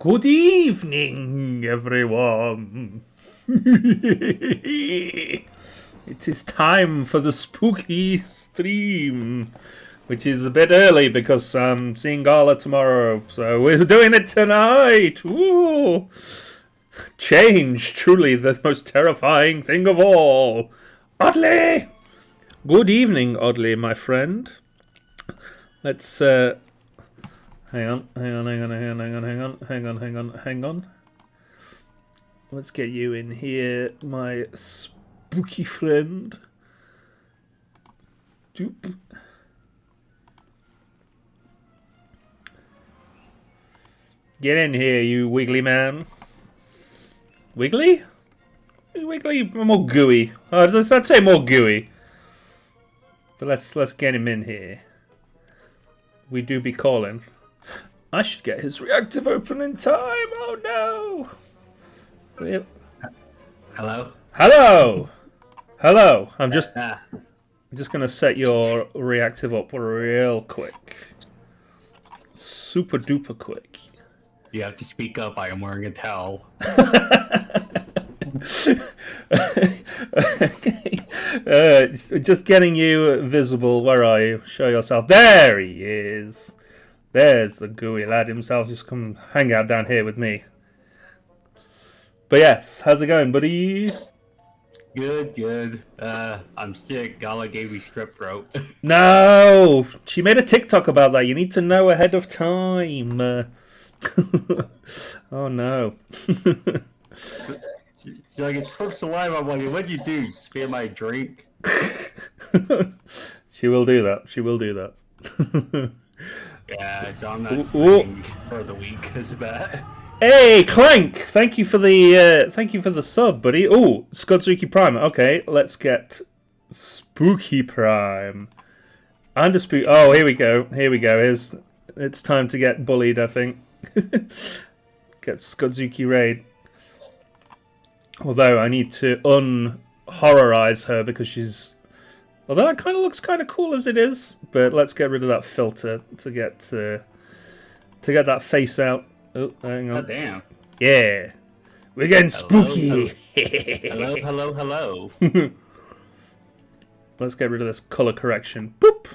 Good evening, everyone. It is time for the spooky stream, which is a bit early because I'm seeing Gala tomorrow, so we're doing it tonight. Woo! Change, truly the most terrifying thing of all. Audley! Good evening, Audley, my friend. Let's, hang on. Let's get you in here, my spooky friend. Doop. Get in here, you wiggly man. Wiggly? Wiggly, more gooey. I'd say more gooey. But let's get him in here. We do be calling. I should get his reactive open in time. Oh no! Hello? Hello! I'm just gonna set your reactive up real quick. Super duper quick. You have to speak up. I am wearing a towel. Okay. Just getting you visible. Where are you? Show yourself. There he is. There's the gooey lad himself. Just come hang out down here with me. But yes, how's it going, buddy? Good. I'm sick. Gala gave me strep throat. No! She made a TikTok about that. You need to know ahead of time. Oh no. She's like, it's from saliva. I'm like, what'd you do? Spare my drink? She will do that. Yeah, so I'm not spring for the week because of that. Hey, Clank! Thank you for the sub, buddy. Oh, Scudzuki Prime. Okay, let's get Spooky Prime. And a spook. Oh, here we go. It's time to get bullied, I think. Get Scudzuki raid. Although I need to un-horrorize her because she's... Although it kind of looks kind of cool as it is, but let's get rid of that filter to get that face out. Oh, hang on. Oh, damn. Yeah. We're getting spooky. Hello. Let's get rid of this color correction. Boop.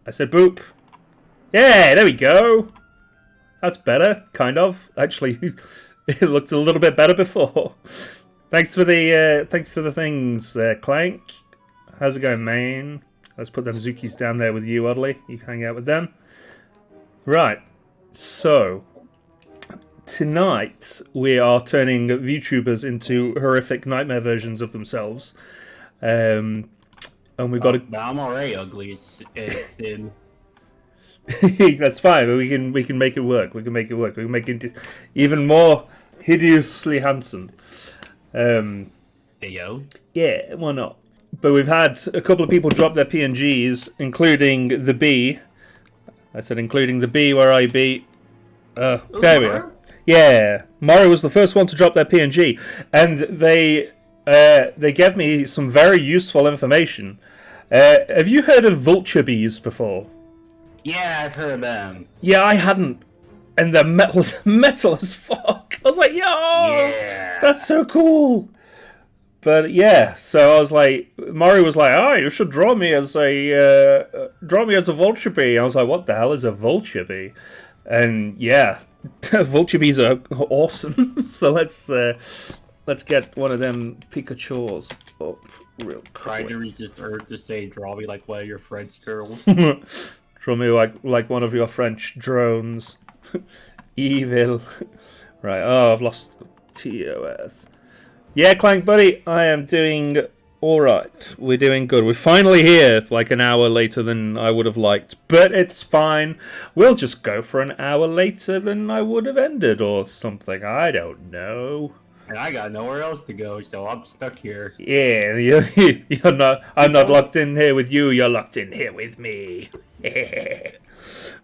I said boop. Yeah, there we go. That's better, kind of. Actually, it looked a little bit better before. Thanks for the things, Clank. How's it going, man? Let's put them Zukis down there with you, Audley. You can hang out with them. Right. So, tonight we are turning VTubers into horrific nightmare versions of themselves. And we've got to... I'm already ugly as sin. That's fine, but we can make it work. We can make it even more hideously handsome. Hey, yo. Yeah, why not? But we've had a couple of people drop their PNGs, including the B. I said including the B, where I be. There we are. Yeah, Mario was the first one to drop their PNG, and they gave me some very useful information. Have you heard of vulture bees before? Yeah, I've heard of them. Yeah, I hadn't. And they're metal as fuck. I was like, yo, Yeah. that's so cool. But yeah, so I was like, Mario was like, you should draw me as a vulture bee. I was like, what the hell is a vulture bee? And yeah, vulture bees are awesome. So let's get one of them Pikachus up real quick. Trying to resist urge to say, draw me like one of your French girls. Draw me like one of your French drones. Evil. Right, I've lost TOS. Yeah, Clank buddy, I am doing alright. We're doing good. We're finally here, like an hour later than I would have liked. But it's fine. We'll just go for an hour later than I would have ended or something. I don't know. And I got nowhere else to go, so I'm stuck here. Yeah, you're not. I'm not locked in here with you. You're locked in here with me.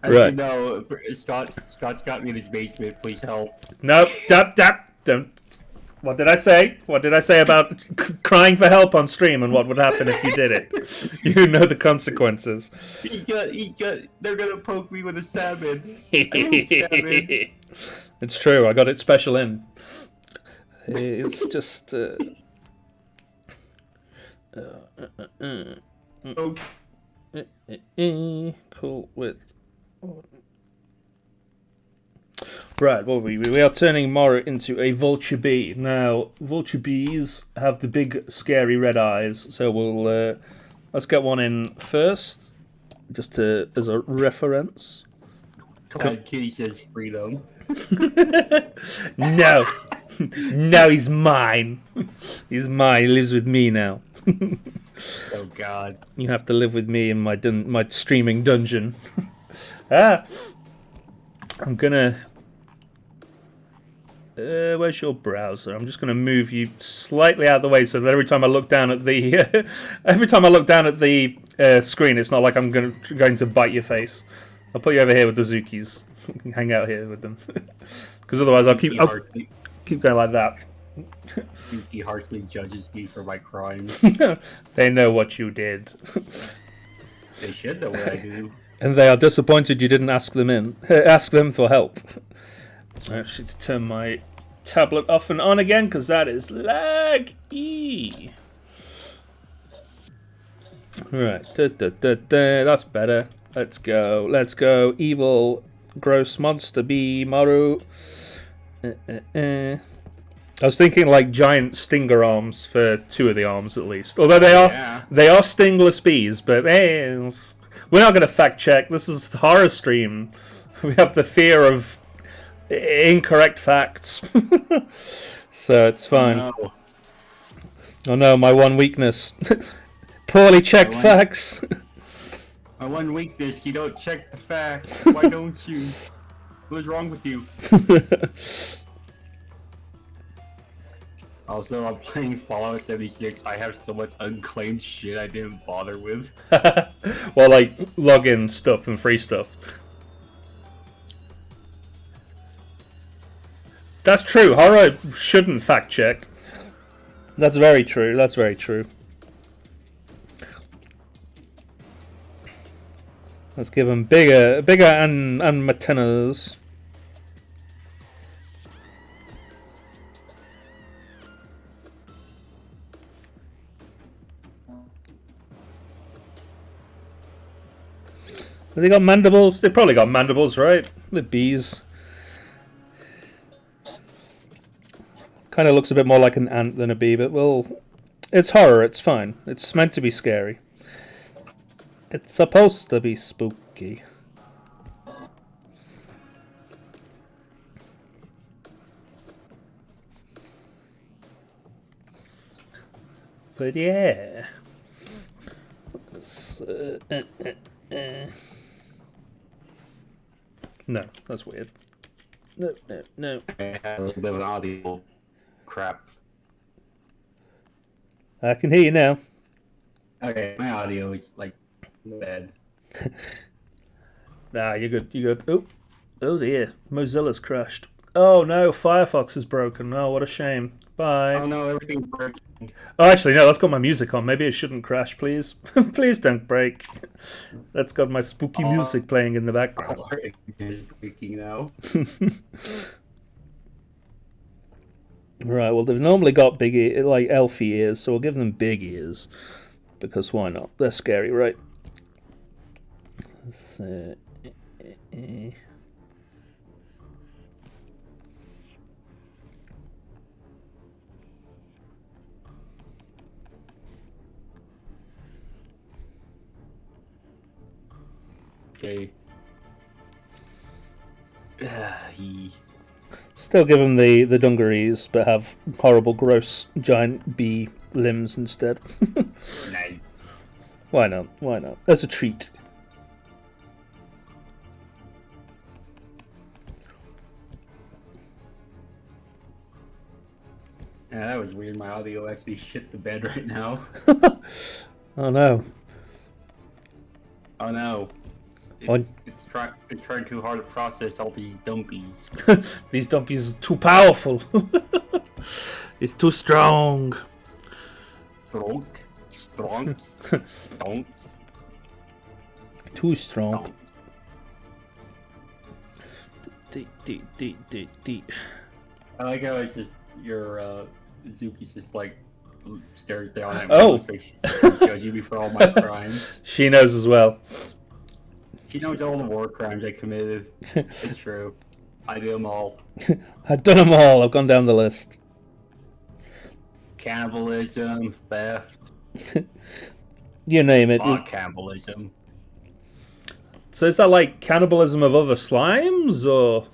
Right. No, Scott's got me in his basement. Please help. No, don't. What did I say? What did I say about crying for help on stream and what would happen if you did it? You know the consequences. They're gonna poke me with a salmon. I need salmon. It's true. I got it special in. It's just. Okay. Cool with. Right, well, we are turning Moro into a vulture bee. Now, vulture bees have the big, scary red eyes, so let's get one in first, just as a reference. Kitty says freedom. No, no, he's mine. He's mine. He lives with me now. Oh God. You have to live with me in my streaming dungeon. I'm gonna. Where's your browser? I'm just gonna move you slightly out of the way so that every time I look down at the screen, it's not like I'm going to bite your face. I'll put you over here with the Zukis. Hang out here with them, because otherwise I'll keep going like that. He harshly judges me for my crimes. They know what you did. They should know what I do. And they are disappointed you didn't ask them for help. I actually need to turn my tablet off and on again because that is laggy. Right, that's better. Let's go. Evil, gross monster bee, Maru. I was thinking like giant stinger arms for 2 of the arms at least. Although they are stingless bees, but we're not going to fact check. This is horror stream. We have the fear of incorrect facts. So it's fine. No. Oh no, my one weakness. Poorly checked facts. My one weakness, you don't check the facts. Why don't you? What's wrong with you? Also, I'm playing Fallout 76. I have so much unclaimed shit I didn't bother with. Well, like login stuff and free stuff. That's true. Horror shouldn't fact check. That's very true. That's very true. Let's give them bigger antennas. Have they got mandibles? They probably got mandibles, right? The bees. Kind of looks a bit more like an ant than a bee, but well, it's horror. It's fine. It's meant to be scary. It's supposed to be spooky. But yeah. No, that's weird. No. I had a little bit of an audio crap. I can hear you now. Okay, my audio is like bad. Nah, you're good. You're good. Oh dear. Mozilla's crashed. Oh no, Firefox is broken. Oh, what a shame. Bye. Oh no, everything's breaking. Oh, actually, no, that's got my music on. Maybe it shouldn't crash, please. Please don't break. That's got my spooky music playing in the background. It is breaking now. Right, well, they've normally got big, like, elfy ears, so we'll give them big ears. Because why not? They're scary, right? So, Okay. Still give them the dungarees, but have horrible, gross, giant bee limbs instead. Nice. Why not? Why not? As a treat. Yeah, that was weird. My audio actually shit the bed right now. Oh no. Oh no. What? It's trying too hard to process all these dumpies. These dumpies are too powerful. It's too strong. Stonks. Too strong. I like how it's just your Zuki's just like stares down at me. Oh. Looks like she's judging me for all my crimes. She knows as well. She knows all the war crimes I committed. It's true. I did them all. I've done them all. I've gone down the list. Cannibalism, theft, You name it. cannibalism. So is that like cannibalism of other slimes, or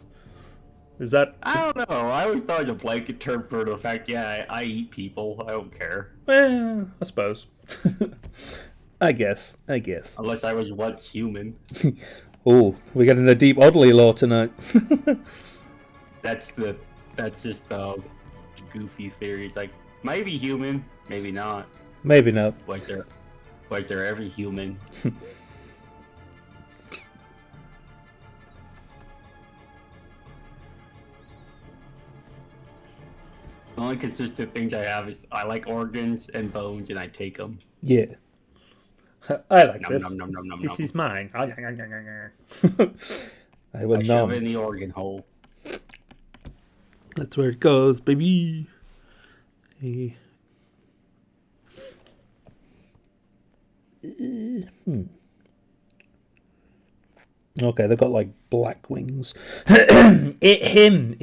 is that? I don't know. I always thought it was a blanket term for the fact, yeah, I eat people. I don't care. I suppose. I guess. Unless I was once human. Oh, we're getting a deep oddly lore tonight. That's just goofy theories. Like, maybe human, maybe not. Maybe not. Was there ever human? The only consistent things I have is I like organs and bones, and I take them. Yeah. I like Nom, this. nom, nom, nom, nom, This nom. is mine. I I will shove nom. it in the organ hole. That's where it goes, baby. Okay, they've got like black wings. Him.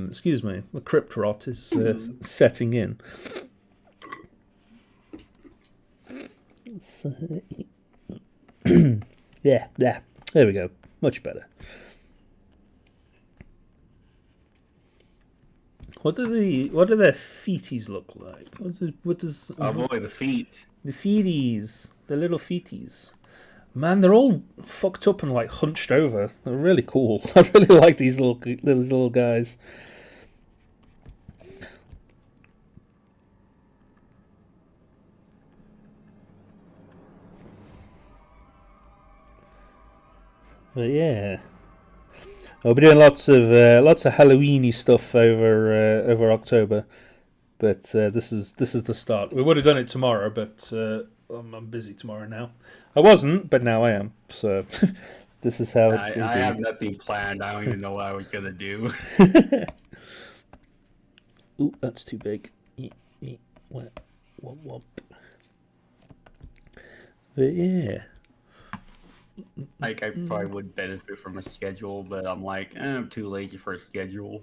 Excuse me. The crypt rot is setting in. Yeah. There we go. Much better. What do their feeties look like? What does Oh boy, the feet. the feeties, the little feeties? Man, they're all fucked up and like hunched over. They're really cool. I really like these little guys. But yeah, I'll be doing lots of Halloweeny stuff over October. But this is the start. We would have done it tomorrow, but I'm busy tomorrow now. I wasn't, but now I am. So this is how I have nothing planned. I don't even know what I was gonna do. Ooh, that's too big. Wop. But yeah. Like, I probably would benefit from a schedule, but I'm like, I'm too lazy for a schedule.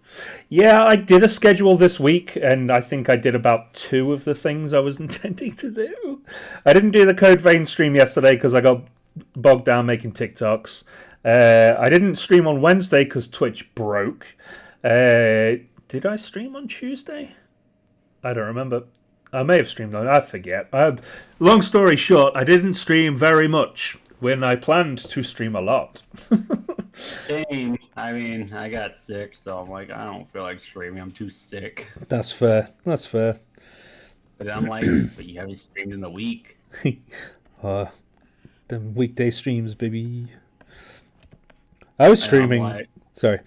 Yeah, I did a schedule this week, and I think I did about 2 of the things I was intending to do. I didn't do the Code Vein stream yesterday because I got bogged down making TikToks. I didn't stream on Wednesday because Twitch broke. Did I stream on Tuesday? I don't remember. I may have streamed on. I forget. Long story short, I didn't stream very much when I planned to stream a lot. Same. I mean, I got sick, so I'm like, I don't feel like streaming. I'm too sick. That's fair. But I'm like, but you haven't streamed in a week. Them weekday streams, baby. I was streaming. Like, Sorry.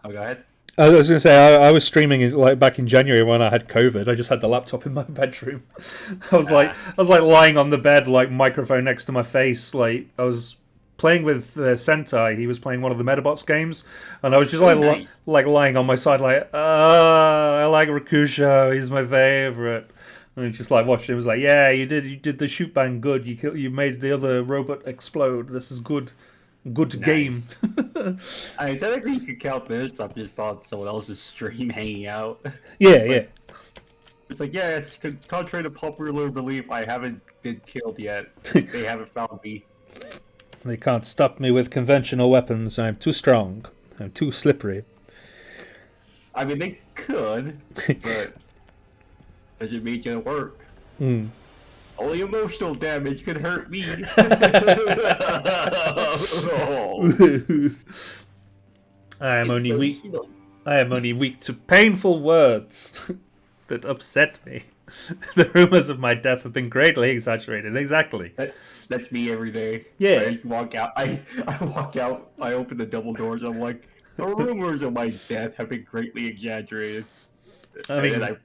oh, go ahead. I was going to say, I was streaming like back in January when I had COVID. I just had the laptop in my bedroom. I was like lying on the bed, like microphone next to my face. Like I was playing with Sentai. He was playing one of the Metabots games, and I was just nice. like lying on my side, like, I like Rakusho. He's my favorite. And just like watching, it was like, yeah, you did the shoot bang good. You made the other robot explode. This is good. Good game. I mean, technically you could count this. I've just thought someone else's stream hanging out. Yeah. It's like, yeah, it's contrary to popular belief, I haven't been killed yet. They haven't found me. They can't stop me with conventional weapons. I'm too strong. I'm too slippery. I mean, they could, but does it mean it's gonna work? Only emotional damage could hurt me. I am only weak to painful words that upset me. The rumors of my death have been greatly exaggerated. Exactly. That's me every day. Yeah. I just walk out. I walk out. I open the double doors. I'm like, the rumors of my death have been greatly exaggerated. I mean,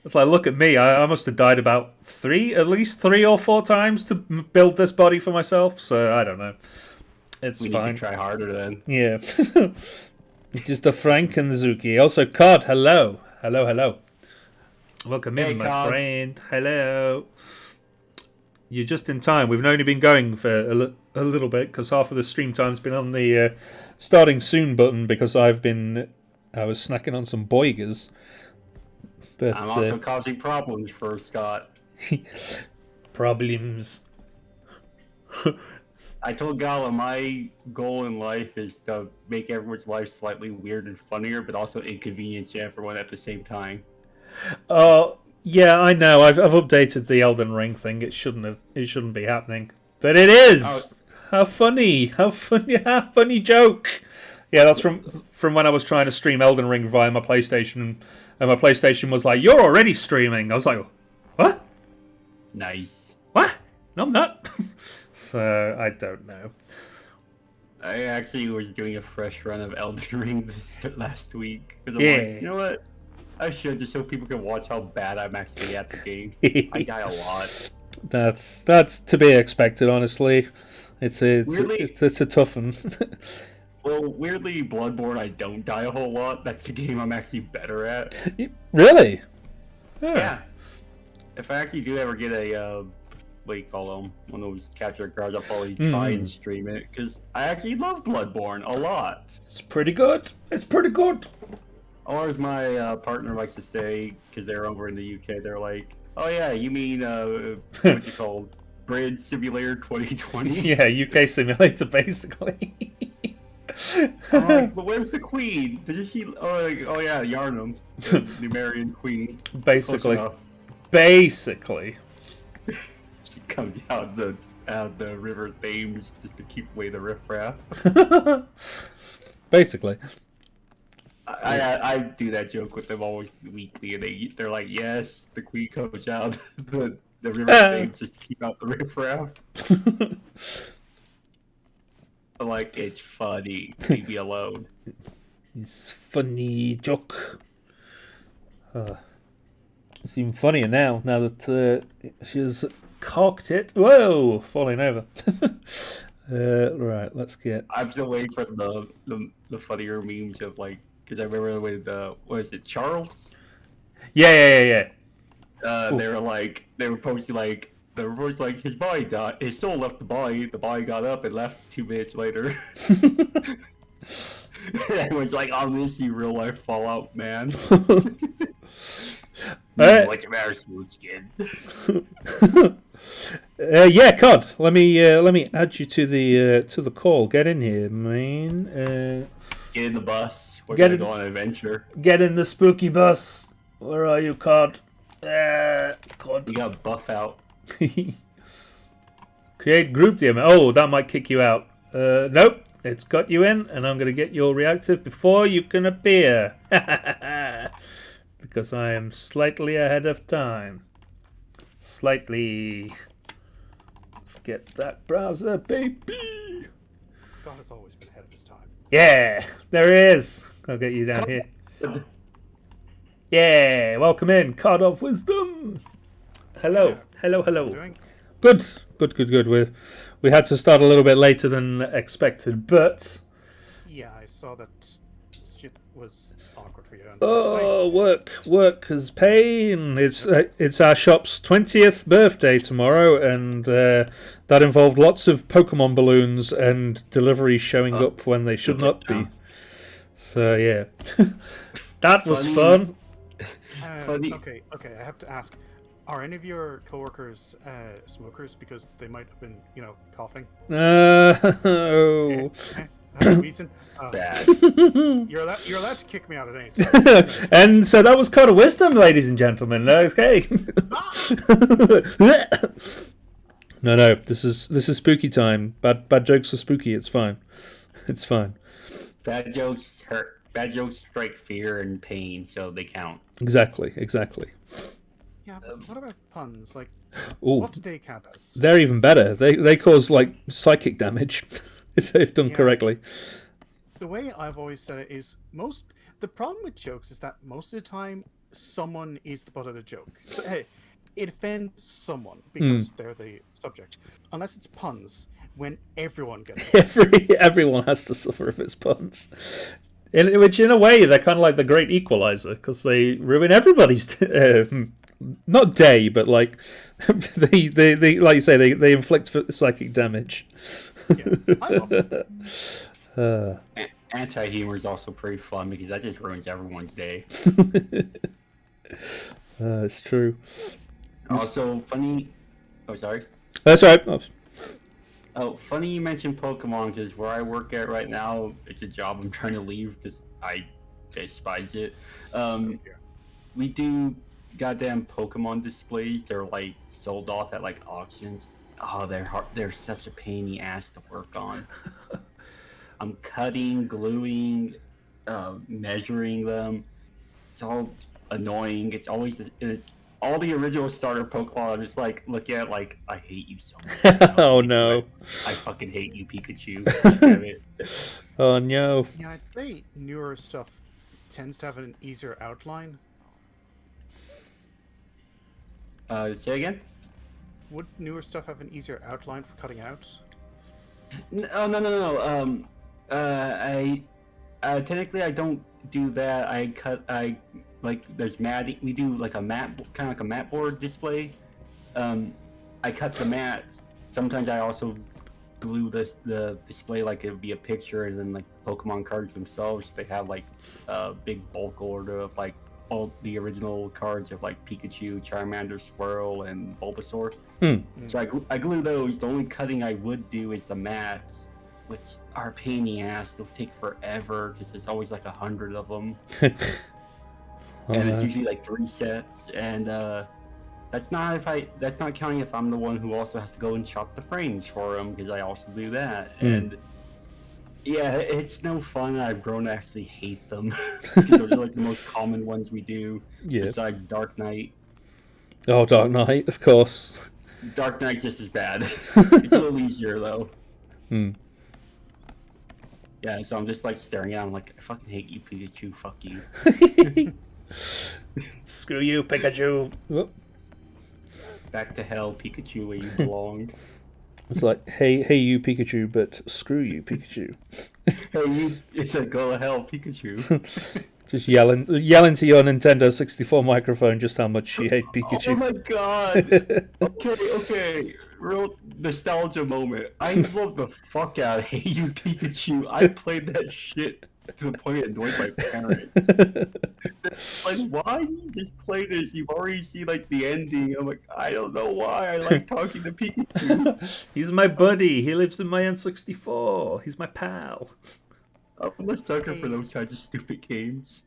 if I look at me, I must have died about at least 3 or 4 times to build this body for myself. So I don't know. It's We fine. need to try harder then. Yeah. Just a Frankenzuki. Also, Cod, hello. Hello. Welcome Hey, in, my Cod. friend. Hello. You're just in time. We've only been going for a little bit because half of the stream time's been on the starting soon button because I was snacking on some boigers. But I'm also causing problems for Scott. problems. I told Gala my goal in life is to make everyone's life slightly weird and funnier, but also inconvenience everyone at the same time. Oh yeah, I know. I've updated the Elden Ring thing. It shouldn't be happening, but it is. How funny! How funny joke! Yeah, that's from when I was trying to stream Elden Ring via my PlayStation, and my PlayStation was like, "You're already streaming." I was like, "What? Nice. What? No, I'm not." So I don't know. I actually was doing a fresh run of Elden Ring last week because I'm Yeah. like, you know what? I should just so people can watch how bad I'm actually at the game. I die a lot. That's to be expected, honestly. It's a tough one. Well, weirdly, Bloodborne, I don't die a whole lot. That's the game I'm actually better at. Really? Yeah. If I actually do ever get a, what do you call them? One of those capture cards, I'll probably try and stream it because I actually love Bloodborne a lot. It's pretty good. It's pretty good. Or as my partner likes to say, because they're over in the UK, they're like, "Oh yeah, you mean what's it called? Bridge Simulator 2020?" Yeah, UK Simulator, basically. I'm like, but where's the Queen? Did she? Oh yeah, Yarnum, the Numerian Queen. Basically. She comes out the River Thames just to keep away the riffraff. Basically. I do that joke with them always weekly, and they're like, "Yes, the Queen comes out the River Thames just to keep out the riffraff." I'm like, it's funny. Leave me alone. It's funny joke. It's even funnier now that she's cocked it. Whoa, falling over. Right, let's get. I'm still waiting for the funnier memes of like, because I remember with what is it, Charles? Yeah. They were posting like his body died, his soul left the body got up and left 2 minutes later. Everyone's like, "I'll miss you, real life Fallout man." What's your matter, smooth skin? Yeah, Cod. Let me add you to the call. Get in here, man. Get in the bus. We're gonna go on an adventure. Get in the spooky bus. Where are you, Cod? Cod. You got buff out. Create group DM. Oh, that might kick you out. Nope. It's got you in, and I'm going to get your reactive before you can appear. Because I am slightly ahead of time. Slightly. Let's get that browser, baby. God has always been ahead of his time. Yeah, there he is. I'll get you down here. Yeah, welcome in, Card of Wisdom. Hello. Doing? Good. We had to start a little bit later than expected, but Yeah, I saw that shit was awkward for you. oh, work is pain. It's our shop's 20th birthday tomorrow, and that involved lots of Pokemon balloons and deliveries showing up when they should not be. So yeah, that was fun. Funny. Okay, I have to ask. Are any of your coworkers smokers? Because they might have been, coughing. Oh. That's a reason. Bad. You're allowed to kick me out at any time. And so that was Code of Wisdom, ladies and gentlemen. Okay. No. This is spooky time. Bad jokes are spooky. It's fine. It's fine. Bad jokes hurt. Bad jokes strike fear and pain, so they count. Exactly. Yeah, but what about puns? Like, Ooh, what do they count as? they're even better. They cause like psychic damage if they've done correctly. The way I've always said it is the problem with jokes is that most of the time someone is the butt of the joke. So hey, it offends someone because they're the subject. Unless it's puns, when everyone gets it. Everyone has to suffer if it's puns. Which, in a way, they're kind of like the great equalizer because they ruin everybody's not day, but like they like you say they inflict psychic damage. Yeah, I love it. Anti-humor is also pretty fun because that just ruins everyone's day. It's true. Also, funny. Oh, sorry. That's right. Oh, funny you mentioned Pokemon because where I work at right now, it's a job I'm trying to leave because I despise it. We do goddamn Pokemon displays. They're like sold off at like auctions. Oh, they're such a pain in the ass to work on. I'm cutting, gluing, measuring them. It's all annoying. It's all the original starter Pokemon. I'm just like looking at like I hate you so much. Oh no! I fucking hate you, Pikachu. Damn it. Oh no! Yeah, I'd say newer stuff tends to have an easier outline. Say again? Would newer stuff have an easier outline for cutting out? No. I technically I don't do that. I like there's matting. We do like a mat, kind of like a mat board display. I cut the mats. Sometimes I also glue the display like it would be a picture, and then like Pokemon cards themselves. They have like a big bulk order of like all the original cards of like Pikachu, Charmander, Squirrel, and Bulbasaur. So I glue those. The only cutting I would do is the mats, which are a pain in the ass. They'll take forever because there's always like 100 of them. And it's usually like 3 sets, and that's not counting if I'm the one who also has to go and chop the frames for them because I also do that. And yeah, it's no fun. I've grown to actually hate them because those are like the most common ones we do. Yeah. Besides Dark Knight. Oh, Dark Knight, of course. Dark Knight's just as bad. It's a little easier though. Yeah, so I'm just like staring at him like I fucking hate you, Pikachu. Fuck you. Screw you, Pikachu. Whoop. Back to hell, Pikachu, where you belong. It's like, hey, you, Pikachu, but screw you, Pikachu. Hey, you! It's a go to hell, Pikachu. Just yelling to your Nintendo 64 microphone just how much you hate Pikachu. Oh my god! Okay. Real nostalgia moment. I love the fuck out of Hey You, Pikachu. I played that shit to the point it annoyed my parents. Like, why do you just play this? You've already seen like the ending. I'm like, I don't know why I like talking to Pikachu. He's my buddy. He lives in my N64. He's my pal. I'm a sucker for those kinds of stupid games.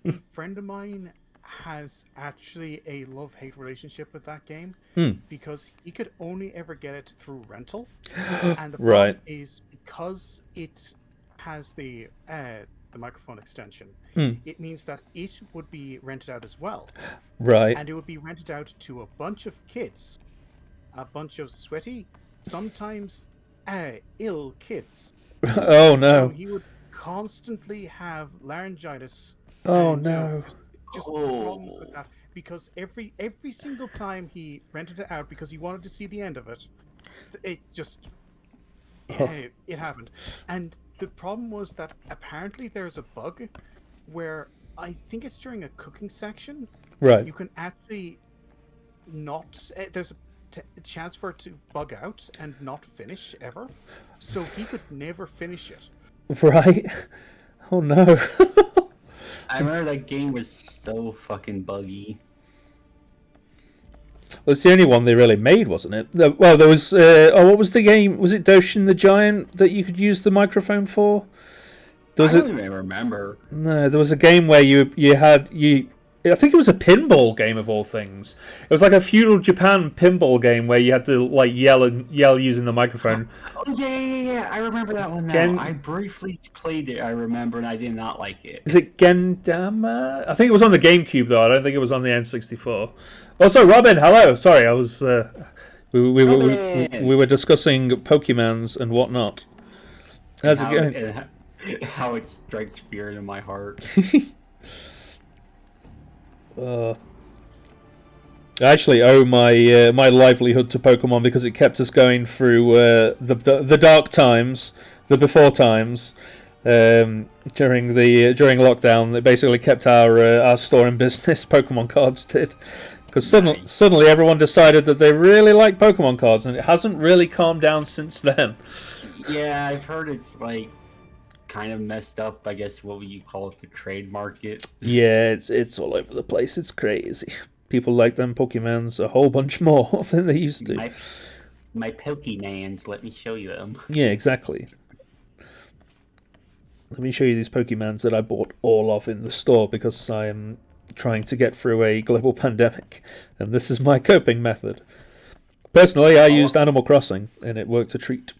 A friend of mine has actually a love-hate relationship with that game because he could only ever get it through rental. And the problem is because it has the microphone extension, it means that it would be rented out as well. Right. And it would be rented out to a bunch of kids, a bunch of sweaty, sometimes ill kids. Oh no. So he would constantly have laryngitis. Oh and, no. Just problems with that because every single time he rented it out because he wanted to see the end of it, it just it happened. And the problem was that apparently there's a bug where I think it's during a cooking section. Right. You can actually not. There's a chance for it to bug out and not finish ever. So he could never finish it. Right. Oh no. I remember that game was so fucking buggy. Well, it's the only one they really made, wasn't it? Well, there was. What was the game? Was it Doshin the Giant that you could use the microphone for? I don't even remember. No, there was a game where you had. I think it was a pinball game of all things. It was like a feudal Japan pinball game where you had to like yell using the microphone. Oh yeah. I remember that one now. I briefly played it. I remember, and I did not like it. Is it Gendama? I think it was on the GameCube though. I don't think it was on the N64. Also, Robin, hello. Sorry, I was. We were discussing Pokemons and whatnot. How's it going? And how it strikes fear in my heart. I actually owe my my livelihood to Pokemon because it kept us going through the dark times, the before times. During lockdown, it basically kept our store in business. Pokemon cards did, because suddenly everyone decided that they really like Pokemon cards, and it hasn't really calmed down since then. Yeah, I've heard it's like kind of messed up. I guess what would you call it, the trade market? Yeah, it's all over the place. It's crazy. People like them Pokemons a whole bunch more than they used to. My Pokemans, let me show you them. Yeah, exactly. Let me show you these Pokemons that I bought all of in the store because I am trying to get through a global pandemic, and this is my coping method. Personally, I used Animal Crossing, and it worked a treat.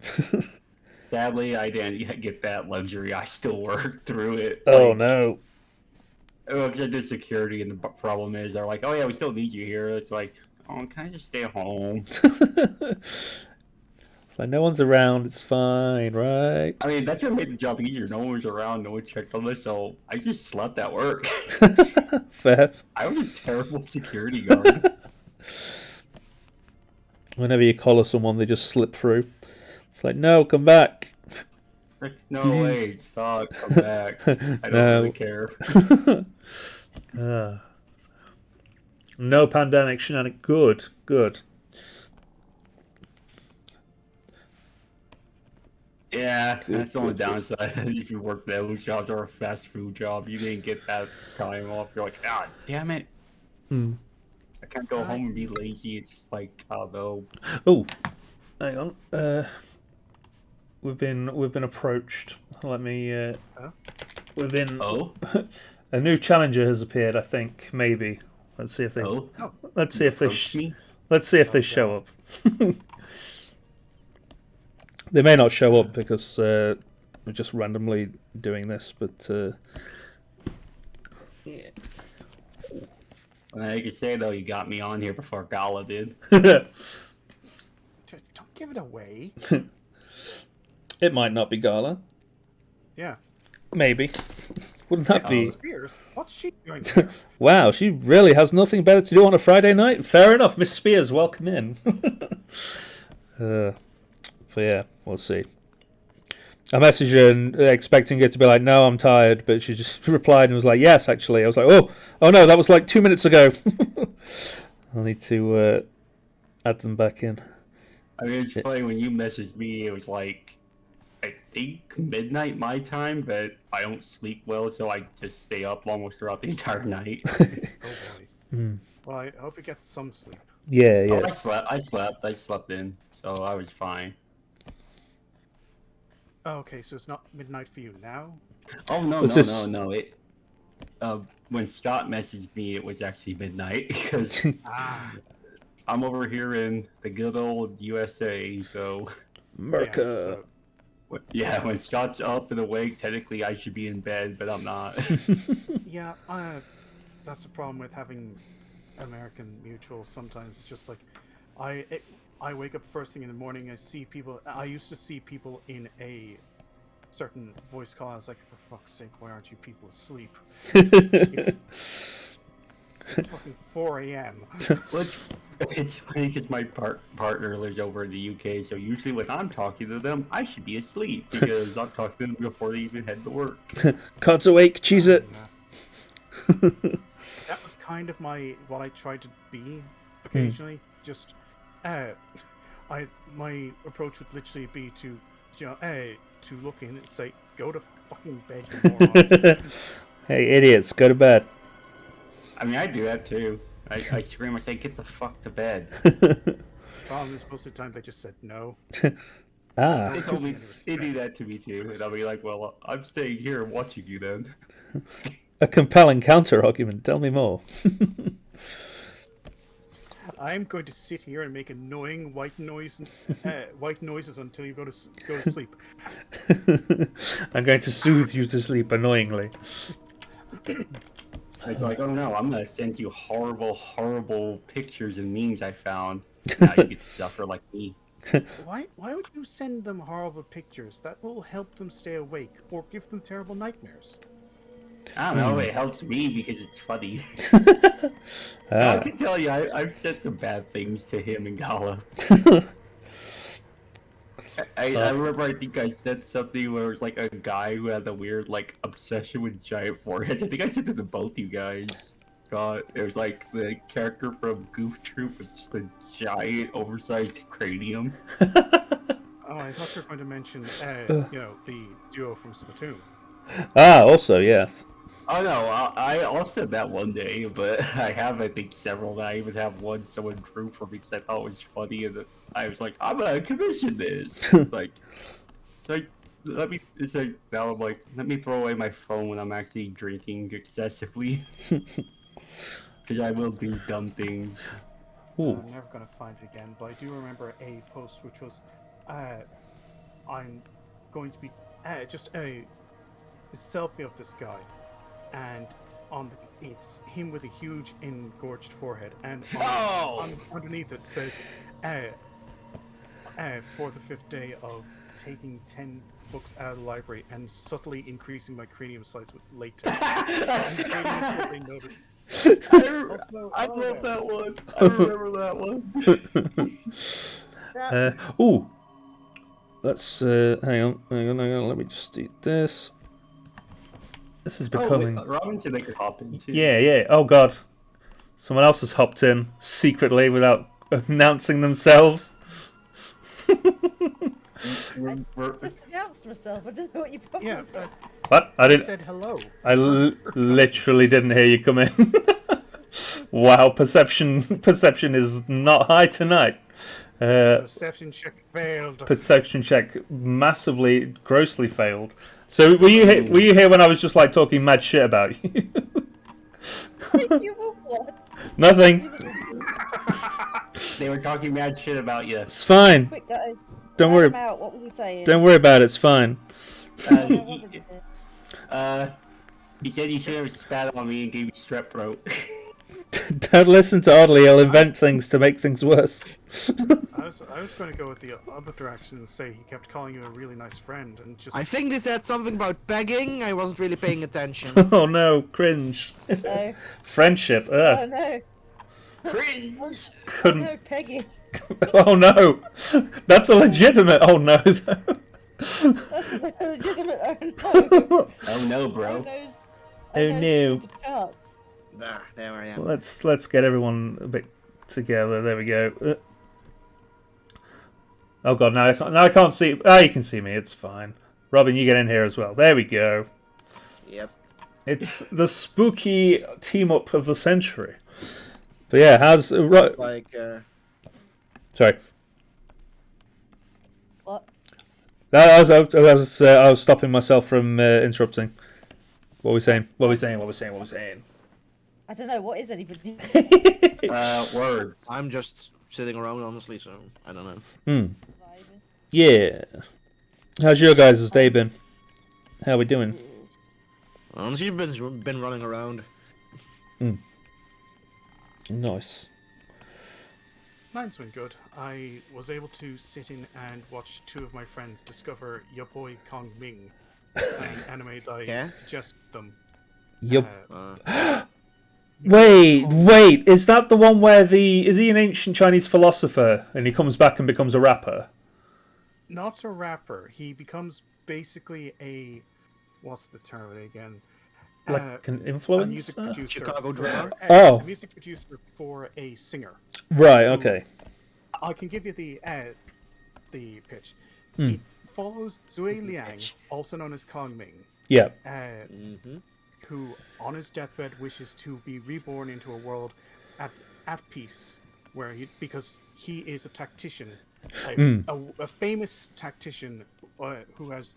Sadly, I didn't get that luxury. I still worked through it. Oh no. Because I did security, and the problem is they're like, "Oh yeah, we still need you here." It's like, "Oh, can I just stay home?" Like, no one's around, it's fine, right? I mean, that's what made the job easier. No one was around, no one checked on us, so I just slept at work. Fair. I was a terrible security guard. Whenever you collar someone, they just slip through. It's like, no, come back. No, wait, stop, come back. I don't really care. No pandemic shenanigans. Good, good. Yeah, that's the only downside. If you work those jobs or a fast food job, you didn't get that time off. You're like, ah, damn it. I can't go home and be lazy. It's just like, I don't know. Oh, hang on. We've been approached. Let me. We've been. Oh, A new challenger has appeared. I think maybe. Let's see if they. oh, Let's see if they. approach me? Let's see if they show up. They may not show up because we're just randomly doing this, but yeah. I can say though, you got me on here before Gala did. Don't give it away. It might not be Gala. Yeah. Maybe. Wouldn't that be? Spears, what's she doing here? Wow, she really has nothing better to do on a Friday night. Fair enough, Miss Spears, welcome in. But yeah, we'll see. I messaged her and expecting her to be like, "No, I'm tired," but she just replied and was like, "Yes, actually." I was like, "Oh no, that was like 2 minutes ago." I'll need to add them back in. I mean, it's funny when you messaged me. It was like, I think midnight my time, but I don't sleep well, so I just stay up almost throughout the entire night. Oh boy. Well, I hope you get some sleep. Yeah, Oh, yeah. I slept in, so I was fine. Oh, okay, so it's not midnight for you now? Oh no, What's no, this? no, no! It when Scott messaged me, it was actually midnight because I'm over here in the good old USA. So Merca. yeah, when Scott's up and awake, technically I should be in bed, but I'm not. Yeah, that's the problem with having American Mutual. Sometimes it's just like, I wake up first thing in the morning. I see people. I used to see people in a certain voice call. I was like, for fuck's sake, why aren't you people asleep? It's fucking 4 a.m. Well, it's funny because my partner lives over in the UK, so usually when I'm talking to them, I should be asleep because I'm talking to them before they even head to work. Can't awake, cheese it. That was kind of what I tried to be occasionally. Just, my approach would literally be to, to look in and say, "Go to fucking bed, you morons." Hey, idiots, go to bed. I mean, I do that too. I scream, I say, "Get the fuck to bed." Problem is, most of the time they just said no. They told me they do that to me too, and I'll be like, "Well, I'm staying here and watching you then." A compelling counter argument. Tell me more. I'm going to sit here and make annoying white noises until you go to sleep. I'm going to soothe you to sleep annoyingly. It's like, oh no, I'm gonna send you horrible, horrible pictures and memes I found. Now you get to suffer like me. Why would you send them horrible pictures? That will help them stay awake or give them terrible nightmares. I don't know. It helps me because it's funny. I Ah. can tell you, I've said some bad things to him and Gala. I remember, I think I said something where it was like a guy who had a weird like obsession with giant foreheads. I think I said it to both you guys. God, it was like the character from Goof Troop with just a giant, oversized cranium. Oh, I thought you were going to mention, the duo from Splatoon. Also, yeah. Oh no, I also said that one day, but I have, I think, several. That I even have one someone drew for me because I thought it was funny, and I was like, I'm gonna commission this. It's like now I'm like, let me throw away my phone when I'm actually drinking excessively, because I will do dumb things. Ooh. I'm never going to find it again, but I do remember a post which was, I'm going to be just a selfie of this guy, and it's him with a huge engorged forehead, and underneath it says, for the 5th day of taking 10 books out of the library and subtly increasing my cranium size with latex. They noticed. I love that one. I remember that one. Ooh. Let's hang on. Let me just do this. This is becoming. Robin said they could hop in too. Yeah. Oh god, someone else has hopped in secretly without announcing themselves. I just announced myself. I don't know what you probably. Yeah, What? I I didn't. said hello. I literally didn't hear you come in. Wow, perception is not high tonight. Perception check failed. Perception check massively, grossly failed. So were you here when I was just like talking mad shit about you? You were what? Nothing. They were talking mad shit about you. It's fine. Quick, guys. Don't Round worry. him out. What was he saying? Don't worry about it. It's fine. What was it? He said he should have spat on me and gave me strep throat. Don't listen to Oddly. He'll invent things to make things worse. I was going to go with the other direction and say he kept calling you a really nice friend and just. I think they said something about begging. I wasn't really paying attention. Oh no, cringe. No. Friendship. Oh no. Cringe! Oh Couldn't. no, Peggy. Oh no. That's a legitimate. Oh no. Though. That's a legitimate. Oh no. Oh no, bro. Oh, no. The charts. There I am. Let's get everyone a bit together. There we go. Oh god, now I can't see. Oh, you can see me. It's fine. Robin, you get in here as well. There we go. Yep. It's the spooky team up of the century. But yeah, how's Like, sorry. What? I was stopping myself from interrupting. What were we saying? What were we saying? I don't know. What is anybody? Word. I'm just sitting around, honestly, so I don't know. Vibing. Yeah. How's your guys' day been? How we doing? Honestly, you've been running around. Nice. Mine's been good. I was able to sit in and watch two of my friends discover your boy Kong Ming, an anime that I Yeah? suggested them. Yup. Uh, Wait, is that the one where is he an ancient Chinese philosopher and he comes back and becomes a rapper? Not a rapper. He becomes basically a what's the term again? Like an A music influencer? producer. Chicago drummer? Oh. A music producer for a singer. Right, okay. I can give you the pitch. He follows Zui Liang, also known as Kong Ming, Yeah. who on his deathbed wishes to be reborn into a world at peace, because he is a tactician, a famous tactician who has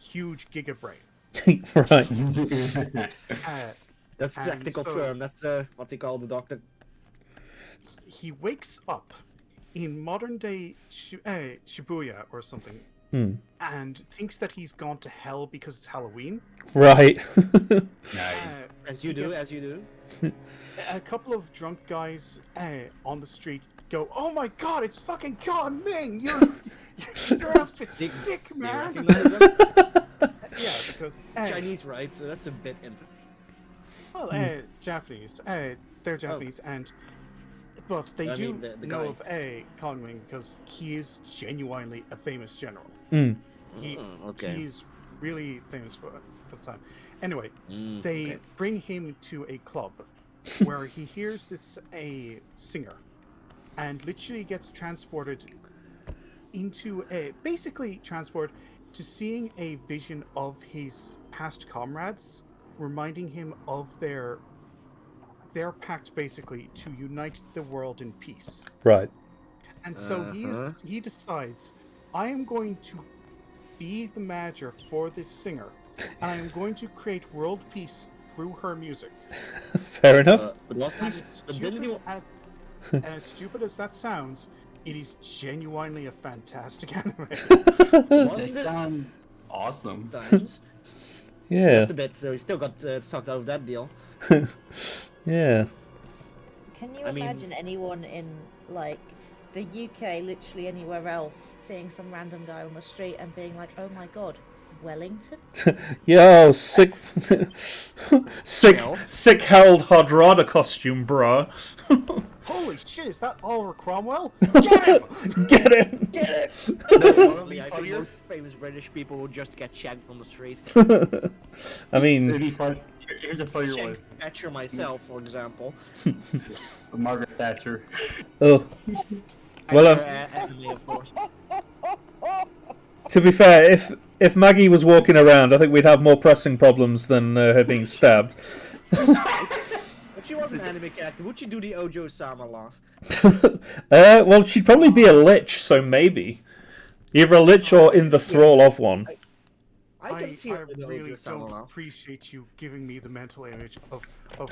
huge gigabrain. Right. That's the And technical so- term. That's what they call the doctor. He wakes up in modern day Shibuya or something, and thinks that he's gone to hell because it's Halloween. Right. Nice. As you he do, gets- as you do. A couple of drunk guys on the street go, "Oh my god, it's fucking Kong Ming! Your outfit's sick, Do you man!" recognize them? Yeah, because Chinese, right? So that's a bit. well, Japanese. They're Japanese, but they I do mean, the know guy. of Kong Ming because he is genuinely a famous general. He Okay. he's really famous for the time. Anyway, Mm, they okay. bring him to a club where he hears a singer, and literally gets transported into basically transport to seeing a vision of his past comrades, reminding him of their pact basically to unite the world in peace. Right. And so he decides, I am going to be the manager for this singer, and I am going to create world peace through her music. Fair enough. But wasn't but didn't he? And as stupid as that sounds, it is genuinely a fantastic anime. That Wasn't it sounds awesome. times? Yeah. That's a bit. So he still got sucked out of that deal. Yeah. Can you I mean- imagine anyone in like the UK, literally anywhere else, seeing some random guy on the street and being like, "Oh my god, Wellington"? Yo, sick, Well. sick Harold Hardrada costume, bro. Holy shit, is that Oliver Cromwell? Get him! Get him. Get it! Probably, I think funnier? most famous British people would just get shagged on the street. I mean, It'd be fun. Here's a funnier one. Shagged Thatcher myself, for example. Margaret Thatcher. oh. Well, Anime, of course. to be fair, if Maggie was walking around, I think we'd have more pressing problems than her being stabbed. If she was an anime character, would she do the Ojo Sama laugh? Well, she'd probably be a lich, so maybe either a lich or in the thrall of one. I can see I her in the really Ojo Sama don't laugh. appreciate you giving me the mental image of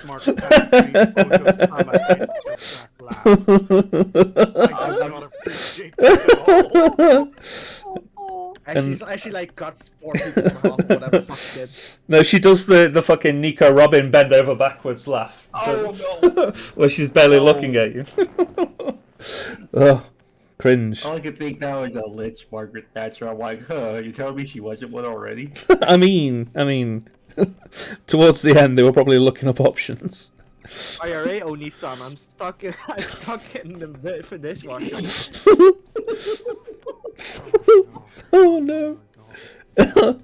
Margaret Thatcher doing Ojo Sama and Jack laugh. I do not appreciate that at all. And she's actually like cuts poor people in half, whatever the fuck she did. No, she does the fucking Nico Robin bend over backwards laugh. Where she's barely looking at you. Oh, cringe. All I can think now is a lich Margaret Thatcher. I'm like, you telling me she wasn't one already? I mean, towards the end they were probably looking up options. IRA Oni-san, I'm stuck in the dishwasher. Oh no.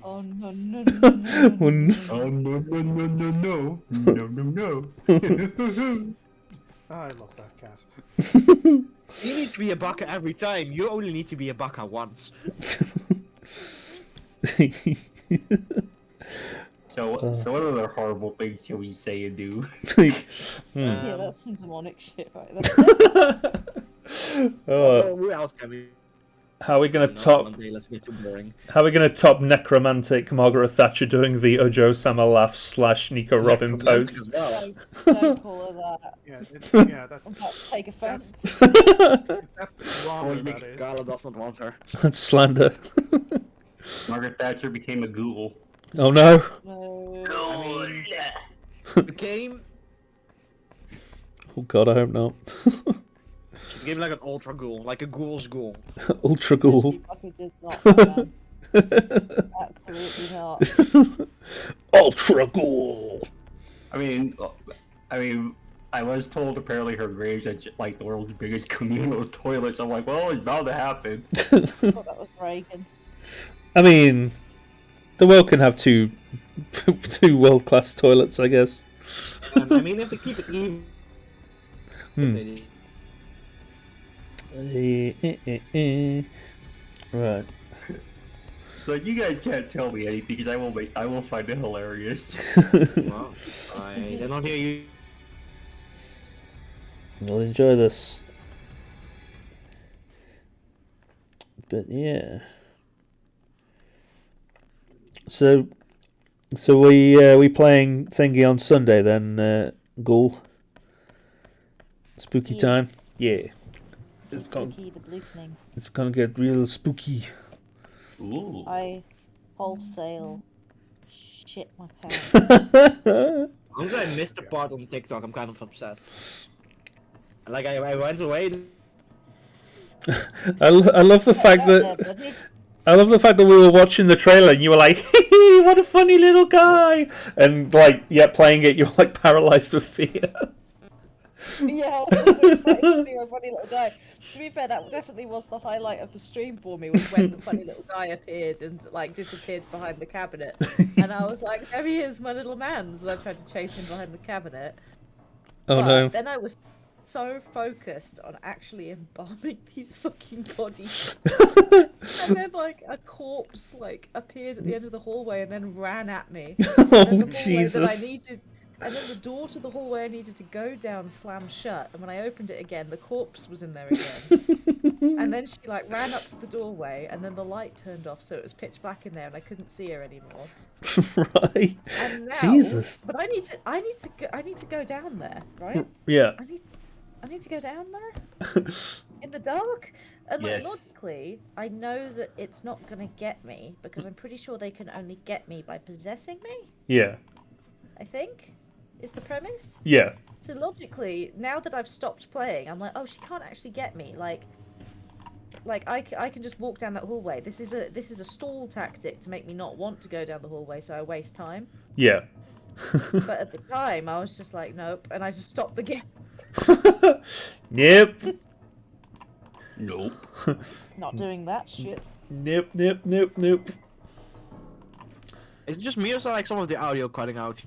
Oh no no no no! Oh, no. Oh no no no no no no no. I love that cat. You need to be a baka every time. You only need to be a baka once. So what other horrible things can we say and do? Yeah, that's some demonic shit right there. Who else can we? How are we gonna No, top? one day, let's be too boring. How are we gonna top necromantic Margaret Thatcher doing the Ojo Sama laugh / Nico Robin Necromantic pose? as well. Don't call her that. Yeah, that's I'm about to take offence. that's wrong. That is. Gala doesn't want her. That's slander. Margaret Thatcher became a ghoul. Oh no. No. Became Oh god, I hope not. she became like an ultra ghoul, like a ghoul's ghoul. Ultra ghoul. She fucking did not, man. Absolutely not. Ultra ghoul. I mean, I was told apparently her grave's at like the world's biggest communal toilets. I'm like, well, it's bound to happen. I thought that was Reagan. I mean, the world can have two world-class toilets, I guess. I mean, if they keep it even. Right. So you guys can't tell me anything because I will find it hilarious. Well, I did not hear you. We'll enjoy this. But yeah. So we playing thingy on Sunday then, Ghoul? Spooky Yeah. time? Yeah. It's Spooky the Bluekening. gonna get real spooky. Ooh. I wholesale shit my pants. Once I missed the part on TikTok, I'm kind of upset. Like I went away. I love the fact Out that there, buddy. I love the fact that we were watching the trailer and you were like, me! What a funny little guy!" And like, yeah, playing it, you're like paralyzed with fear. Yeah, I was so excited to see a funny little guy. To be fair, that definitely was the highlight of the stream for me, was when the funny little guy appeared and like disappeared behind the cabinet. And I was like, there he is, my little man. So I tried to chase him behind the cabinet. Oh But no! then I was so focused on actually embalming these fucking bodies. And then like a corpse like appeared at the end of the hallway and then ran at me. And then Oh the hallway that I Jesus! needed, and then the door to the hallway I needed to go down slammed shut, and when I opened it again, the corpse was in there again. And then she like ran up to the doorway, and then the light turned off, so it was pitch black in there, and I couldn't see her anymore. Right? And now, Jesus. but I need to go down there, right? Yeah. I need to go down there in the dark. And like, Yes. logically, I know that it's not gonna get me because I'm pretty sure they can only get me by possessing me. Yeah. I think is the premise. Yeah. So logically, now that I've stopped playing, I'm like, oh, she can't actually get me. Like I can just walk down that hallway. This is a stall tactic to make me not want to go down the hallway, so I waste time. Yeah. But at the time, I was just like, nope, and I just stopped the game. Yep. Nope. Not doing that shit. Nope. Nope. Nope. Nope. Is it just me or is like some of the audio cutting out?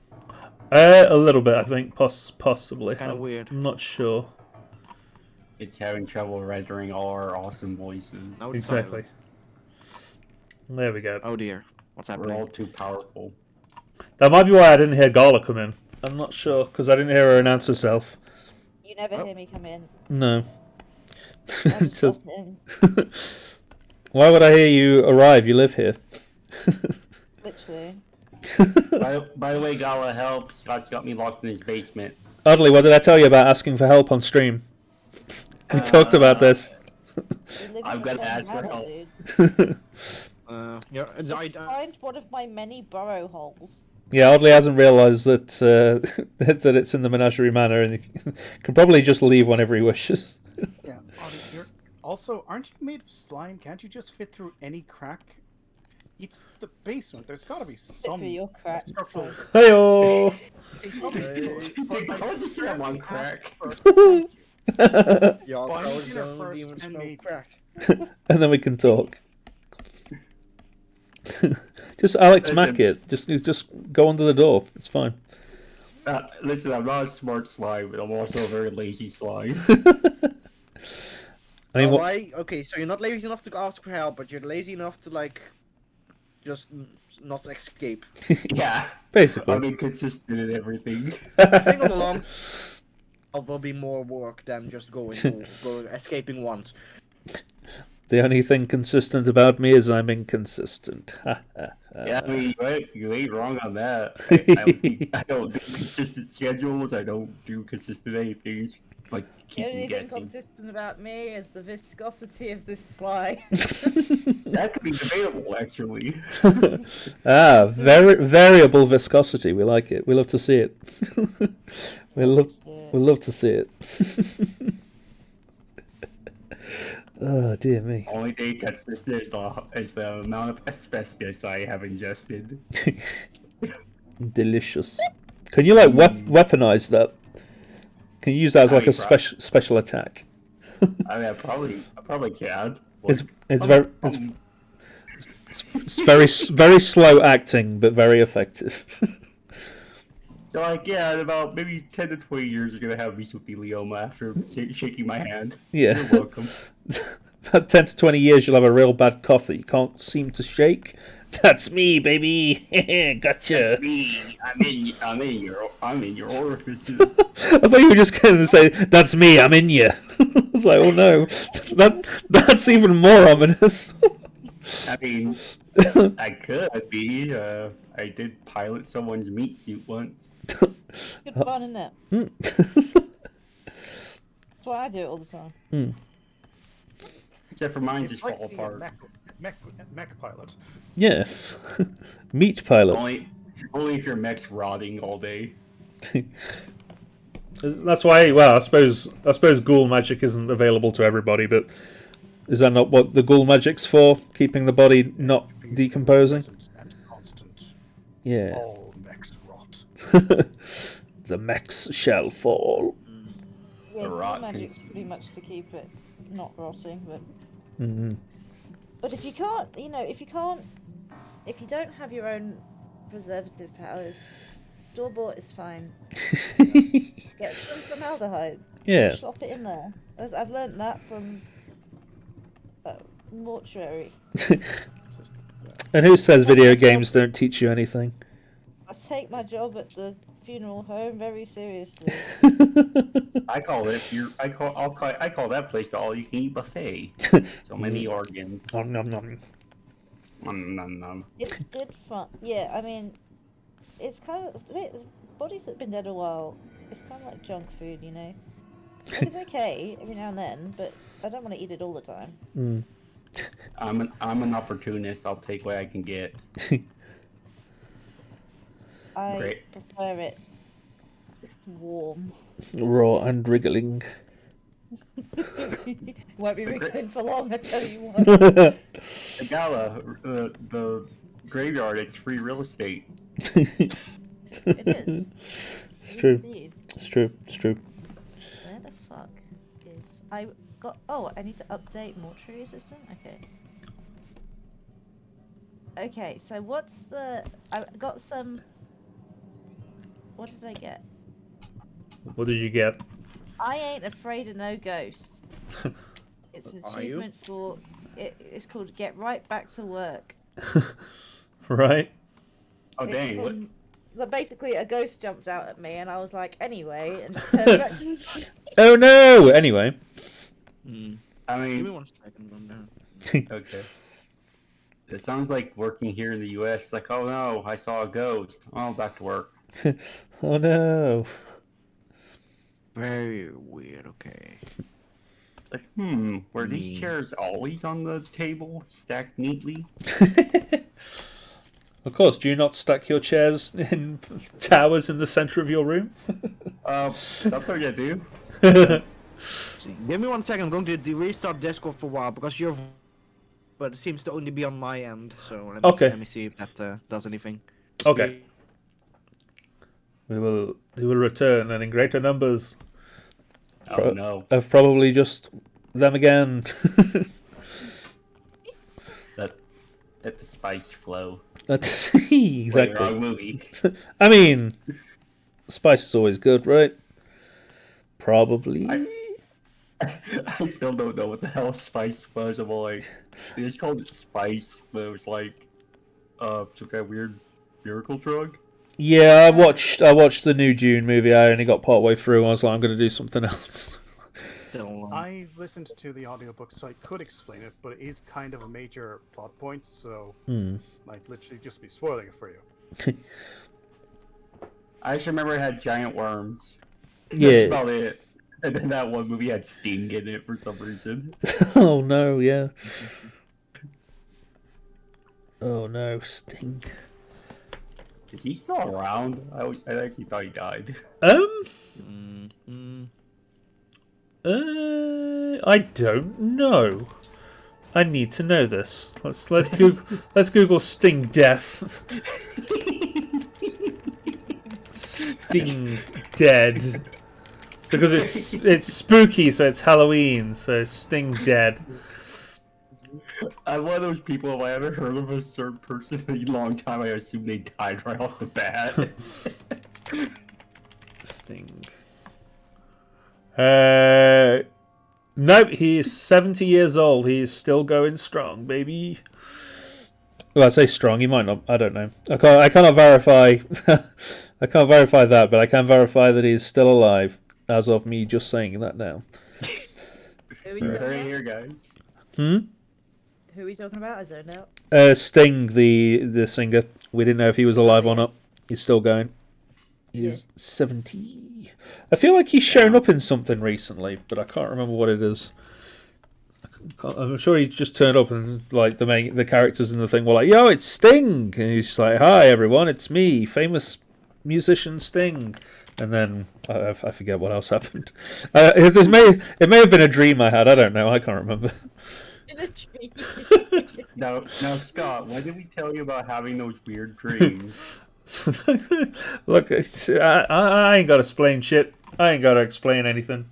A little bit, I think, possibly. Kinda weird. I'm not sure. It's having trouble rendering all our awesome voices. No, it's Exactly. There we go. Oh dear. What's We're happening? all too powerful. That might be why I didn't hear Gala come in. I'm not sure, because I didn't hear her announce herself. You never Oh. hear me come in. No. I just So- bust in. Why would I hear you arrive? You live here. Literally. By the way, Gala, help. Scott's got me locked in his basement. Oddly, what did I tell you about asking for help on stream? We talked about this. We live in I've the gotta same ask for planet, help. dude. Yeah, Just find one of my many burrow holes. Yeah, Oddly hasn't realised that that it's in the Menagerie Manor, and he can probably just leave whenever he wishes. Yeah. Also, aren't you made of slime? Can't you just fit through any crack? It's the basement. There's got to be Fit some through your crack. structural. Heyo! I just say I'm on crack. Yeah, Buy I was dinner gonna first even and smoke maybe- crack. And then we can talk. Just Alex Listen. Mack it. Just go under the door. It's fine. Listen, I'm not a smart slime, but I'm also a very lazy slime. I mean, what, Why? Okay, so you're not lazy enough to ask for help, but you're lazy enough to like just not escape. Yeah. basically. I'm inconsistent in everything. I think on the long haul will be more work than just escaping once. The only thing consistent about me is I'm inconsistent. Yeah, I mean, you ain't wrong on that. I don't do consistent schedules. I don't do consistent anything. Like, The keep only me thing guessing. consistent about me is the viscosity of this slime. That could be debatable, actually. Variable viscosity. We like it. We love to see it. we love to see it. Oh dear me. Only thing consistent is the amount of asbestos I have ingested. Delicious. Can you like weaponize that? Can you use that as like a special attack? I mean, I probably can. It's very slow acting, but very effective. So, like, yeah, in about maybe 10 to 20 years, you're gonna have mesothelioma after shaking my hand. Yeah. You're welcome. About 10 to 20 years, you'll have a real bad cough that you can't seem to shake. That's me, baby. Gotcha. That's me. I'm in your orifices. I thought you were just going to say, "That's me. I'm in you." I was like, "Oh no, that's even more ominous." I mean, I could be. I did pilot someone's meat suit once. It's good fun, isn't it? That's why I do it all the time. Except for mine It's just like fall being a apart. mech pilot. Yeah, meat pilot. Only if your mech's rotting all day. That's why. Well, I suppose ghoul magic isn't available to everybody, but is that not what the ghoul magic's for? Keeping the body not decomposing. And constant. Yeah. All mechs rot. The mechs shall fall. Yeah, The cool rot magic's consumes. pretty much to keep it not rotting, but Mm-hmm. but if you can't, if you don't have your own preservative powers, store bought is fine. Get some formaldehyde. Yeah. Shop it in there. I've learned that from mortuary. And who says video games don't teach you anything? I take my job at the funeral home very seriously. I call that place the all-you-can-eat buffet. So many organs. Nom, nom, nom. Nom, nom, nom. It's good fun. Yeah, I mean, it's kind of bodies that've been dead a while. It's kind of like junk food, you know. Like, it's okay every now and then, but I don't want to eat it all the time. Mm. I'm an opportunist. I'll take what I can get. I Great. prefer it warm. Raw and wriggling. Won't be The gra- wriggling for long, I tell you what. The gala, the graveyard, it's free real estate. It is. It's It true. is indeed. It's true. It's true. Where the fuck is... I got... Oh, I need to update Mortuary Assistant? Okay. Okay, so what's the... I got some... What did I get? What did you get? I ain't afraid of no ghosts. It's an Are you? achievement for... It's called Get Right Back to Work. Right? Oh It's dang! What? from- that basically a ghost jumped out at me and I was like, anyway, and just turned back to... Oh no! Anyway. Hmm. I Give me mean, 1 second. I'm down. okay. It sounds like working here in the U.S. It's like, oh no, I saw a ghost. Oh, back to work. Oh no. Very weird. Okay. It's like, were these chairs always on the table, stacked neatly? Of course, do you not stack your chairs in towers in the center of your room? Something I do. Give me 1 second. I'm going to restart Discord for a while because your but it seems to only be on my end. So Okay. let me see if that does anything. Okay. We will return, and in greater numbers. Oh no, Of probably just them again. let the spice flow. That's Wait, exactly. wrong movie. I mean, spice is always good, right? Probably. I still don't know what the hell spice was. I'm all like, they just called it spice, but it was like, some kind of weird miracle drug. Yeah, I watched the new Dune movie. I only got part way through. I was like, I'm going to do something else. I listened to the audiobook, so I could explain it, but it is kind of a major plot point, so might literally just be spoiling it for you. I just remember it had giant worms. That's Yeah. about it. And then that one movie had Sting in it for some reason. Oh no, yeah. Oh no, Sting. Is he still around? I actually thought he died. I don't know. I need to know this. Let's Google Sting death. Sting dead. Because it's spooky, so it's Halloween, so Sting dead. I'm one of those people, if I haven't heard of a certain person in a long time, I assume they died right off the bat. Sting. Nope, he is 70 years old. He is still going strong, baby. Well, I say strong. He might not. I don't know. I cannot verify. I can't verify that, but I can verify that he is still alive as of me just saying that now. Who are you talking Right about? here, guys. Who are we talking about? I zoned out. Sting, the singer. We didn't know if he was alive or not. He's still going. He's 70. I feel like he's shown up in something recently, but I can't remember what it is. I'm sure he just turned up and like the characters in the thing were like, "Yo, it's Sting," and he's like, "Hi everyone, it's me, famous musician Sting." And then I forget what else happened. It may have been a dream I had. I don't know. I can't remember. In a dream. Now, Scott, when did we tell you about having those weird dreams? Look, I ain't got to explain shit. I ain't got to explain anything.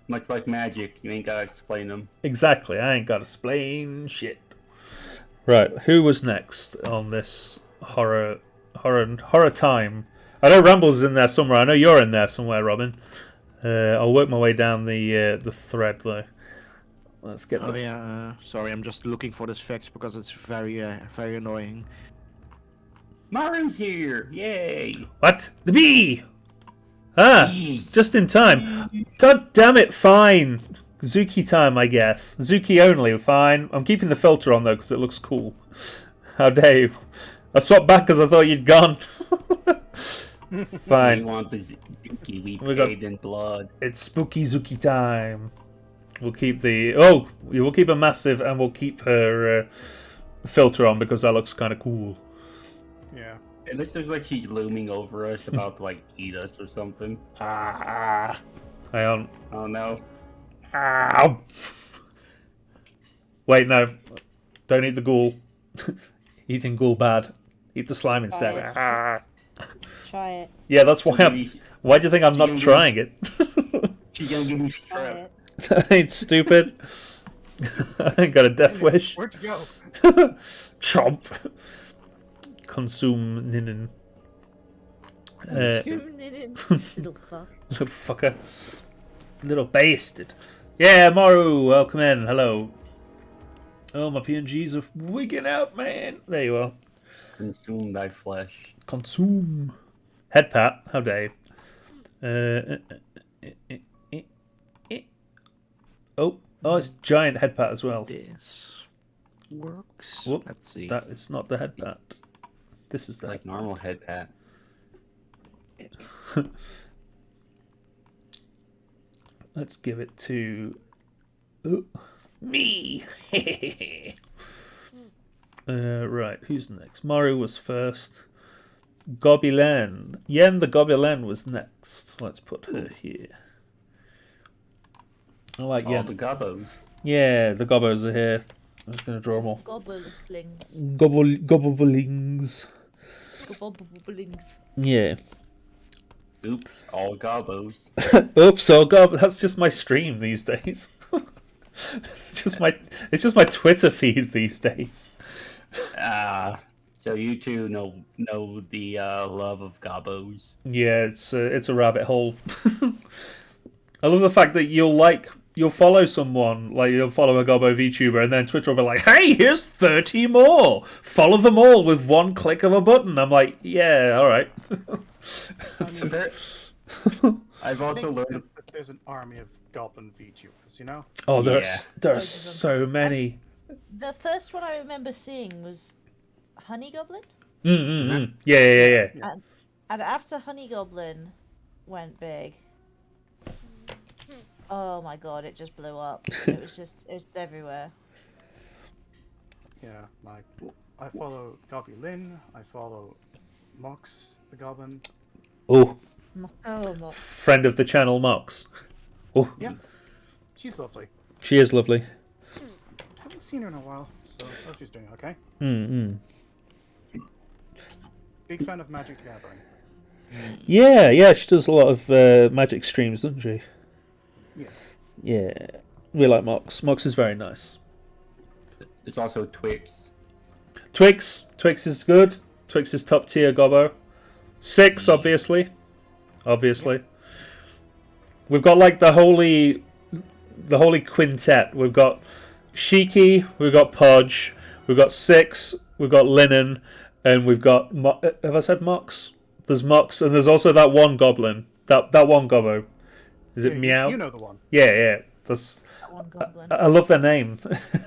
Much like magic, you ain't gotta explain them. Exactly, I ain't got to explain shit. Right, who was next on this horror time? I know Rambles is in there somewhere. I know you're in there somewhere, Robin. I'll work my way down the thread though. Let's get. Oh yeah. Sorry, I'm just looking for this fix because it's very annoying. Maru's here! Yay! What? The bee! Ah, Bees. just in time. God damn it! Fine. Zuki time, I guess. Zuki only. Fine. I'm keeping the filter on though because it looks cool. How dare you? I swapped back because I thought you'd gone. We Fine. want the Zuki. We We got- paid in blood. It's spooky Zuki time. We'll keep we'll keep a massive and we'll keep her filter on because that looks kind of cool. Yeah. It looks like she's looming over us, about to like eat us or something. Ah. Hang on. Oh no. Ow. Wait, no. Don't eat the ghoul. Eating ghoul bad. Eat the slime instead. Right. Ah. Try it. Yeah, that's why why do you think I'm not trying it? She's gonna give me Try strep. it. That ain't stupid. I ain't got a death wish. Where'd you go? Chomp. Consume ninin. Little fuck. Little fucker. Little bastard. Yeah, Maru, welcome in. Hello. Oh, my PNGs are wigging out, man. There you are. Consume thy flesh. Consume. Head pat. How dare you? Oh, it's giant head pat as well. This works. Whoop. Let's see. That is not the head pat. This is the Like normal head pat. Let's give it to me. Right, who's next? Maru was first. Gobilen. Yen the Gobilen was next. Let's put her here. I like All Yen. the gobos. Yeah, the Gobbos are here. I'm just going to draw them all. Gobblings. Gobblings. Gobblings. Yeah. Oops, all gobos. Oops, oh god, that's just my stream these days. It's just my Twitter feed these days. So you two know the love of gobos. Yeah, it's a rabbit hole. I love the fact that you'll follow someone, like you'll follow a Gobbo VTuber, and then Twitter will be like, "Hey, here's 30 more. Follow them all with one click of a button." I'm like, "Yeah, all right." I've also learned. That there's an army of goblin VTubers, you know? Oh, Yeah. there are Loads of so many. The first one I remember seeing was Honey Goblin. Yeah. And after Honey Goblin went big, oh my god, it just blew up. It was just everywhere. Yeah, like, I follow Goblin, I follow Mox the Goblin. Oh, Oh, not. friend of the channel, Mox. Oh, Yeah, she's lovely. she is lovely. Haven't seen her in a while, so I hope she's doing okay. Big fan of Magic the Gathering. Yeah, she does a lot of magic streams, doesn't she? Yes. Yeah, we like Mox. Mox is very nice. There's also Twix. Twix is good. Twix is top tier Gobbo. 6, obviously. We've got like the holy quintet. We've got Shiki, we've got Podge, we've got 6, we've got Linen, and we've got have I said Mox? There's Mox, and there's also that one goblin. That one Gobbo. Is it Yeah, Meow? You know the one. Yeah. That's. That one goblin. I love their name.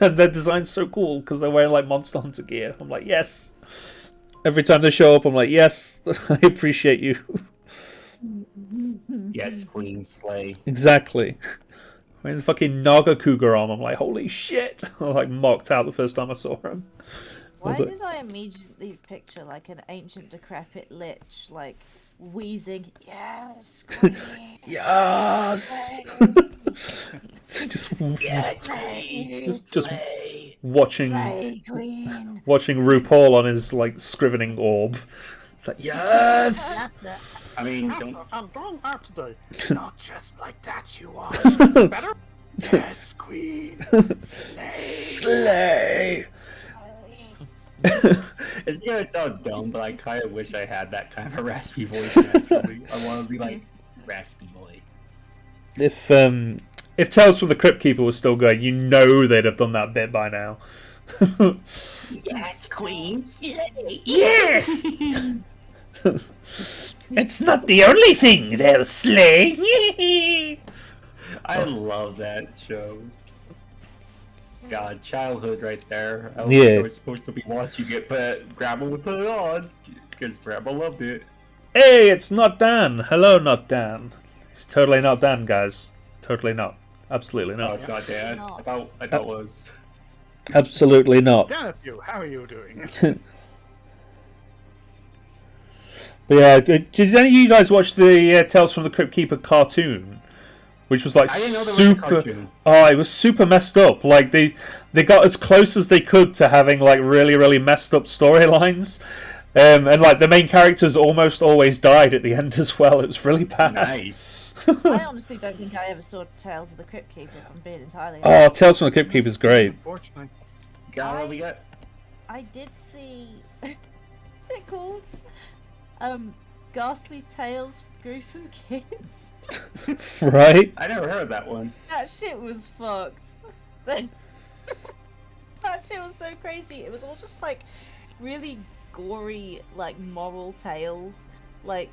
And their design's so cool because they're wearing like Monster Hunter gear. I'm like, yes. Every time they show up, I'm like, yes, I appreciate you. Yes, Queen Slay. Exactly. Wearing the fucking Naga Cougar arm, I'm like, holy shit. I like mocked out the first time I saw him. Why was it- did I immediately picture like an ancient decrepit lich, like wheezing, yes, queen, Yes! just yes, queen, just watching slay, queen. RuPaul on his like scrivening orb. It's like, yes! I mean, Master, don't. I'm going out today. Not just like that, you are. Better? Yes, Queen. Slay! It's gonna sound dumb, but I kind of wish I had that kind of a raspy voice naturally. I want to be like raspy boy. If Tales from the Crypt Keeper was still going, you know they'd have done that bit by now. Yes, Queen. Yes! It's not the only thing they'll slay. I love that show. God, childhood right there. I Yeah. was supposed to be watching it, but Grandma would put it on because Grandma loved it. Hey, it's not Dan. Hello, not Dan. It's totally not Dan, guys. Totally not. Absolutely Oh, not. it's not Dad. not. I thought it was. Absolutely not. Matthew, how are you doing? But yeah, did any of you guys watch the Tales from the Crypt Keeper cartoon? Which was like I didn't know there was a super. cartoon. Oh, it was super messed up. Like they got as close as they could to having like really messed up storylines, and like the main characters almost always died at the end as well. It was really bad. Nice. I honestly don't think I ever saw Tales of the Crypt Keeper, if I'm being entirely Oh, honest. Tales from the Crypt Keeper is great. Unfortunately. Got what we got? I did see. What's it called? Ghastly Tales for Gruesome Kids. Right? I never heard of that one. That shit was fucked. That shit was so crazy. It was all just like really gory, like moral tales. Like,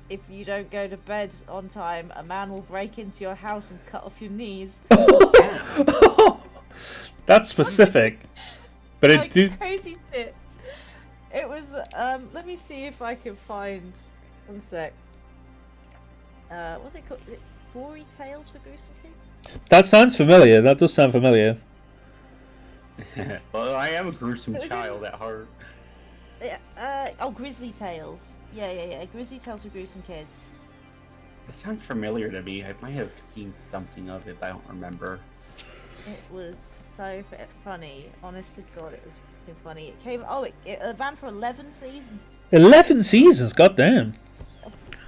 if you don't go to bed on time, a man will break into your house and cut off your knees. That's specific. But it Like do. crazy shit. It was. Let me see if I can find. One sec. What's it called? Is it Gory Tales for Gruesome Kids? That sounds familiar. That does sound familiar. Well, I am a gruesome child at heart. Yeah. Oh, Grizzly Tales. Yeah. Grizzly Tales for Gruesome Kids. It sounds familiar to me. I might have seen something of it, but I don't remember. It was so funny. Honest to God, it was fucking funny. It came. Oh, it ran for 11 seasons. 11 seasons. Goddamn.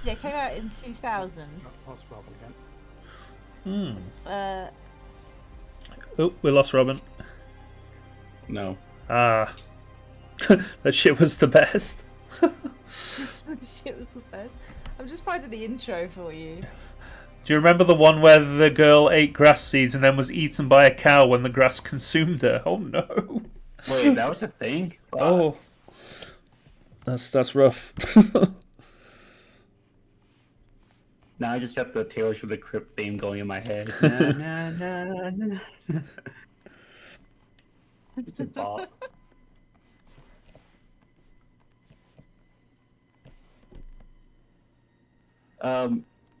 Yeah, it came out in 2000. Lost Rob again. Oh, we lost Robin. No. Ah. That shit was the best. Shit was the best. I'm just finding the intro for you. Do you remember the one where the girl ate grass seeds and then was eaten by a cow when the grass consumed her? Oh no. Wait, that was a thing? Fuck. Oh. That's rough. Now I just got the Tales from the Crypt theme going in my head. Na, na, na, na. It's a bop.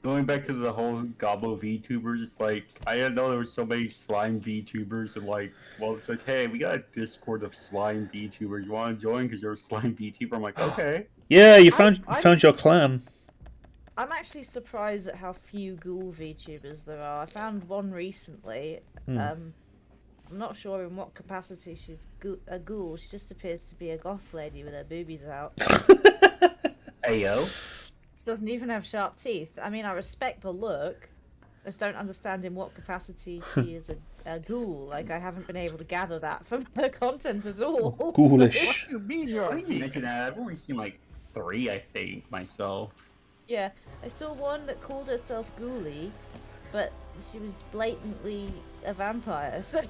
Going back to the whole Gobbo VTubers, it's like I didn't know there were so many slime VTubers, and like, well, it's like, hey, we got a Discord of slime VTubers. You want to join because you're a slime VTuber? I'm like, okay. Yeah, you found your clan. I'm actually surprised at how few ghoul VTubers there are. I found one recently. I'm not sure in what capacity she's a ghoul. She just appears to be a goth lady with her boobies out. Hey yo. She doesn't even have sharp teeth. I mean, I respect the look. I just don't understand in what capacity she is a ghoul. Like, I haven't been able to gather that from her content at all. Ghoulish. What do you mean you're I a didn't mention vegan? that. I've only seen like 3, I think, myself. Yeah, I saw one that called herself Ghoulie, but she was blatantly a vampire. So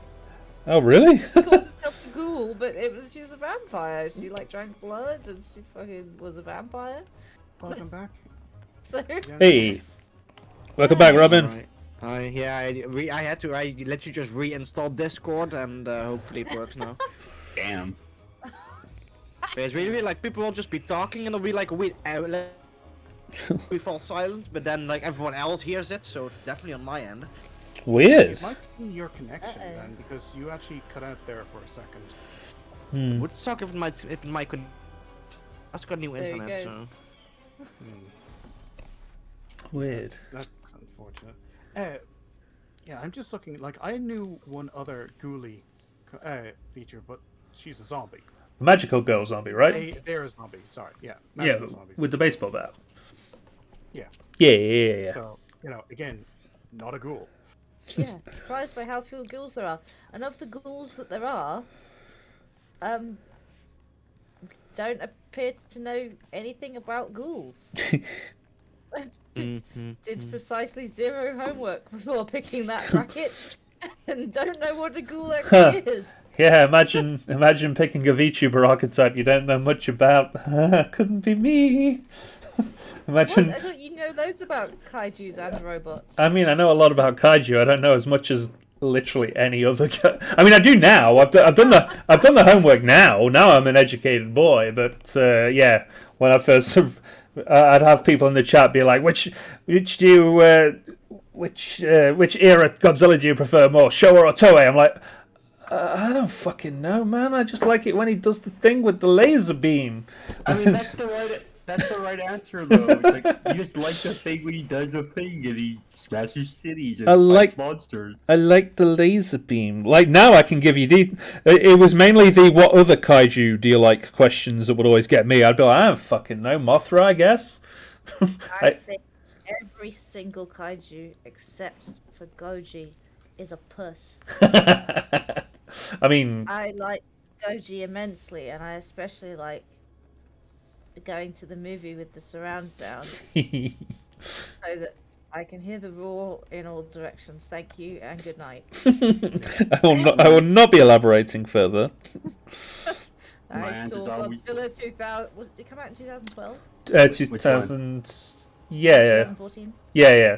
Oh, really? she called herself a ghoul, but she was a vampire. She like drank blood and she fucking was a vampire. Welcome back. So Hey. Welcome back, Robin. Right. I had to. I literally just reinstalled Discord and hopefully it works now. Damn. But it's really weird. Like people will just be talking and it'll be like we fall silent, but then like everyone else hears it, so it's definitely on my end. Weird. It might be your connection Uh-oh. then, because you actually cut out there for a second. Hmm. Would suck if my could. I just got new There he internet, goes. so. Weird. That's unfortunate. Yeah, I'm just looking. Like I knew one other ghoulie feature, but she's a zombie. The magical girl zombie, right? They're a zombie. Sorry, yeah, Yeah, magical zombie. with the baseball bat. Yeah. Yeah. So again, not a ghoul. Yeah, surprised by how few ghouls there are. And of the ghouls that there are, don't appear to know anything about ghouls. Did precisely 0 homework before picking that bracket, and don't know what a ghoul actually is. Yeah, imagine picking a VTuber archetype you don't know much about. Couldn't be me. Imagine. What? I thought you know loads about kaijus and robots. I mean, I know a lot about kaiju. I don't know as much as literally any other. I mean, I do now. I've done the homework now. Now I'm an educated boy. But yeah, when I first, I'd have people in the chat be like, which era Godzilla do you prefer more, Showa or Toei? I'm like, I don't fucking know, man. I just like it when he does the thing with the laser beam. I mean, that's the right answer, though. It's like, you just like the thing when he does the thing and he smashes cities and fights monsters. I like the laser beam. Like, now I can give you it was mainly the what other kaiju do you like questions that would always get me. I'd be like, I don't fucking know. Mothra, I guess. I think every single kaiju except for Goji is a puss. I mean, I like Goji immensely, and I especially like going to the movie with the surround sound so that I can hear the roar in all directions. Thank you and good night. I will not be elaborating further. I saw Godzilla 2000. Did it come out in 2012? 2000. Yeah. 2014. Yeah.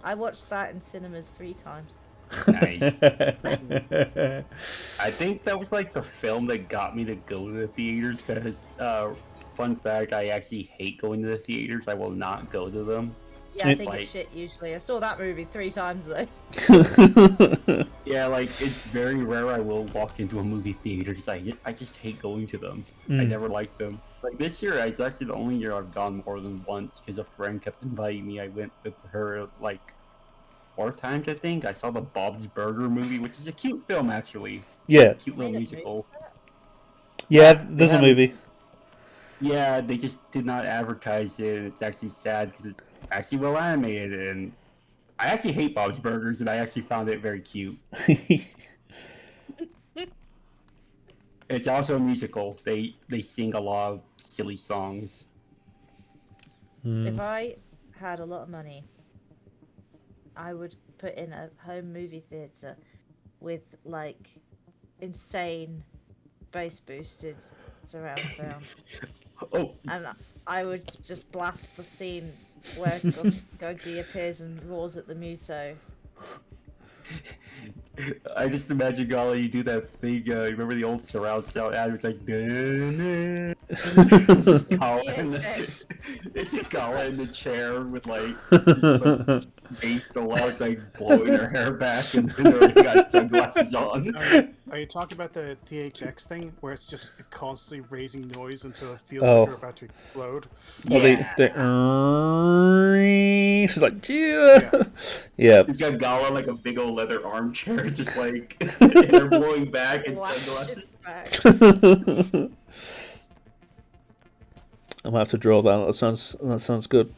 I watched that in cinemas 3 times. Nice. I think that was like the film that got me to go to the theaters because, fun fact, I actually hate going to the theaters. I will not go to them. Yeah, I think it's shit usually. I saw that movie 3 times though. Yeah, like, it's very rare I will walk into a movie theater because I just hate going to them. I never liked them. Like, this year, it's actually the only year I've gone more than once because a friend kept inviting me. I went with her, like, 4 times, I think. I saw the Bob's Burger movie, which is a cute film, actually. Yeah. Cute little musical. Yeah, there's a movie. Yeah, they just did not advertise it. It's actually sad because it's actually well animated, and I actually hate Bob's Burgers, and I actually found it very cute. It's also a musical. They sing a lot of silly songs. If I had a lot of money, I would put in a home movie theater with like insane bass boosted surround sound. Oh. And I would just blast the scene where Goji appears and roars at the Muto. I just imagine Golly, you do that thing. Remember the old surround sound ad? It's like, it's just Gala in the chair with like bass so loud, it's like blowing her hair back, and they already got sunglasses on. Are you talking about the THX thing where it's just constantly raising noise until it feels like you're about to explode? Yeah. She's like, yeah. It's got Gala like a big old leather armchair, just like they're blowing back and sunglasses. I might have to draw that. That sounds good.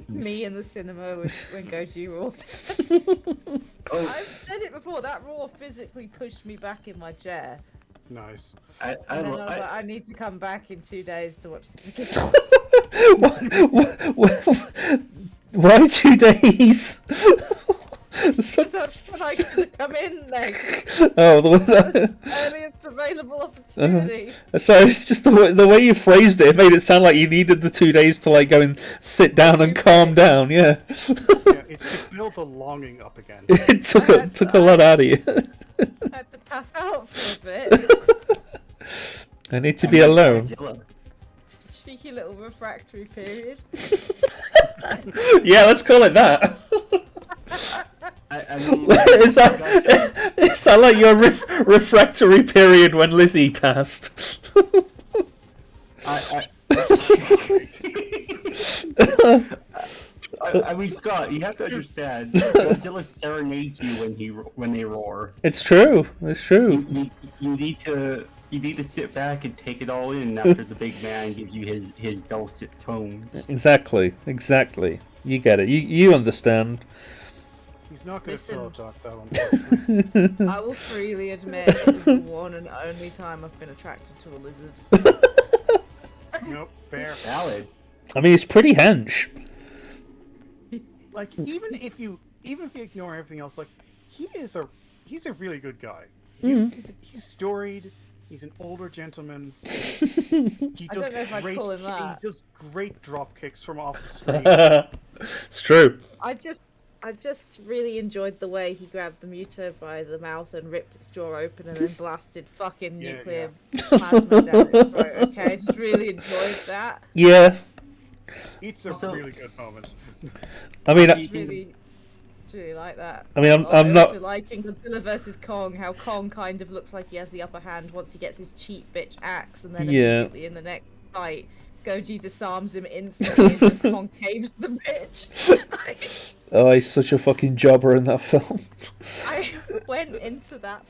Me in the cinema when Goji roared. I've said it before. That roar physically pushed me back in my chair. Nice. And then I was like, I need to come back in 2 days to watch this again. Why 2 days? Because that's when I could come in next. Oh, Earliest available opportunity. So it's just the way you phrased it. It made it sound like you needed the 2 days to like go and sit down and calm down. Yeah. Yeah, it's to build the longing up again. It took a lot out of you. I had to pass out for a bit. I need to be alone. Cheeky little refractory period. Yeah, let's call it that. I mean, is that like your refractory period when Lizzie passed? I mean, Scott, you have to understand. Godzilla serenades you when they roar. It's true. It's true. You need to sit back and take it all in after the big man gives you his dulcet tones. Exactly. Exactly. You get it. You understand. He's not going to Listen. pillow talk though. Unfortunately. I will freely admit it was the one and only time I've been attracted to a lizard. Nope, fair. Valid. I mean, it's pretty hench. Like even if you ignore everything else, like he's a really good guy. He's storied. He's an older gentleman. He I don't know if I'd call him he that. does great drop kicks from off the screen. It's true. I just really enjoyed the way he grabbed the Muto by the mouth and ripped its jaw open and then blasted fucking Yeah, nuclear plasma down its throat. Okay, I just really enjoyed that. Yeah. It's a really good moment. I mean, It's really like that. I mean, I'm I not. also like in Godzilla vs Kong how Kong kind of looks like he has the upper hand once he gets his cheap bitch axe, and then Yeah. immediately in the next fight, Goji disarms him instantly and just concaves the bitch. Oh, he's such a fucking jobber in that film. I went into that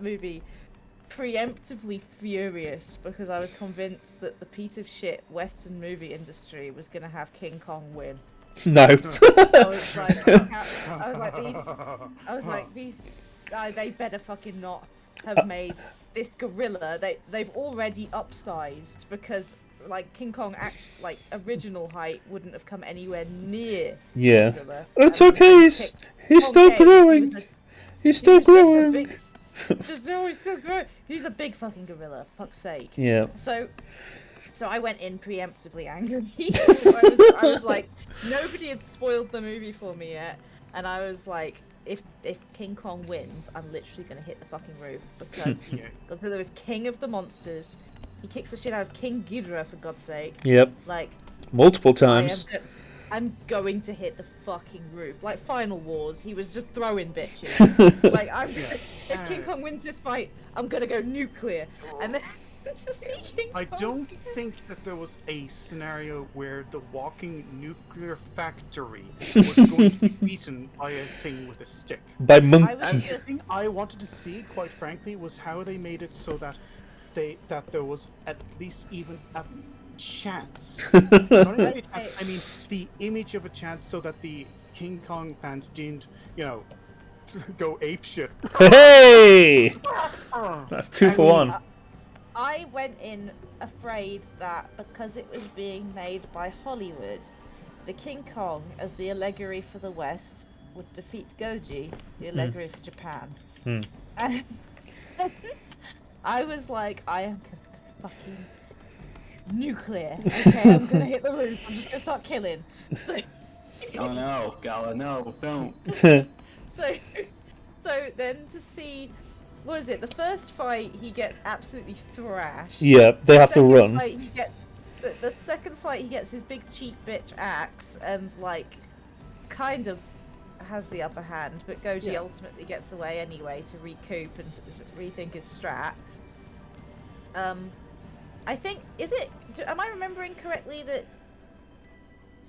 movie preemptively furious because I was convinced that the piece of shit Western movie industry was gonna have King Kong win. No. I was like these they better fucking not have made this gorilla. They've already upsized because like King Kong original height wouldn't have come anywhere near Yeah. Godzilla. It's And okay. He's still Kong came, growing. He's still growing. He's still growing. He's a big fucking gorilla. Fuck's sake. Yeah. So I went in preemptively angry. I was like, nobody had spoiled the movie for me yet, and I was like, if King Kong wins, I'm literally gonna hit the fucking roof because Godzilla is king of the monsters. He kicks the shit out of King Ghidorah, for God's sake. Yep. Like Multiple times. I'm going to hit the fucking roof. Like Final Wars, he was just throwing bitches. Like if King Kong wins this fight, I'm gonna go nuclear, and then. I don't think that there was a scenario where the walking nuclear factory was going to be beaten by a thing with a stick. By I monkey. was The just thing I wanted to see, quite frankly, was how they made it so that there was at least even a chance. Not necessarily a chance, I mean, the image of a chance, so that the King Kong fans didn't, go apeshit. Hey! That's 2 for 1. I went in afraid that because it was being made by Hollywood, the King Kong, as the allegory for the West, would defeat Goji, the allegory for Japan. And I was like, I am gonna fucking nuclear. Okay, I'm gonna hit the roof. I'm just gonna start killing. So. Oh no, Gala, no, don't. So then to see. What is it? The first fight, he gets absolutely thrashed. Yeah, they have to run. The second fight, he gets his big cheap bitch axe and, like, kind of has the upper hand, but Goji ultimately gets away anyway to recoup and rethink his strat. I think, am I remembering correctly that,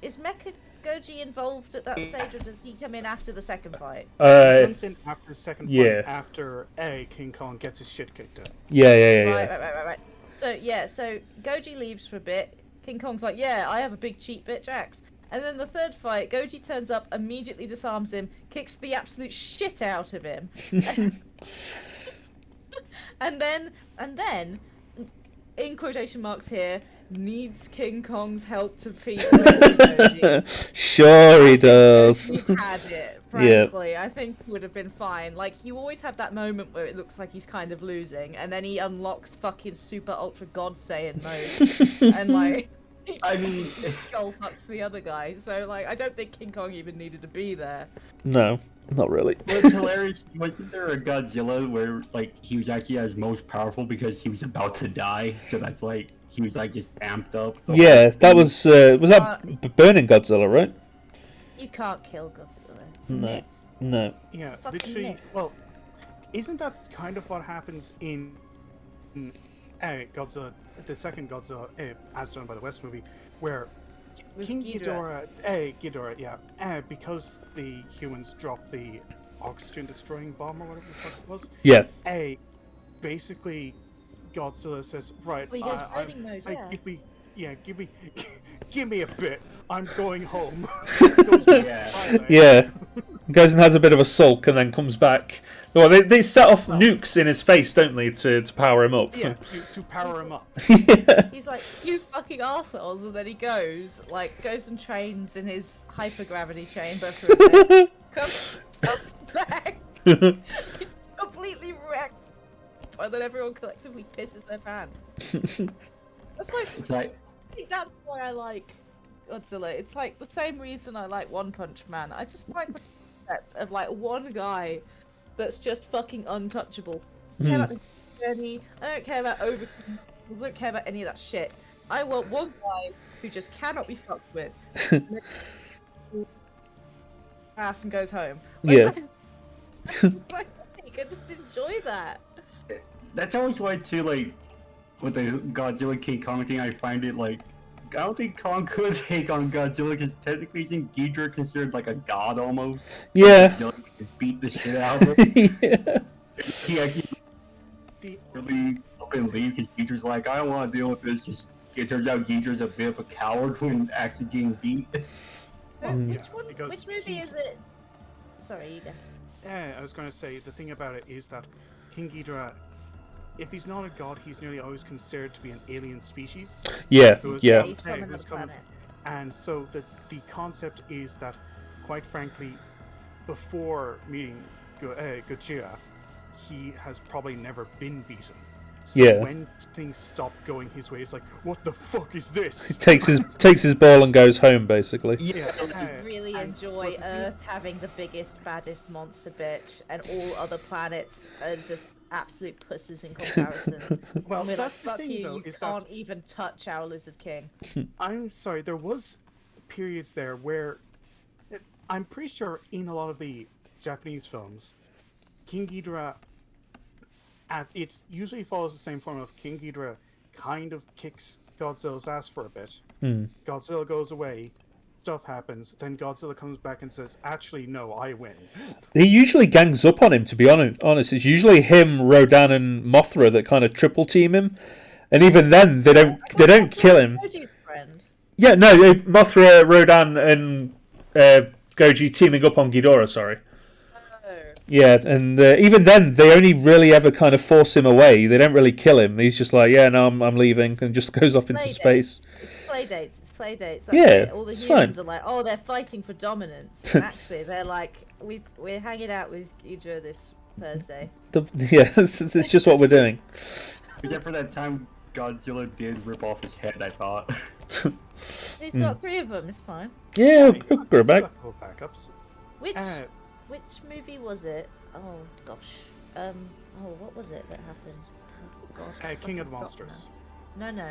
is Mecha Goji involved at that stage, or does he come in after the second fight? Comes in after the second fight, yeah. after King Kong gets his shit kicked in. Yeah. Right. So Goji leaves for a bit. King Kong's like, yeah, I have a big cheap bitch axe. And then the third fight, Goji turns up, immediately disarms him, kicks the absolute shit out of him. and then, in quotation marks here, needs King Kong's help to defeat Goji. Sure he does. He had it, frankly. I think he would have been fine. Like, you always have that moment where it looks like he's kind of losing, and then he unlocks fucking super ultra God Saiyan mode, and like, I mean, skull fucks the other guy. So like, I don't think King Kong even needed to be there. No, not really. what's hilarious, wasn't there a Godzilla where, like, he was actually at his most powerful because he was about to die, so that's like, he was like just amped up. Yeah, that was that Burning Godzilla, right? You can't kill Godzilla. It's a No. myth. No. Yeah, It's a fucking literally. myth. Well, isn't that kind of what happens in Godzilla, the second Godzilla, as done by the West movie, where with King Ghidorah. Ghidorah, yeah. Because the humans dropped the oxygen destroying bomb or whatever the fuck it was. Yeah. Basically, Godzilla says, right, Well, he goes burning mode, yeah. give me a bit. I'm going home. Goes back to Thailand. Yeah. Goes and has a bit of a sulk and then comes back. Well, they set off nukes in his face, don't they, to power him up? Yeah, to power him up. Yeah. He's like, you fucking arseholes, and then he goes and trains in his hypergravity chamber for a bit, comes back, completely wrecked, and then everyone collectively pisses their pants. That's why It's like, I think that's why I like Godzilla. It's like the same reason I like One Punch Man. I just like the concept of like one guy that's just fucking untouchable. I don't care about the journey. I don't care about overcoming. I don't care about any of that shit. I want one guy who just cannot be fucked with. Ass and goes home. Yeah. That's what I think. I just enjoy that. that's always why too, like, with the Godzilla King Kong thing, I find it like, I don't think Kong could take on Godzilla because technically isn't Ghidorah considered like a god almost? Yeah. Godzilla could beat the shit out of him. Yeah. He actually really up and leave because Ghidorah's like, I don't want to deal with this. Just it turns out Ghidorah's a bit of a coward when actually getting beat. Which movie is it? Sorry, you go. Yeah, I was going to say, the thing about it is that King Ghidorah, if he's not a god, he's nearly always considered to be an alien species. Yeah. Who is- Yeah. He's from who's another coming- planet. And so the concept is that, quite frankly, before meeting Gojira, he has probably never been beaten. So Yeah. when things stop going his way, it's like, what the fuck is this? Takes his ball and goes home, basically. Yeah, I really enjoy Earth having the biggest, baddest monster bitch, and all other planets are just absolute pussies in comparison. Well, We're like, that's the fuck thing, you, though, you is can't that even touch our Lizard King. I'm sorry, there was periods there where I'm pretty sure in a lot of the Japanese films, King Ghidorah, it usually follows the same form of King Ghidorah kind of kicks Godzilla's ass for a bit. Godzilla goes away, stuff happens, then Godzilla comes back and says, actually, no, I win. He usually gangs up on him, to be honest. It's usually him, Rodan, and Mothra that kind of triple team him. And even then, they don't kill him. Goji's friend. Yeah, no, Mothra, Rodan, and Goji teaming up on Ghidorah, sorry. Oh. Yeah, and even then, they only really ever kind of force him away. They don't really kill him. He's just like, yeah, no, I'm leaving, and just goes off into space. It's play dates. That's Yeah, it. All the it's humans fine. are like, oh, they're fighting for dominance. And actually, they're like, we're hanging out with Ghidorah this Thursday. Yeah, it's just what we're doing. Except for that time Godzilla did rip off his head, I thought. He's got 3 of them. It's fine. Yeah, we'll grow back. Backups. Which Uh, which movie was it? Oh gosh. Oh, what was it that happened? Oh, God, I King fucking of the forgot Monsters. now. No.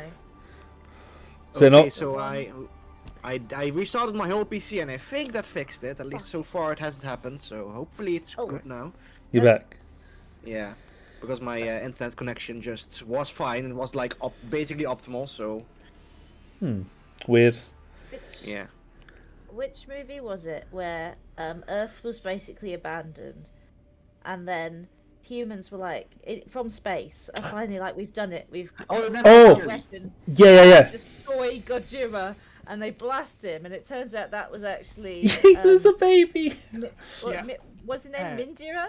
So Okay, not- so I restarted my whole PC and I think that fixed it. At least so far it hasn't happened. So hopefully it's Oh. good now. You're back. Yeah, because my internet connection just was fine. It was like basically optimal. So Weird. yeah. Which movie was it where Earth was basically abandoned, and then humans were like, from space, are finally like, we've done it. We've Oh, that's Oh. the series. weapon. Yeah. Destroy Gojira, and they blast him, and it turns out that was actually He was a baby. Yeah. what's his name, Minjira,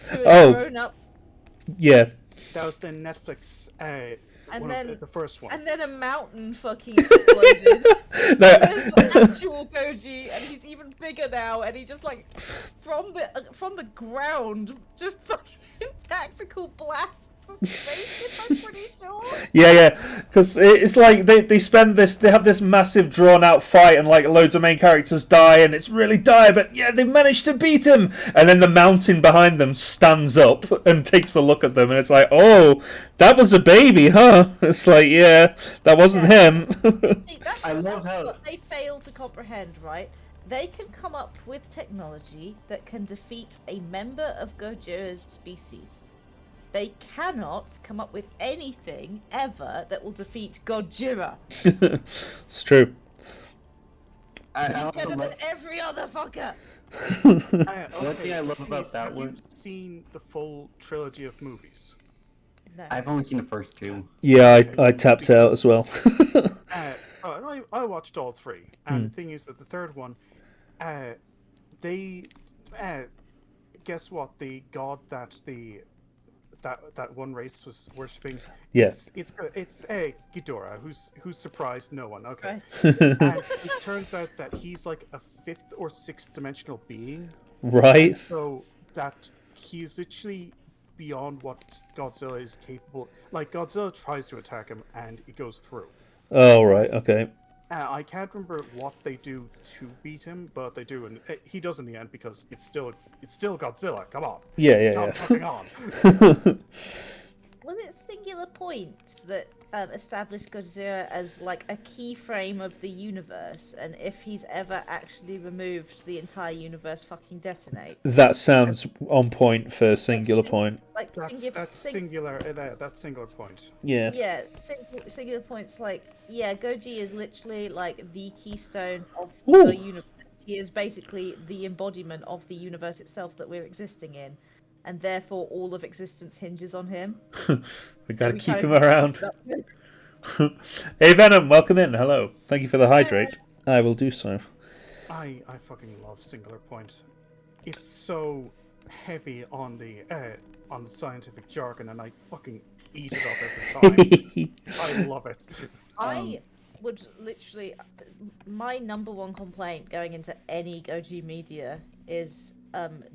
who had Oh. grown up, Yeah. That was the Netflix, and one then of the first one. and then a mountain fucking exploded. No. There's actual Goji, and he's even bigger now, and he just like from the ground just fucking tactical blast the spaceship. I'm pretty sure. Yeah, because it's like they spend this, they have this massive drawn out fight, and like loads of main characters die, and it's really dire, but yeah, they managed to beat him, and then the mountain behind them stands up and takes a look at them, and it's like, oh, that was a baby, huh? It's like, yeah, that wasn't him. See, that's, I love that's how- what they fail to comprehend, right? They can come up with technology that can defeat a member of Gojira's species. They cannot come up with anything ever that will defeat Gojira. It's true. I He's also better than love, every other fucker. one thing I love about Keith, that have one. you seen the full trilogy of movies? No. I've only seen the first two. Yeah, I tapped out as well. I watched all three, and the thing is that the third one, they, guess what? The god that that one race was worshipping. Yes. It's Ghidorah, who's surprised no one. Okay, Christ. and it turns out that he's like a fifth or sixth dimensional being. Right. So that he's literally beyond what Godzilla is capable. Like Godzilla tries to attack him and it goes through. Oh, right. Okay. I can't remember what they do to beat him, but they do, and he does in the end because it's still Godzilla. Come on, Yeah, come yeah, fucking on. yeah. Was it Singular Point that established Godzilla as like a keyframe of the universe, and if he's ever actually removed, the entire universe fucking detonates? That sounds on point for Singular Point. Like That's singular. That's singular point. Yeah. Yeah, Singular Point's like, yeah, Goji is literally like the keystone of Ooh. the universe. He is basically the embodiment of the universe itself that we're existing in, and therefore all of existence hinges on him. We gotta we keep kind him of- around. Hey Venom, welcome in. Hello. Thank you for the hydrate. I will do so. I fucking love singular point. It's so heavy on the scientific jargon, and I fucking eat it up every time. I love it. I would literally, my number one complaint going into any Goji media is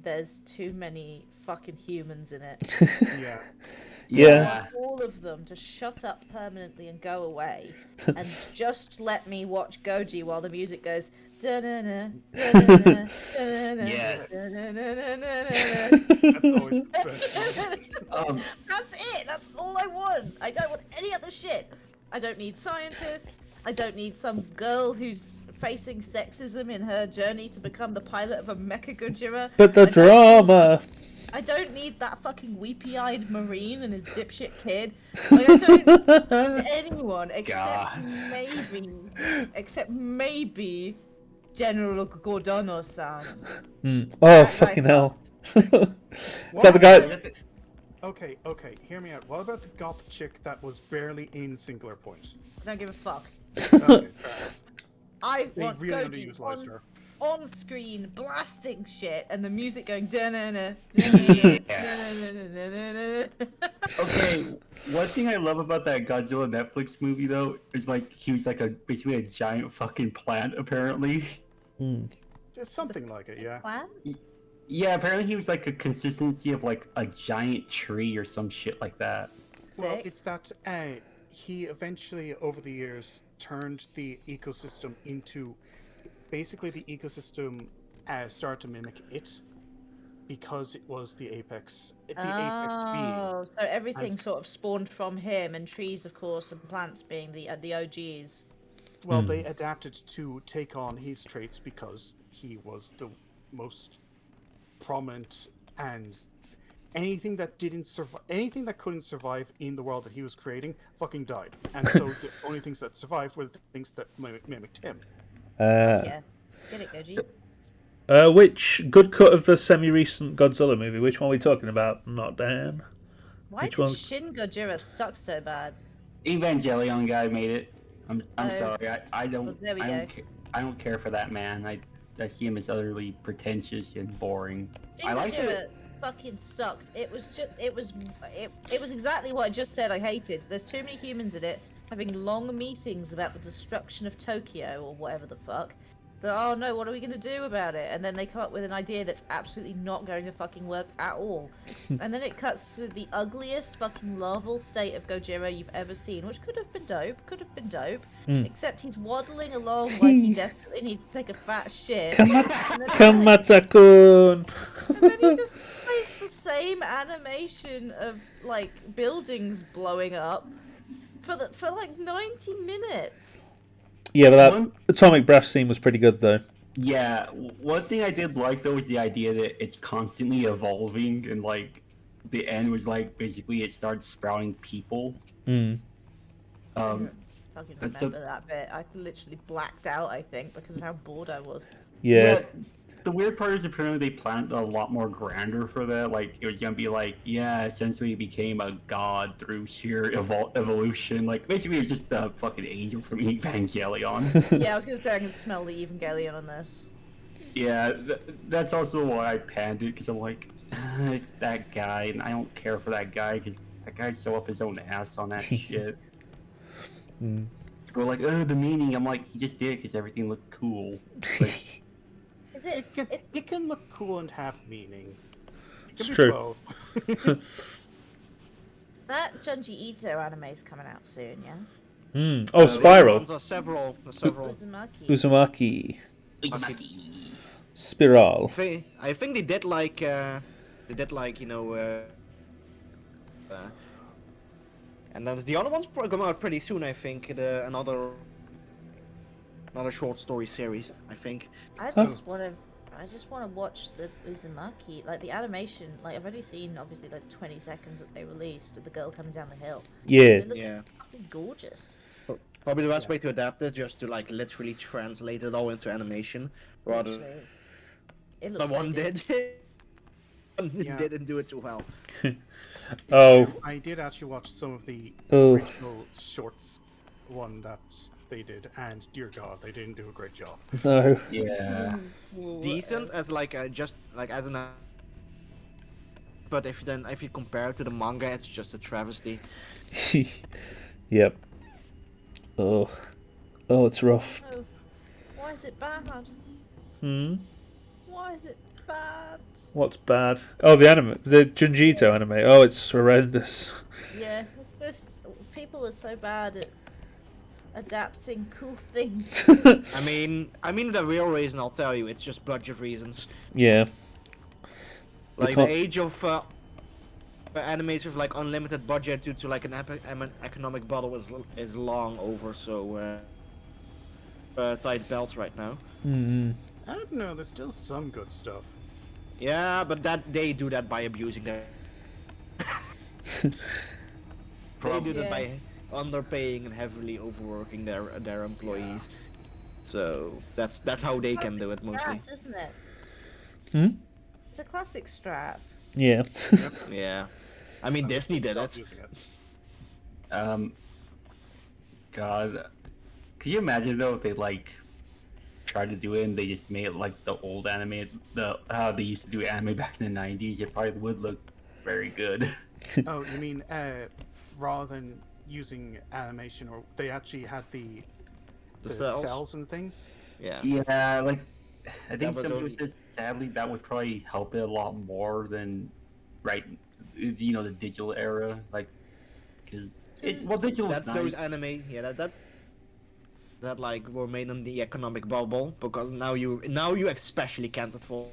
there's too many fucking humans in it. Yeah. Yeah. All of them to shut up permanently and go away, and just let me watch Goji while the music goes. Da-na-na, da-na-na, da-na-na, Yes. da-na-na-na-na-na. That's always the best. That's it. That's all I want. I don't want any other shit. I don't need scientists. I don't need some girl who's facing sexism in her journey to become the pilot of a mecha Gojira. But the drama. I don't need that fucking weepy-eyed marine and his dipshit kid. Like, I don't need anyone except maybe General Gordano-san. Oh, fucking hell. Is that the guy? Okay, hear me out. What about the goth chick that was barely in singular point? I don't give a fuck. Okay, fair. I They want really Goji underutilized her. on screen blasting shit and the music going da-na-na, na-na-na-na-na-na-na-na. Okay, one thing I love about that Godzilla Netflix movie though is like he was like basically a giant fucking plant apparently. Just something like it, yeah. Plan? Yeah, apparently he was like a consistency of like a giant tree or some shit like that. Well, Sick. it's that he eventually, over the years, turned the ecosystem into basically the ecosystem started to mimic it because it was the apex. The apex being. Oh, so everything And- sort of spawned from him, and trees, of course, and plants being the OGs. Well, they adapted to take on his traits because he was the most prominent, and anything that didn't survive, anything that couldn't survive in the world that he was creating, fucking died. And so the only things that survived were the things that mimicked him. Yeah, get it, Goji. Which good cut of the semi-recent Godzilla movie? Which one are we talking about? Not Dan. Why Which did one? Shin Gojira suck so bad? Evangelion guy made it. I'm Oh. sorry. I don't. Well, there we I go. don't, I don't care for that man. I see him as utterly pretentious and boring. Shin I like Gojira it. fucking sucked. It was just, it was exactly what I just said. I hated. There's too many humans in it having long meetings about the destruction of Tokyo or whatever the fuck. Oh no, what are we gonna do about it? And then they come up with an idea that's absolutely not going to fucking work at all. And then it cuts to the ugliest fucking larval state of Gojira you've ever seen, which could have been dope. Except he's waddling along like he desperately needs to take a fat shit. And then, Kamata-kun. and then he just plays the same animation of like buildings blowing up for like 90 minutes. Yeah, but that One- atomic breath scene was pretty good though. Yeah, one thing I did like though was the idea that it's constantly evolving, and like the end was like basically it starts sprouting people. I can That's remember that bit. I literally blacked out, I think, because of how bored I was. Yeah. Well, the weird part is apparently they planned a lot more grander for that. Like it was gonna be like, yeah, essentially he became a god through sheer evolution. Like basically it was just a fucking angel from Evangelion. Yeah, I was gonna say I can smell the Evangelion on this. Yeah, that's also why I panned it because I'm like, it's that guy, and I don't care for that guy because that guy's so up his own ass on that shit. We're like, oh, the meaning. I'm like, he just did because everything looked cool. Like, Is it? It can look cool and have meaning. It can It's be true. both. That Junji Ito anime's coming out soon, yeah? Oh, These Spiral. ones are several. Uzumaki. Uzumaki. Uzumaki. Spiral. I think they did like you know, and then the other one's coming out pretty soon. I think another short story series. I think. I just want to watch the Uzumaki, like the animation. Like I've only seen obviously like 20 seconds that they released of the girl coming down the hill. Yeah. It looks Yeah. fucking gorgeous. Probably the best way to adapt it, just to like literally translate it all into animation, rather. Literally. It looks so Someone good. did. Yeah. Didn't do it too well. Oh. I did actually watch some of the Oh. original shorts one that they did, and dear God, they didn't do a great job. No. Yeah. Decent as like just like as an. But if you compare it to the manga, it's just a travesty. Yep. Oh. Oh, it's rough. Oh, why is it bad? Hmm. Why is it bad? What's bad? Oh, the anime, the Junji Ito anime. Oh, it's horrendous. Yeah, it's just people are so bad at adapting cool things. I mean the real reason, I'll tell you, it's just budget reasons. Yeah. Like can't- the age of animes with like unlimited budget due to like an economic bubble is long over. So tight belts right now. Mm. I don't know, there's still some good stuff. Yeah, but that they do that by abusing their. They do that Yeah. by underpaying and heavily overworking their employees. So that's how they can do it mostly. Strat, isn't it? Hmm? It's a classic strat. Yeah. Yeah, I mean Disney did Stop it. using it. God, could you imagine though if they like tried to do it and they just made it like the old anime, how they used to do anime back in the '90s? It probably would look very good. Oh, you mean rather than using animation, or they actually had the The cells. cells and things? Yeah. Yeah, like I think That was some only- people says sadly that would probably help it a lot more than the digital era, like because digital is That's nice. those anime. Yeah, that like were made in the economic bubble, because now you especially can't afford.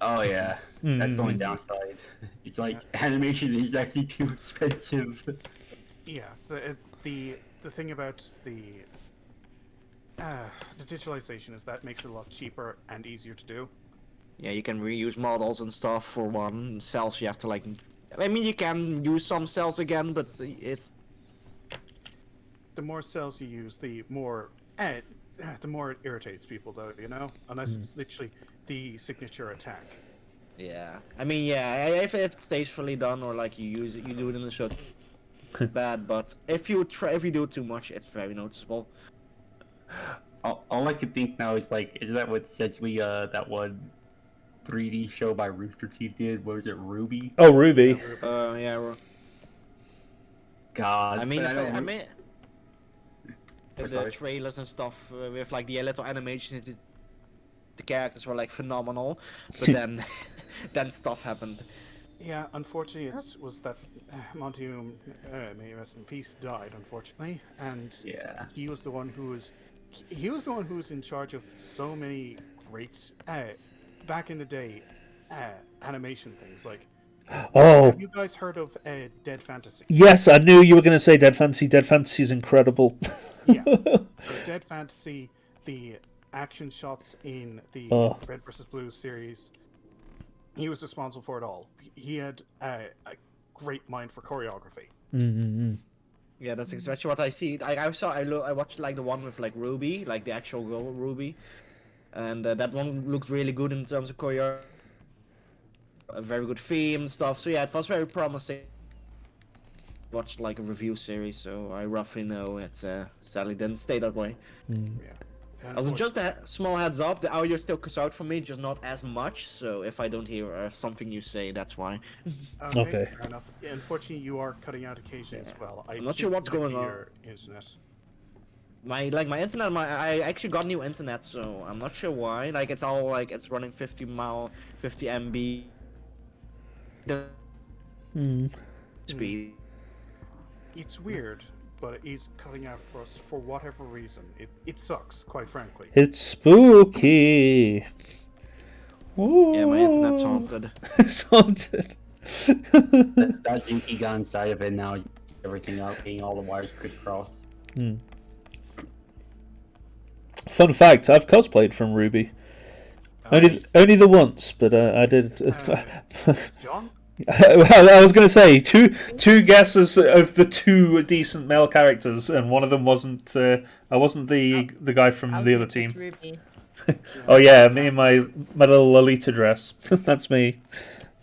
Oh yeah, that's the only Mm. downside. It's like animation is actually too expensive. Yeah, the thing about the digitalization is that makes it a lot cheaper and easier to do. Yeah, you can reuse models and stuff for one. Cells you have to like. I mean, you can use some cells again, but it's The more cells you use, the more it irritates people, though. You know, unless it's literally the signature attack. yeah. I mean, yeah, if it's tastefully done or like you do it in a shot, bad. But if you do it too much, it's very noticeable. All I can think now is like, is that what essentially that one 3D show by Rooster Teeth did? What was it, Ruby? Oh, Ruby. Yeah. God, I mean, but don't I Ru- mean, Oh, the sorry. trailers and stuff with like the little animations, the characters were like phenomenal, but then stuff happened. Yeah, unfortunately, it was that Montium, may he rest in peace, died. Unfortunately, and Yeah. he was the one who was in charge of so many great back in the day animation things. Like, Oh, have you guys heard of Dead Fantasy? yes, I knew you were going to say Dead Fantasy. Dead Fantasy is incredible. Yeah. So Dead Fantasy, the action shots in the Oh. Red vs. Blue series, he was responsible for it all. He had a great mind for choreography. Mm-hmm. Yeah, that's exactly what I see. I watched like the one with like Ruby, like the actual girl Ruby, and that one looked really good in terms of choreo. A very good theme and stuff. So yeah, it was very promising. Watched like a review series, so I roughly know it. Sadly, didn't stay that way. Yeah. Also, just a small heads up: the audio still cuts out for me, just not as much. So if I don't hear something you say, that's why. Okay. Fair enough. Yeah, unfortunately, you are cutting out occasionally as well. I'm not sure think what's it might going be on. Your internet. My internet, I actually got new internet, so I'm not sure why. Like it's all like it's running 50 MB speed. It's weird, but it is cutting out for us for whatever reason. It sucks, quite frankly. It's spooky. Yeah, my internet's haunted. It's haunted. That Zinky got inside of it now. Everything out, getting all the wires crisscross. Fun fact: I've cosplayed from Ruby. Only the once, but I did. John? Well, I was going to say two guesses of the two decent male characters, and one of them wasn't. I wasn't the guy from the other team. Ruby. Oh yeah, me in my little Lolita dress. That's me.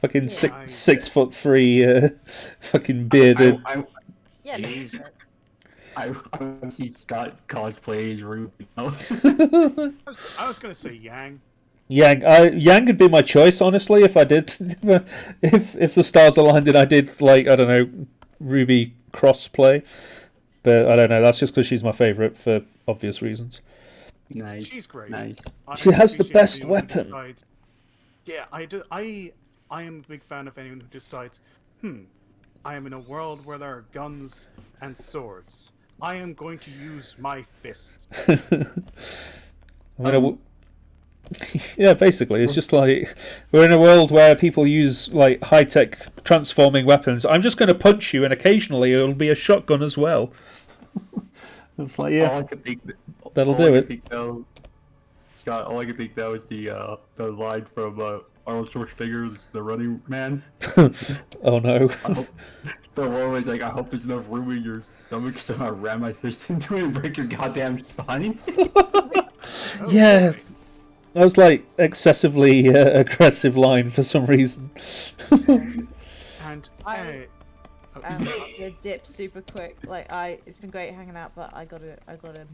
Fucking 6'3", fucking bearded. Yeah. Jeez. I want to see Scott cosplay as Ruby. I was going to say Yang. Yang would be my choice, honestly, if I did. if the stars aligned and I did, like, I don't know, Ruby crossplay. But I don't know, that's just because she's my favourite for obvious reasons. Nice. She's great. Nice. She has the appreciate best anyone who weapon. decides- Yeah, I do. I am a big fan of anyone who decides, I am in a world where there are guns and swords. I am going to use my fists. Yeah, basically, it's just like we're in a world where people use like high-tech transforming weapons. I'm just going to punch you, and occasionally it'll be a shotgun as well. It's like, yeah, All I could think, that'll all do I it. could think though, Scott, all I could think that was the line from Arnold Schwarzenegger's The Running Man. Oh no. The one was like, I hope there's enough room in your stomach so I ram my fist into it and break your goddamn spine. Yeah, that was like excessively aggressive line for some reason. And I'm gonna dip super quick. Like it's been great hanging out, but I gotta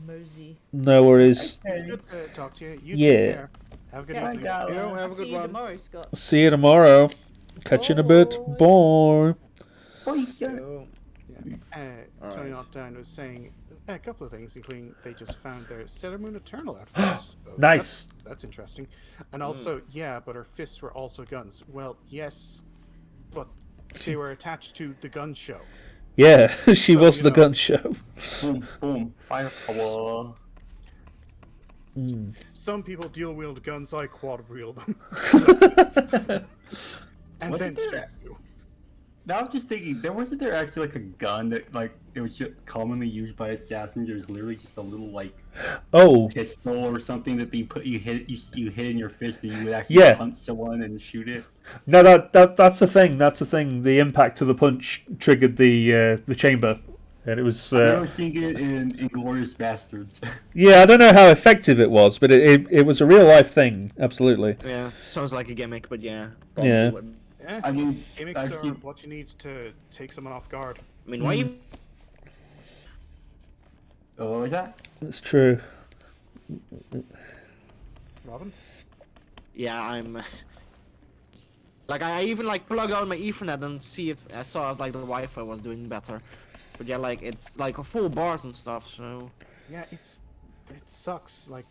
mosey. No worries. it's good to talk to you. You Yeah. take care. Have a good evening. Have a See good you one. tomorrow, Scott. See you tomorrow. Catch you in a bit. Bye. So, Tony Knockdown was saying a couple of things, including they just found their Sailor Moon Eternal outfit. So Nice. That's interesting. And also, yeah, but her fists were also guns. Well, yes, but they were attached to the gun show. Yeah, she was you the know. gun show. Boom, boom, firepower. Some people dual wield guns, I quad wield them. And Wasn't then there- shoot you. Now I'm just thinking, wasn't there actually like a gun that like it was just commonly used by assassins? It was literally just a little like Oh, pistol or something that you hit in your fist and you would actually Yeah. punch someone and shoot it. no, that's the thing. That's the thing. The impact of the punch triggered the chamber, and it was. I remember seeing it in Inglourious Bastards. Yeah, I don't know how effective it was, but it was a real life thing. Absolutely. yeah, sounds like a gimmick, but yeah. Yeah. Probably. Yeah, I mean, gimmicks I've are seen- what you need to take someone off guard. I mean, why you? Oh, what was that? It's true. Robin? Yeah, I'm. Like I even like plug out my Ethernet and see if I saw if like the Wi-Fi was doing better. But yeah, like it's like a full bars and stuff. So Yeah, it sucks. Like,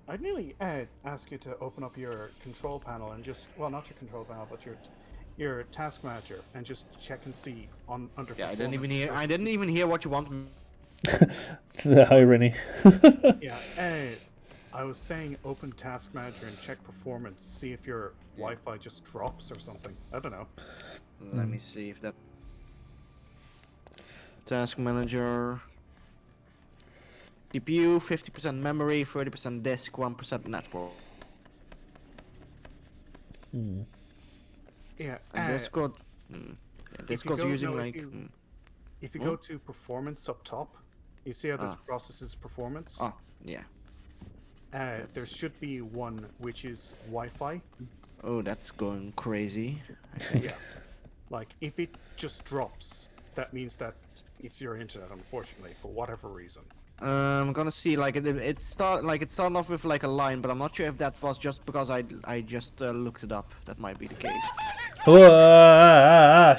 I'd nearly ask you to open up your control panel and just, well, not your control panel, but your task manager and just check and see under. yeah, I didn't even hear what you want. The irony. Yeah, I was saying open task manager and check performance, see if your Wi-Fi just drops or something. I don't know. Let me see if that. Task manager. CPU, 50% memory, 30% disk, 1% network. Yeah, And Discord. Yeah, Discord's go- using no, like. If you go to performance up top, you see how this processes performance. Oh, yeah. There should be one which is Wi-Fi. Oh, that's going crazy. Yeah. Like if it just drops, that means that it's your internet, unfortunately, for whatever reason. I'm gonna see like it started off with like a line, but I'm not sure if that was just because I just looked it up. That might be the case.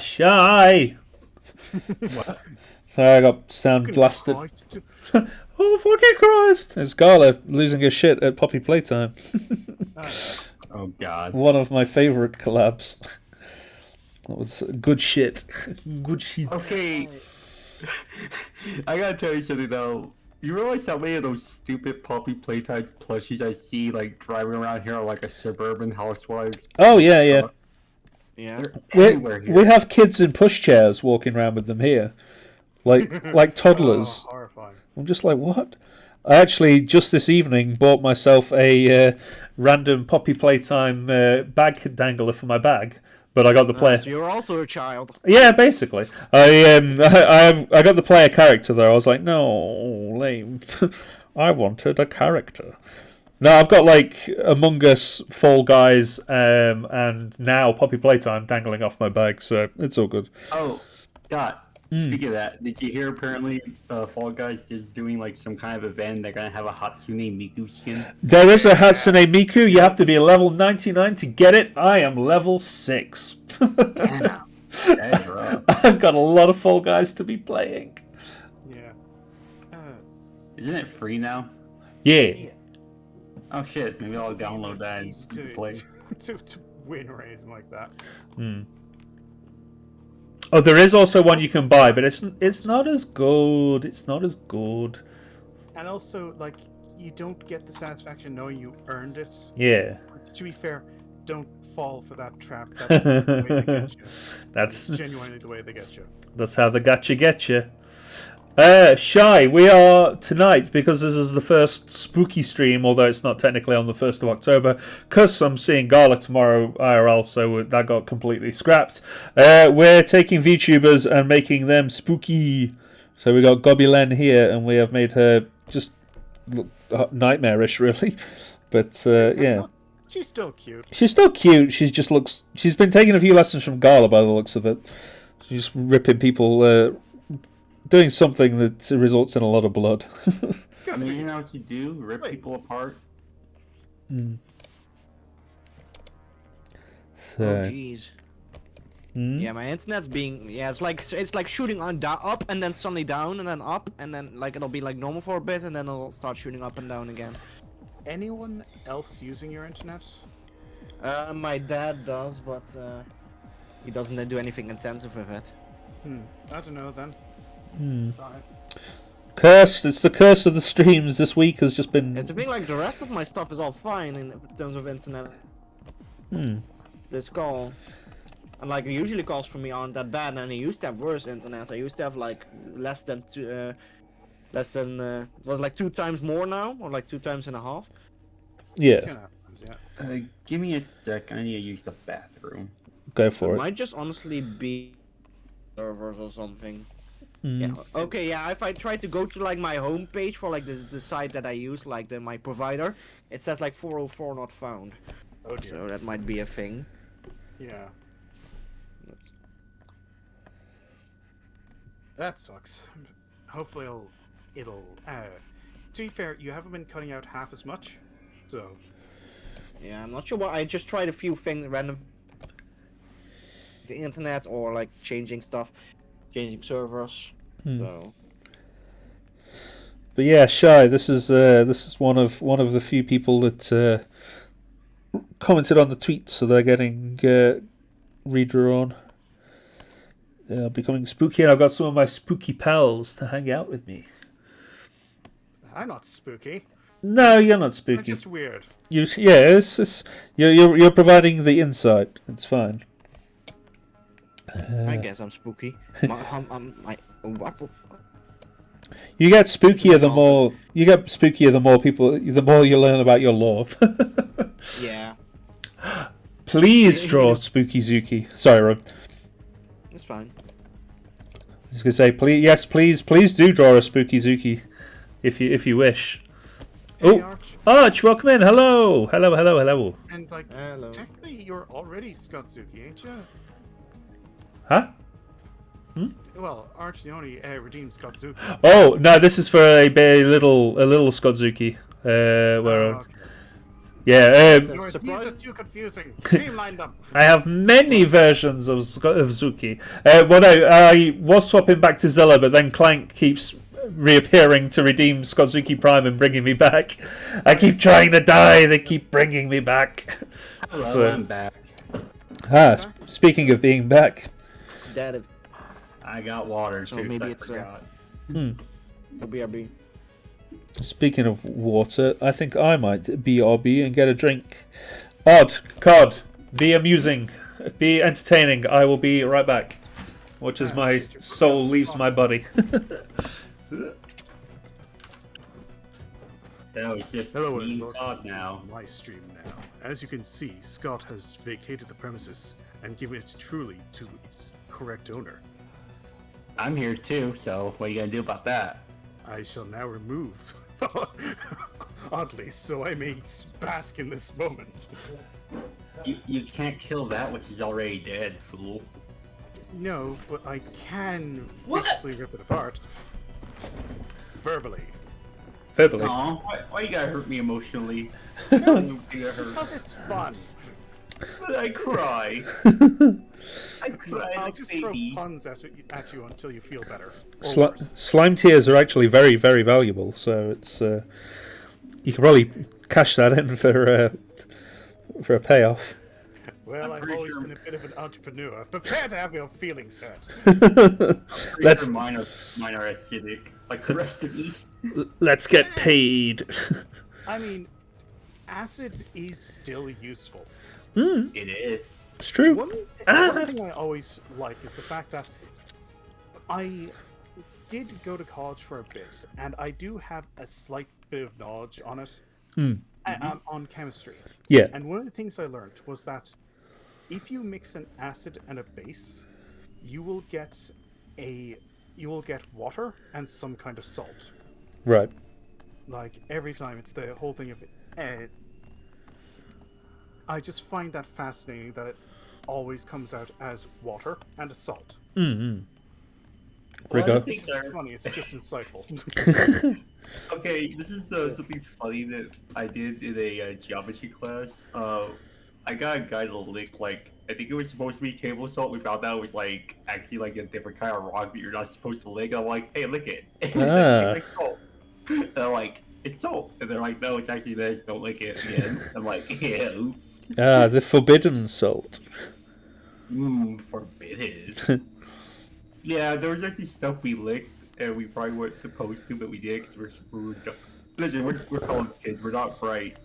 Shy. What? Sorry, I got sound blasted. Christ. Oh, fucking Christ! It's Gala losing his shit at Poppy Playtime. Oh God. One of my favourite collabs. That was good shit. Good shit. Okay. I gotta tell you something though. You realize how many of those stupid Poppy Playtime plushies I see like driving around here like a suburban housewives? Oh yeah, yeah. Yeah. They're everywhere here. We have kids in pushchairs walking around with them here, like toddlers. Oh, horrifying. I'm just like, what? I actually just this evening bought myself a random Poppy Playtime bag dangler for my bag, but I got the player. So you're also a child. Yeah, basically. I got the player character though. I was like, no, lame. I wanted a character. No, I've got like Among Us, Fall Guys, and now Poppy Playtime dangling off my bag, so it's all good. Oh, God. Speaking of that, did you hear apparently Fall Guys is doing like some kind of event? They're gonna have a Hatsune Miku skin. There is a Hatsune Miku. You have to be level 99 to get it. I am level 6. Damn, that is rough. I've got a lot of Fall Guys to be playing. Yeah. Isn't it free now? Yeah. Oh shit, maybe I'll download that and Easy to, play. to win or anything like that. Oh, there is also one you can buy, but it's not as good. It's not as good. And also, like, you don't get the satisfaction knowing you earned it. Yeah. To be fair, don't fall for that trap. That's the way they get you. That's It's genuinely the way they get you. That's how the gacha get you. Shy, we are tonight, because this is the first spooky stream, although it's not technically on the 1st of October, because I'm seeing Gala tomorrow IRL, so that got completely scrapped. We're taking VTubers and making them spooky. So we got Gobilen here, and we have made her just look nightmarish, really. But, yeah. She's still cute. She's still cute, she's been taking a few lessons from Gala by the looks of it. She's just ripping people, doing something that results in a lot of blood. I mean, you know what you do? Rip people apart. Oh So, jeez. Yeah, my internet's being it's like shooting on up and then suddenly down and then up and then like it'll be like normal for a bit and then it'll start shooting up and down again. Anyone else using your internet? My dad does, but he doesn't do anything intensive with it. I don't know then. Sorry. Cursed. It's the curse of the streams. This week has just been. It's the thing, like the rest of my stuff is all fine in terms of internet. This call, and like it usually calls for me aren't that bad, and I used to have worse internet. I used to have like less than it was like 2 times more now, or like 2 times and a half. Yeah. Can happen, yeah. Give me a sec. I need to use the bathroom. Go It for it. might just honestly be servers or something. Yeah. Okay. Yeah. If I try to go to like my home page for like the site that I use, like my provider, it says like 404 not found. Oh dear. So that might be a thing. Yeah. That's... That sucks. Hopefully it'll to be fair, you haven't been cutting out half as much. So Yeah, I'm not sure what. I just tried a few things random. The internet or like changing stuff, changing servers. So. But yeah, Shy. This is one of the few people that commented on the tweet, so they're getting redrawn. Becoming spooky, and I've got some of my spooky pals to hang out with me. I'm not spooky. No, you're not I'm spooky. just weird. You're providing the insight. It's fine. I guess I'm spooky. What? You get spookier the more you learn about your lore. Yeah, Please draw Spooky Zuki. Sorry, Rob. it's fine. was gonna say, please, yes, please do draw a Spooky Zuki, if you wish. Hey, Oh, Arch. Arch, welcome in. Hello. And like, Hello. technically, you're already Skotsuki, ain't you? Huh? Well, Arch the only redeemed Skotsuki. Oh no, this is for a little Skotsuki. Where? Oh, okay. Yeah. Your Surprise- deeds are too confusing. Streamline them. I have many versions of Zuki. Well, no, I was swapping back to Zilla, but then Clank keeps reappearing to redeem Skotsuki Prime and bringing me back. I keep trying to die, they keep bringing me back. Hello, So- I'm back. Speaking of being back, That I got water So too. maybe I it's, forgot. BRB. speaking of water, I think I might BRB and get a drink. Cod, be amusing, be entertaining. I will be right back. Watch as my soul leaves my body. So it's just Hello, me and Lord. Todd now. My stream now. As you can see, Scott has vacated the premises and given it truly to its correct owner. I'm here too, so what are you gonna do about that? I shall now remove, oddly, so I may bask in this moment. You can't kill that which is already dead, fool. No, but I can What? viciously rip it apart. Verbally. Verbally. Aw, why you gotta hurt me emotionally? Don't you gotta hurt. Because it's fun. But I cry. I cry I'll like just a throw baby. puns at you until you feel better. Or Sli- worse. slime tears are actually very, very valuable. So it's you can probably cash that in for a payoff. Well, I'm I've pretty always sure- been a bit of an entrepreneur. Prepare to have your feelings hurt. Let's Mine are acidic, like the rest of me. let's get paid. I mean, acid is still useful. It is. It's true. One thing I always like is the fact that I did go to college for a bit, and I do have a slight bit of knowledge on it, on chemistry. Yeah. And one of the things I learned was that if you mix an acid and a base, you will get water and some kind of salt. Right. Like every time, it's the whole thing of. I just find that fascinating that it always comes out as water and a salt. Rigo. It's not funny, it's just insightful. Okay, this is something funny that I did in a geometry class. I got a guy to lick, like, I think it was supposed to be table salt. We found out it was, like, actually, like, a different kind of rock that you're not supposed to lick. I'm like, hey, lick it. It's like salt. And I'm like, it's salt. And they're like, no, it's actually this. Don't lick it again. I'm like, yeah, oops. The forbidden salt. Forbidden. Yeah, there was actually stuff we licked, and we probably weren't supposed to, but we did because we're listen, we're college kids. We're not bright.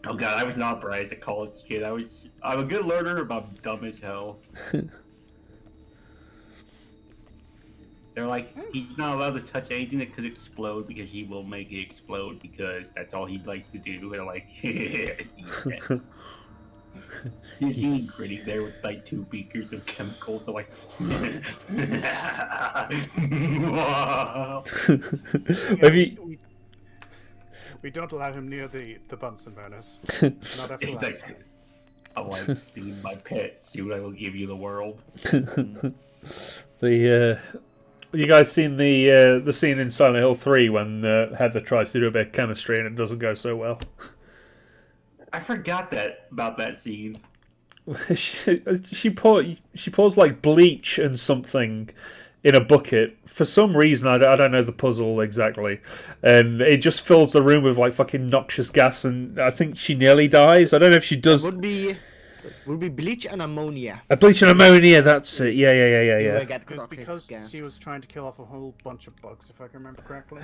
Oh god, I was not bright as a college kid. I'm a good learner, but I'm dumb as hell. They're like, he's not allowed to touch anything that could explode because he will make it explode because that's all he likes to do. They're like, yes. You see me grinning there with like 2 beakers of chemicals. They're like, Have you? We don't allow him near the Bunsen burners. Not after it's last. like, I'm like, see my pet. Soon I will give you the world. You guys seen the scene in Silent Hill 3 when Heather tries to do a bit of chemistry and it doesn't go so well? I forgot about that scene. she pours like bleach and something in a bucket for some reason. I don't know the puzzle exactly, and it just fills the room with like fucking noxious gas, and I think she nearly dies. I don't know if she does. Would be bleach and ammonia. Bleach and ammonia. That's it. Yeah. You will get Because toxic gas. she was trying to kill off a whole bunch of bugs, if I can remember correctly.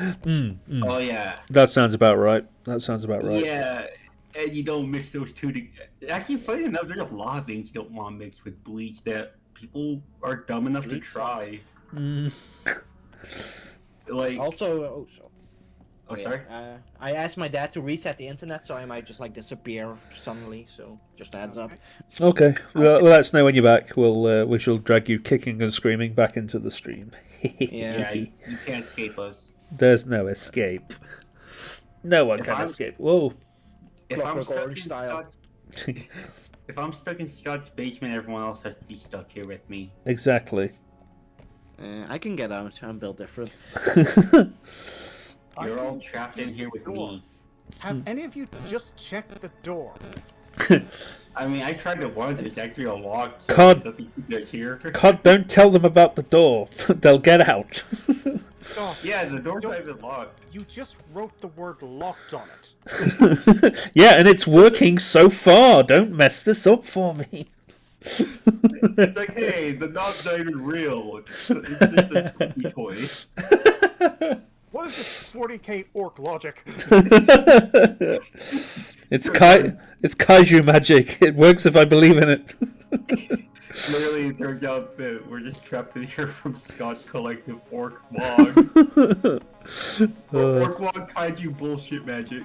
Oh yeah, That sounds about right. yeah. And you don't mix those two together. Actually, funny enough, there's a lot of things you don't want to mix with bleach that people are dumb enough Bleach to try. Mm. Like, Also, Oh, sorry. I asked my dad to reset the internet, so I might just like disappear suddenly. So just a heads up. Okay, well, let us know when you're back. We shall drag you kicking and screaming back into the stream. Yeah, you can't escape us. There's no escape. No one If can I'm- escape. Whoa. If I'm, Clockwork stuck Orange in style. if I'm stuck in Scott's basement, everyone else has to be stuck here with me. Exactly. I can get out. I'm built different. You're all trapped in here with me. Have any of you just checked the door? I mean, I tried it once. It's actually unlocked. So Cod- it doesn't keep us here. God, don't tell them about the door. They'll get out. Oh, Yeah, the door's not even locked. you just wrote the word locked on it. Yeah, and it's working so far. Don't mess this up for me. It's like, hey, the knob's not even real. It's just a spooky toy. What is this 40k orc logic? It's kaiju magic. It works if I believe in it. Literally, it turns out that we're just trapped in here from Scott's collective orc log. Orc log kaiju bullshit magic.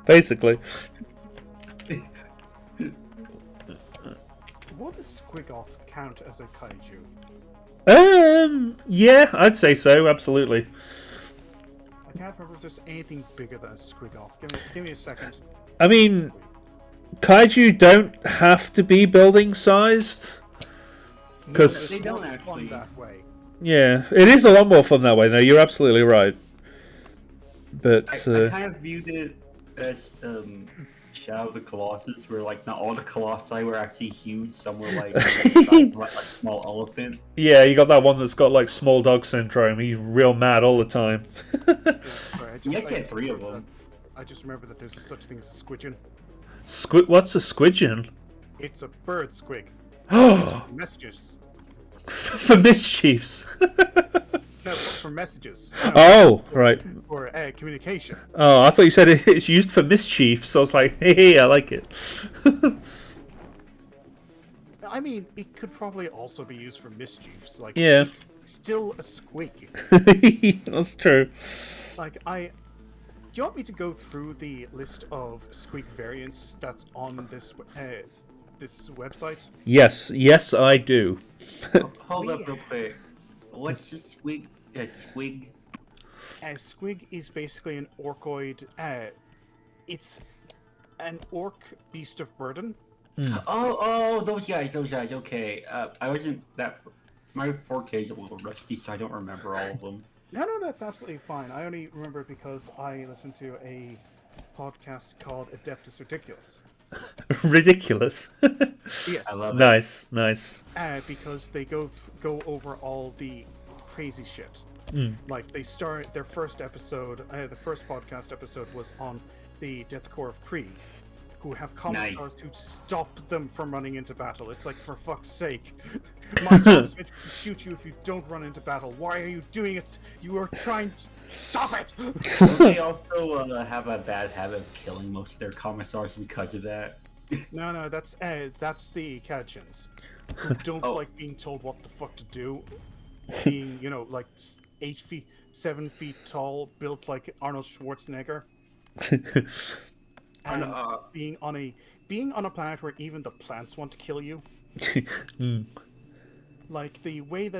Basically. Would the Squigoth count as a kaiju? Yeah, I'd say so, absolutely. I can't remember if there's anything bigger than a Squigoth. Give me a second. I mean, kaiju don't have to be building sized. 'Cause- They don't don't actually. that way. Yeah, it is a lot more fun that way, though. You're absolutely right. But, I kind of viewed it as Shadow of the Colossus, where like not all the colossi were actually huge. Some were like, the size of, like a small elephant. yeah, you got that one that's got, like, small dog syndrome. He's real mad all the time. Sorry, I You actually I had 3 of remember them. that- I just remember that there's such thing as a squidgeon. What's a squidgeon? It's a bird squig. Oh, Messages. for mischiefs. No, for messages. Oh, right. For communication. Oh, I thought you said it's used for mischief, so I was like, hey, I like it. I mean, it could probably also be used for mischiefs. Like, Yeah. it's still a squig. That's true. Like, do you want me to go through the list of squig variants that's on this website? Yes, I do. Hold up real quick. What's a squig? A squig? Squig is basically an orcoid. It's an orc beast of burden. Oh, those guys. Okay. I wasn't that. My 4K is a little rusty, so I don't remember all of them. No, that's absolutely fine. I only remember it because I listened to a podcast called Adeptus Ridiculous. Ridiculous. Yes. I love it. Nice. Because they go over all the crazy shit. Like they start their first episode. The first podcast episode was on the Death Corps of Krieg, who have commissars who stop them from running into battle. It's like, for fuck's sake, my job is meant to shoot you if you don't run into battle. Why are you doing it? You are trying to stop it. Don't they also have a bad habit of killing most of their commissars because of that? No, that's the Kadchins, who don't like being told what the fuck to do. Being, like 7 feet tall, built like Arnold Schwarzenegger, and being on a planet where even the plants want to kill you. Like the way the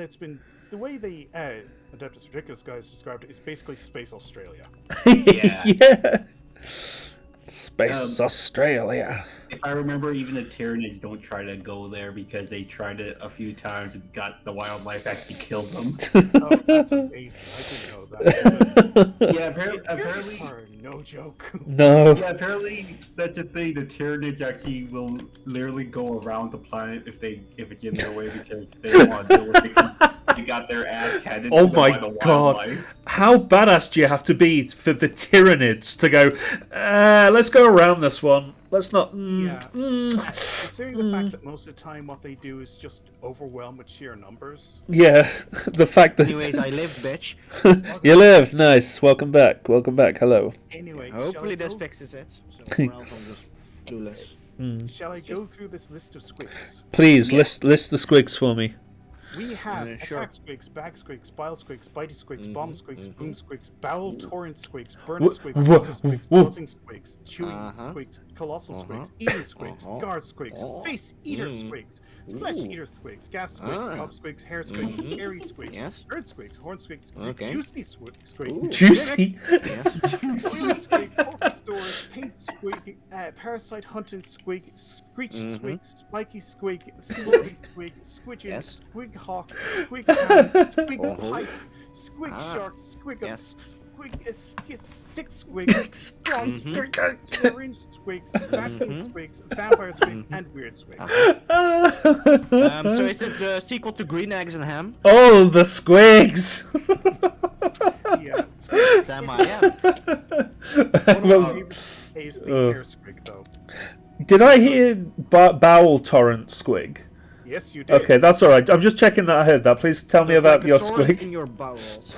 Adeptus Ridiculous guys described it is basically Space Australia. Yeah. Space Australia. If I remember, even the Tyranids don't try to go there because they tried it a few times and got the wildlife actually killed them. Oh, that's amazing! I didn't know that. Yeah, apparently. Are no joke. No. Yeah, apparently that's the thing. The Tyranids actually will literally go around the planet if it's in their way because they don't want to deal with it because they got their ass handed Oh to them by my the god. wildlife. How badass do you have to be for the Tyranids to go, let's go around this one. Let's not... Considering the fact that most of the time what they do is just overwhelm with sheer numbers. Yeah, the fact that... Anyways, I live, bitch. You live, nice. Welcome back, hello. Anyway, Hopefully this fixes it. So, or else I'm just clueless. Shall I go through this list of squigs? Please, list the squigs for me. We have Sure. attack squigs, bag squigs, bile squigs, bitey squigs, bomb squigs, boom squigs, bowel torrent squigs, burner squigs, buzzer squigs, buzzing squigs, chewing squigs, colossal squigs, eating squigs, guard squigs, face eater squigs, flesh eater squigs, gas squigs, pop squigs, hair squigs, hairy squigs, Yes. bird squigs, horn squigs, Okay. juicy squig, Ooh. Juicy. Yes. oily squig, pork stores, paint squig, parasite hunting squig, screech squig, spiky squig, slowly squig, squidgen, Yes. squig hawk, squig hand, squig pipe, squig Ah. shark, squig Yes. squig stick squigs, bronze squigs, orange squigs, vaccine squigs, vampire squig, and weird squigs. So is this the sequel to Green Eggs and Ham? Oh, the squigs. Yeah, Sam, I am. one of Well, my favorites is the hair squig, though. did I hear bowel torrent squig? Yes, you did. Okay, that's all right. I'm just checking that I heard that. Please tell me There's about like a your torrent squig. in your bowels.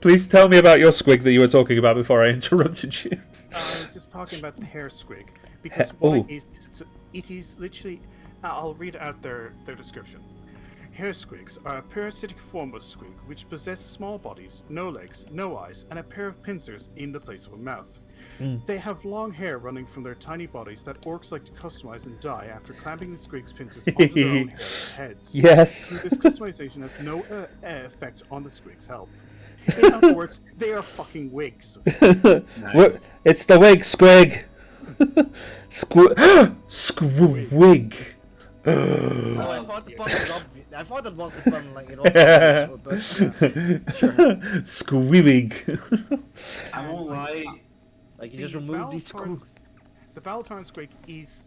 Please tell me about your squig that you were talking about before I interrupted you. I was just talking about the hair squig because oh. what it is literally. I'll read out their description. Hair squigs are a parasitic form of squig which possess small bodies, no legs, no eyes, and a pair of pincers in the place of a mouth. They have long hair running from their tiny bodies that orcs like to customize and dye after clamping the squig's pincers onto their own hairs and heads. Yes. This customization has no effect on the squig's health. In other words, they are fucking wigs. Nice. It's the wig squig. Squig. Oh, I thought the pun was obvious. I thought that was the pun, like it was obvious, but sure. Squig. I won't lie. Like you just remove these screws. The Valatarn squig is.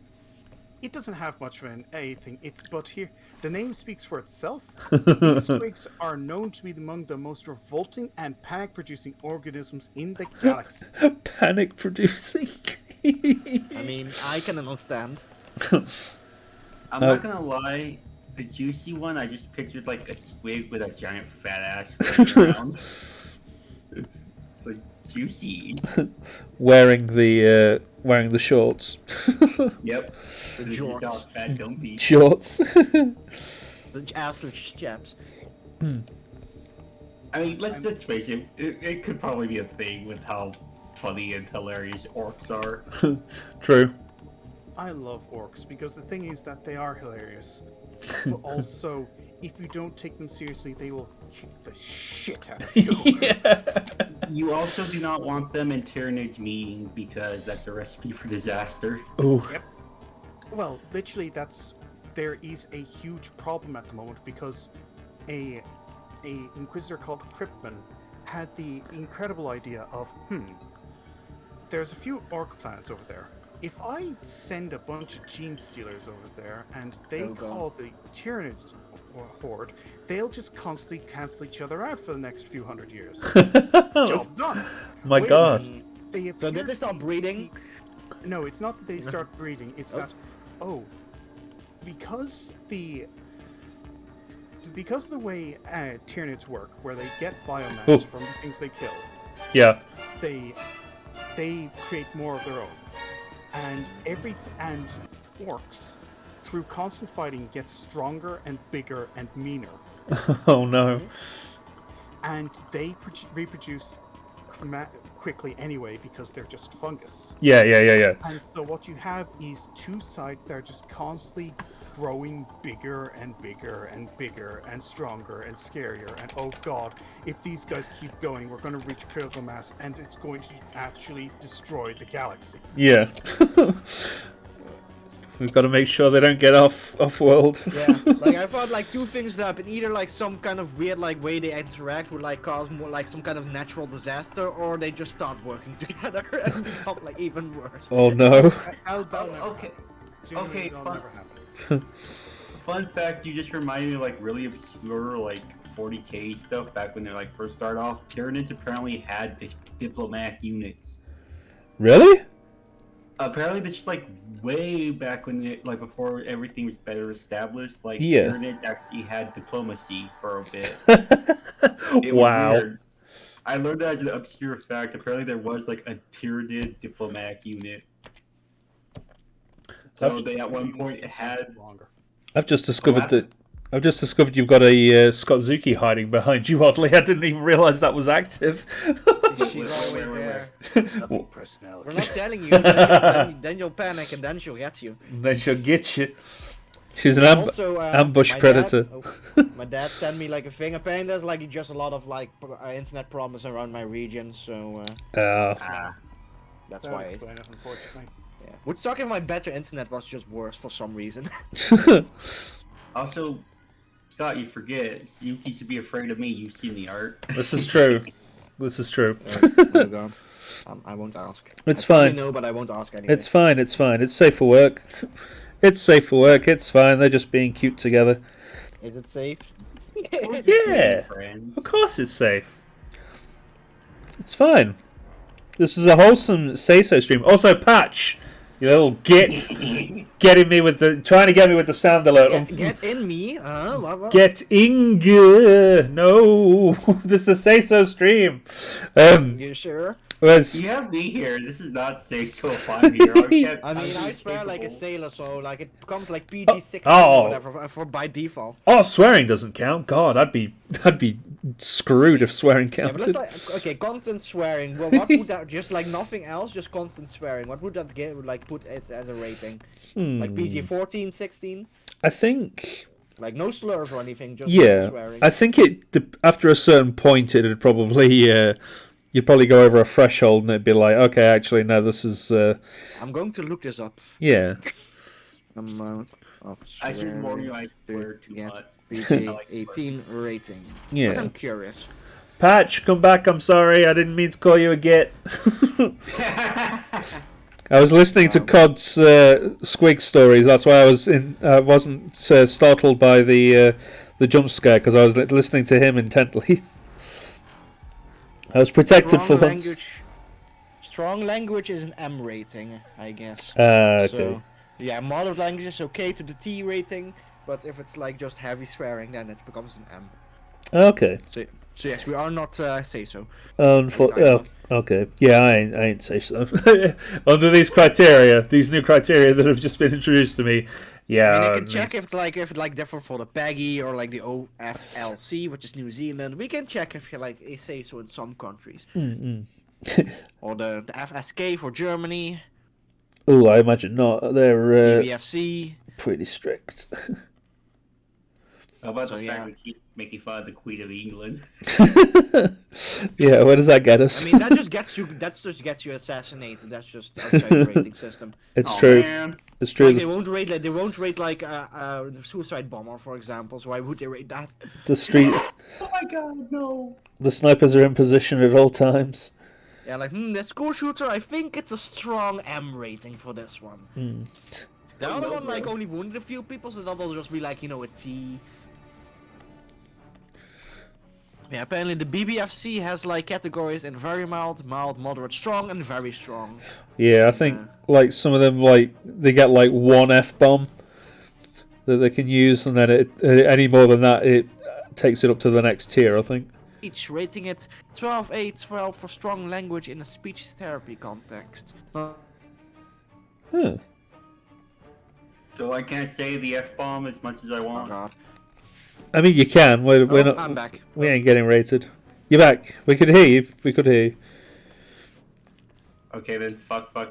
It doesn't have much of an anything. But here, the name speaks for itself. These squigs are known to be among the most revolting and panic-producing organisms in the galaxy. Panic producing. I mean, I can understand. I'm not gonna lie. The juicy one, I just pictured like a squig with a giant fat ass running around. It's like juicy. wearing the shorts. Yep. This is jorts. how fat dumpy. Shorts. The absolute chaps. I mean, let's face it, it could probably be a thing with how funny and hilarious orcs are. True. I love orcs because the thing is that they are hilarious. But also, if you don't take them seriously, they will kick the shit out of you. You also do not want them in Tyranids meeting because that's a recipe for disaster. Ooh. Well, literally, there is a huge problem at the moment because a inquisitor called Cryptman had the incredible idea of, there's a few orc planets over there. If I send a bunch of gene stealers over there and they call the Tyranid horde, they'll just constantly cancel each other out for the next few hundred years. Job done. My Wait a God. minute. They So did they appear start to be- breeding? No, it's not that they start breeding. It's that, because of the way Tyranids work, where they get biomass from the things they kill, Yeah. they create more of their own, and orcs, through constant fighting, get stronger and bigger and meaner, Oh no. and they reproduce quickly anyway because they're just fungus. Yeah. And so what you have is two sides that are just constantly growing bigger and bigger and bigger and stronger and scarier. And oh god, if these guys keep going, we're going to reach critical mass and it's going to actually destroy the galaxy. Yeah. We've got to make sure they don't get off world. Yeah, like I thought like two things that happen: either like some kind of weird like way they interact would like cause more like some kind of natural disaster, or they just start working together and become like even worse. Oh no. Okay. Genuinely, Okay, that'll fun- never happen. Fun fact, you just reminded me of like really obscure like 40k stuff back when they like first started off. Tyranids apparently had this diplomatic units. Really? Apparently this is like way back when it, like before everything was better established. Like Yeah. Tyranids actually had diplomacy for a bit. It was Wow. weird. I learned that as an obscure fact. Apparently there was like a Tyranid diplomatic unit. So they at one point had Longer. I've just discovered What? that I've just discovered you've got a Scott Zuki hiding behind you, oddly. I didn't even realise that was active. She's always there. Nothing personality. We're not telling you. Then you'll panic and then she'll get you. Then she'll get you. She's an Also, ambush my predator. My dad sent me like a thing. Apparently, there's like just a lot of like internet problems around my region, so that's Don't why. explain it, unfortunately. Yeah. Would suck if my better internet was just worse for some reason. Also, Scott, you forget. Yuki should be afraid of me. You've seen the art. This is true. This is true. Oh god. I won't ask. It's I probably fine. know, but I won't ask anyway. It's fine. It's fine. It's safe for work. It's safe for work. It's fine. They're just being cute together. Is it safe? Yeah. Friends. Of course it's safe. It's fine. This is a wholesome say-so stream. Also, Patch, you little getting me with the trying to get me with the sound alert. Get in me. What? Get Inge. No, this is a say-so stream. You sure? Was You have me here. This is not safe so if I'm here. I mean, I swear like a sailor, so like it becomes like Oh. PG-16 or whatever for by default. oh, swearing doesn't count. God, I'd be screwed if swearing Yeah, but counted. let's like okay, constant swearing. Well, what would that just like nothing else, just constant swearing? What would that get like put it as a rating? Like PG-14, 16? I think. Like no slurs or anything, just Yeah, swearing. I think after a certain point, it'd probably you'd probably go over a threshold, and it'd be like, okay, actually, no, this is I'm going to look this up. yeah. Amount of I should warn you, I swearing swear to too get much. PG-18 rating. Yeah. Because I'm curious. Patch, come back. I'm sorry, I didn't mean to call you a git. I was listening to Cod's Squig stories. That's why I wasn't startled by the jump scare because I was listening to him intently. I was protected for once. Strong language is an M rating, I guess. Okay. So, yeah, moderate language is okay to the T rating, but if it's like just heavy swearing, then it becomes an M. Okay. So yes, we are not say so. Okay. Yeah, I ain't say so. Under these criteria, these new criteria that have just been introduced to me, yeah. I mean, I can check if it's like different for the PEGI or like the OFLC, which is New Zealand. We can check if you like say so in some countries. Or the FSK for Germany. Oh, I imagine not. They're BBFC. pretty strict. How about So, the yeah. fact we keep making fun of the Queen of England? Yeah, where does that get us? I mean, that just gets you assassinated. That's just outside the rating system. It's Oh, true. man. It's true. Like, they won't rate like the suicide bomber, for example. So why would they rate that? The street, Oh my god, no. the snipers are in position at all times. Yeah, like the school shooter. I think it's a strong M rating for this one. The Oh, other no, one like bro. only wounded a few people, so that'll just be like a T. Yeah, apparently the BBFC has like categories in very mild, mild, moderate, strong, and very strong. Yeah, I think like some of them they get like one F-bomb that they can use, and then any more than that it takes it up to the next tier. I think. Each rating it 12/8/12 for strong language in a speech therapy context. Huh. So I can't say the F-bomb as much as I Oh want. god. I mean, you can. We're not. I'm back. We ain't getting rated. You're back. We could hear you. We could hear you. Okay then, fuck. Oh,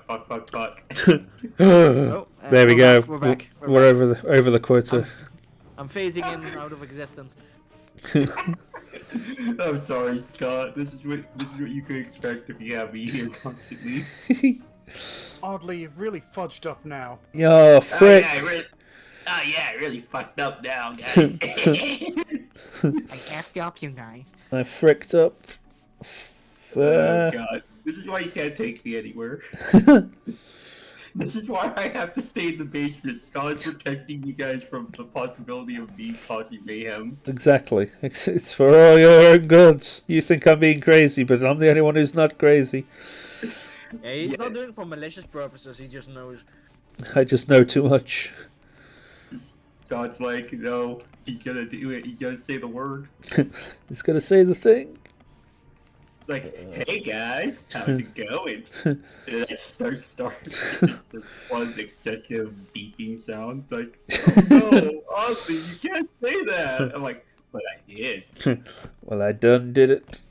There we we're go. back, we're back. We're over the quota. I'm phasing in and out of existence. I'm sorry, Scott. This is what you can expect if you have me here constantly. Oddly, you've really fudged up now. Yo, frick. I really fucked up now, guys. I effed up, you guys. I fricked up. Oh god. This is why you can't take me anywhere. This is why I have to stay in the basement. Scott is protecting you guys from the possibility of me causing mayhem. Exactly. It's for all your own goods. You think I'm being crazy, but I'm the only one who's not crazy. Yeah, he's not doing it for malicious purposes, he just knows. I just know too much. Scott's like, no, he's gonna do it. He's gonna say the word. He's gonna say the thing. It's like, hey guys, how's it going? And then I start this one excessive beeping sound. It's like, oh no, Ozzy, you can't say that. I'm like, but I did. Well, I done did it.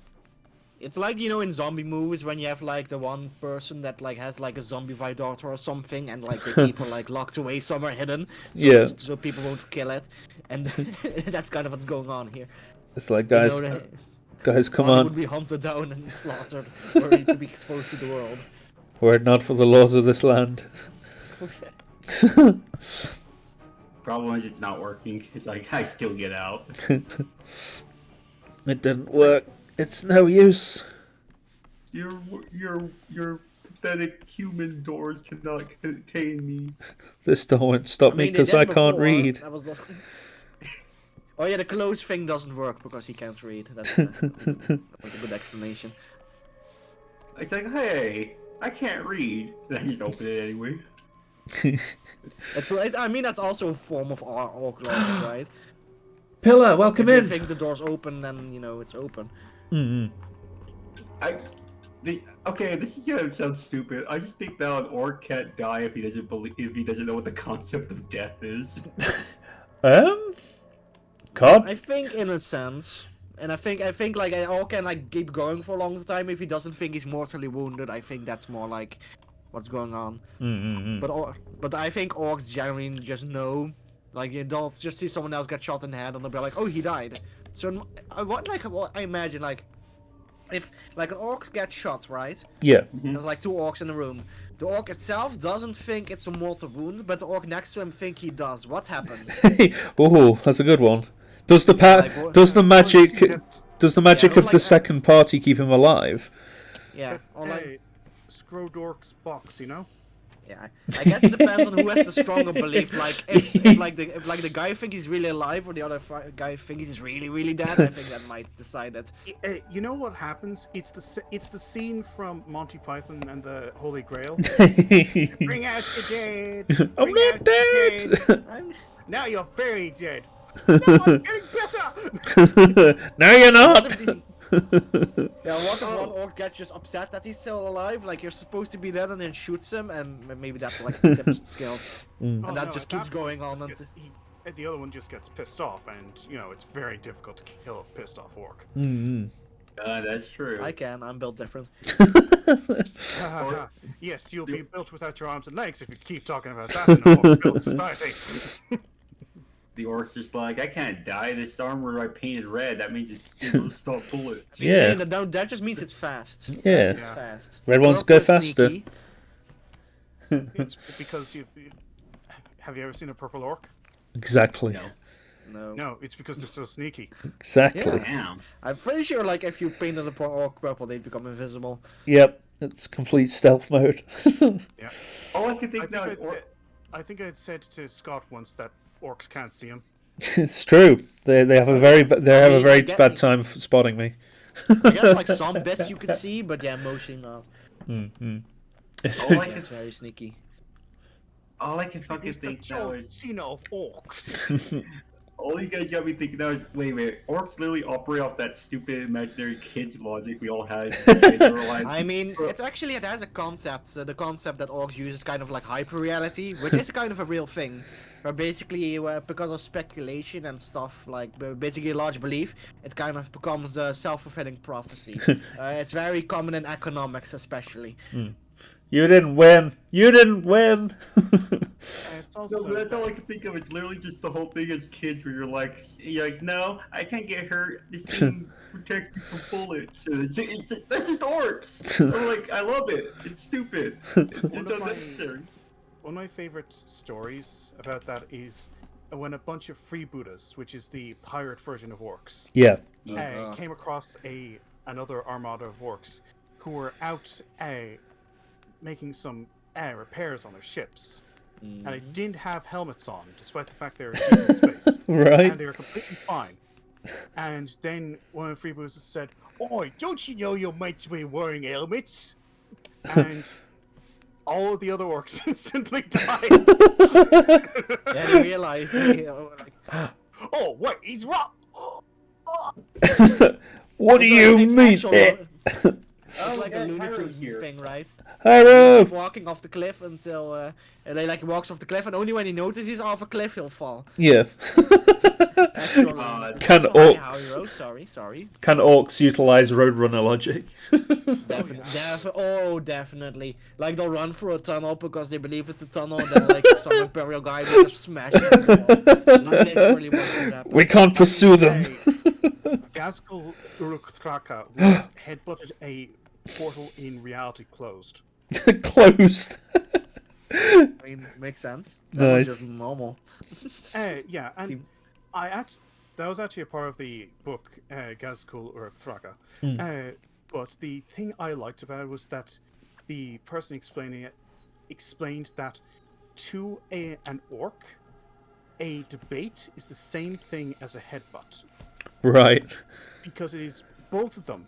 It's like, you know, in zombie movies when you have like the one person that like has like a zombified daughter or something, and like they keep her like locked away somewhere hidden, so, Yeah. so people won't kill it, and that's kind of what's going on here. It's like, guys, You know, guys, come Ronnie on. would be hunted down and slaughtered, ready to be exposed to the world. Were it not for the laws of this land. Problem is, it's not working. It's like I still get out. It didn't work. It's no use. Your pathetic human doors cannot contain me. This door won't stop I me mean, they because did I can't before, read. That was oh yeah, the close thing doesn't work because he can't read. That's a good explanation. It's like, hey, I can't read. And I just open it anyway. That's right. I mean, that's also a form of orc logic, right? Pillar, welcome If you in. think the door's open, then you know it's open. Okay, this is gonna sound stupid. I just think that an orc can't die if he doesn't know what the concept of death is. Can't. I think in a sense, and I think like an orc can like keep going for a long time if he doesn't think he's mortally wounded. I think that's more like what's going on. But I think orcs generally just know, like they'll just see someone else get shot in the head and they'll be like, oh, he died. So I imagine like if like an orc gets shot, right? Yeah. There's like two orcs in the room. The orc itself doesn't think it's a mortal wound, but the orc next to him think he does. What happens? Oh, that's a good one. Does the Like, does the magic Get, of like the that. second party keep him alive? Yeah. get Or like, a Scrodork's box, you know? yeah, I guess it depends on who has the stronger belief. Like if the guy think he's really alive or the other guy thinks he's really dead, I think that might decide it. You know what happens? It's the scene from Monty Python and the Holy Grail. Bring out the dead. I'm Bring not out the dead. I'm, Now you're very dead. No, I'm getting better. No, you're what not. if what if one orc gets just upset that he's still alive? Like you're supposed to be dead and then shoots him, and maybe that like tips skills, and Oh, that no, just at keeps that going point, on. the other one just gets pissed off, and you know it's very difficult to kill a pissed off orc. That's true. I'm built different. Yes, you'll be built without your arms and legs if you keep talking about that in a orc-built society. The orc's just like, I can't die. This armor I painted red. That means it'll stop bullets. Yeah. That just means it's fast. Yeah. It's fast. Red ones Orcs go are faster. sneaky. It's because have you ever seen a purple orc? Exactly. No. No, it's because they're so sneaky. Exactly. Yeah. Damn. I'm pretty sure like if you painted a orc purple, they'd become invisible. Yep. It's complete stealth mode. Yeah. All I can think now is I think I'd said to Scott once that orcs can't see him. It's true. They have a very I get bad you. time for spotting me. I guess like some bits you could see, but yeah, mostly not. It's- all I Yeah, can, it's very sneaky. all I can fucking It's the think now John is Cena of orcs. all you guys got me thinking now is wait, orcs literally operate off that stupid imaginary kids logic we all had. I mean, it has a concept. The concept that orcs use is kind of like hyper-reality, which is kind of a real thing. Where basically, because of speculation and stuff, like basically a large belief, it kind of becomes a self-fulfilling prophecy. It's very common in economics, especially. You didn't win. You didn't win. It's also No, but that's all I can think of. It's literally just the whole thing as kids where you're like, no, I can't get hurt. This thing protects me from bullets. That's just orcs. I'm like, I love it. It's stupid. It's unnecessary. One of my favorite stories about that is when a bunch of freebooters, which is the pirate version of orcs, Yeah. came across another armada of orcs who were out making some repairs on their ships. And they didn't have helmets on, despite the fact they were deep in space. Right. And they were completely fine. And then one of the freebooters said, "Oi, don't you know you're meant to be wearing helmets?" And all of the other orcs instantly died. Yeah, they realized. Oh, wait, he's wrong! What do you It's mean? actual- It's like a Looney Pyro's Tunes here. thing, right? Hyro! Walking off the cliff until and he like walks off the cliff, and only when he notices he's off a cliff he'll fall. Yeah. That's your Can Sorry, orcs- Hyrule, sorry. Can orcs utilize Roadrunner logic? Definitely. Like they'll run through a tunnel because they believe it's a tunnel, and then like some Imperial guy will just smash it into the wall. Literally what would happen. We can't pursue them. Gazgul Uruk Thraka was headbutted a portal in reality closed. Closed. I mean, makes sense. That was Nice. just normal. Yeah, and See- that was actually a part of the book Gazgul Uruk Thraka. But the thing I liked about it was that the person explaining it explained that to an orc, a debate is the same thing as a headbutt. Right. Because it is both of them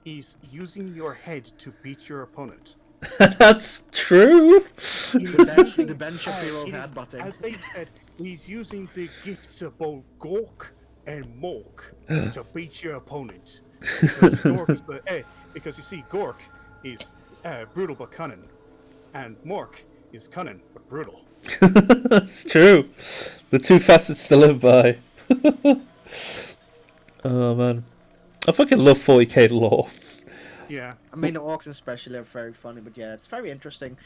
is using your head to beat your opponent. That's true. The Ben Shapiro of It is, headbutting. as they said, he's using the gifts of both Gork and Mork to beat your opponent. Because Gork is because you see, Gork is brutal but cunning, and Mork is cunning but brutal. It's true. The two facets to live by. Oh man, I fucking love 40k lore. Yeah. I mean, the orcs especially are very funny, but yeah, it's very interesting.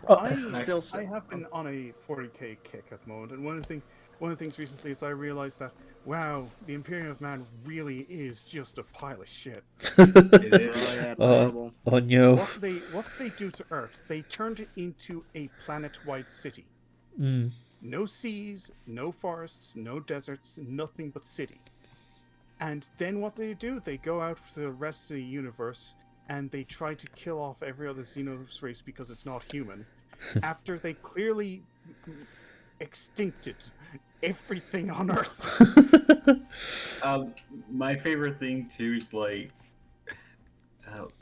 I have been on a 40k kick at the moment, and one of the things recently is I realized that wow, the Imperium of Man really is just a pile of shit. It is. Oh yeah, it's terrible. Oh no. What did they do to Earth? They turned it into a planet-wide city. No seas, no forests, no deserts, nothing but city. And then what do? They go out to the rest of the universe and they try to kill off every other Xenos race because it's not human. After they clearly extincted everything on Earth. My favorite thing too is like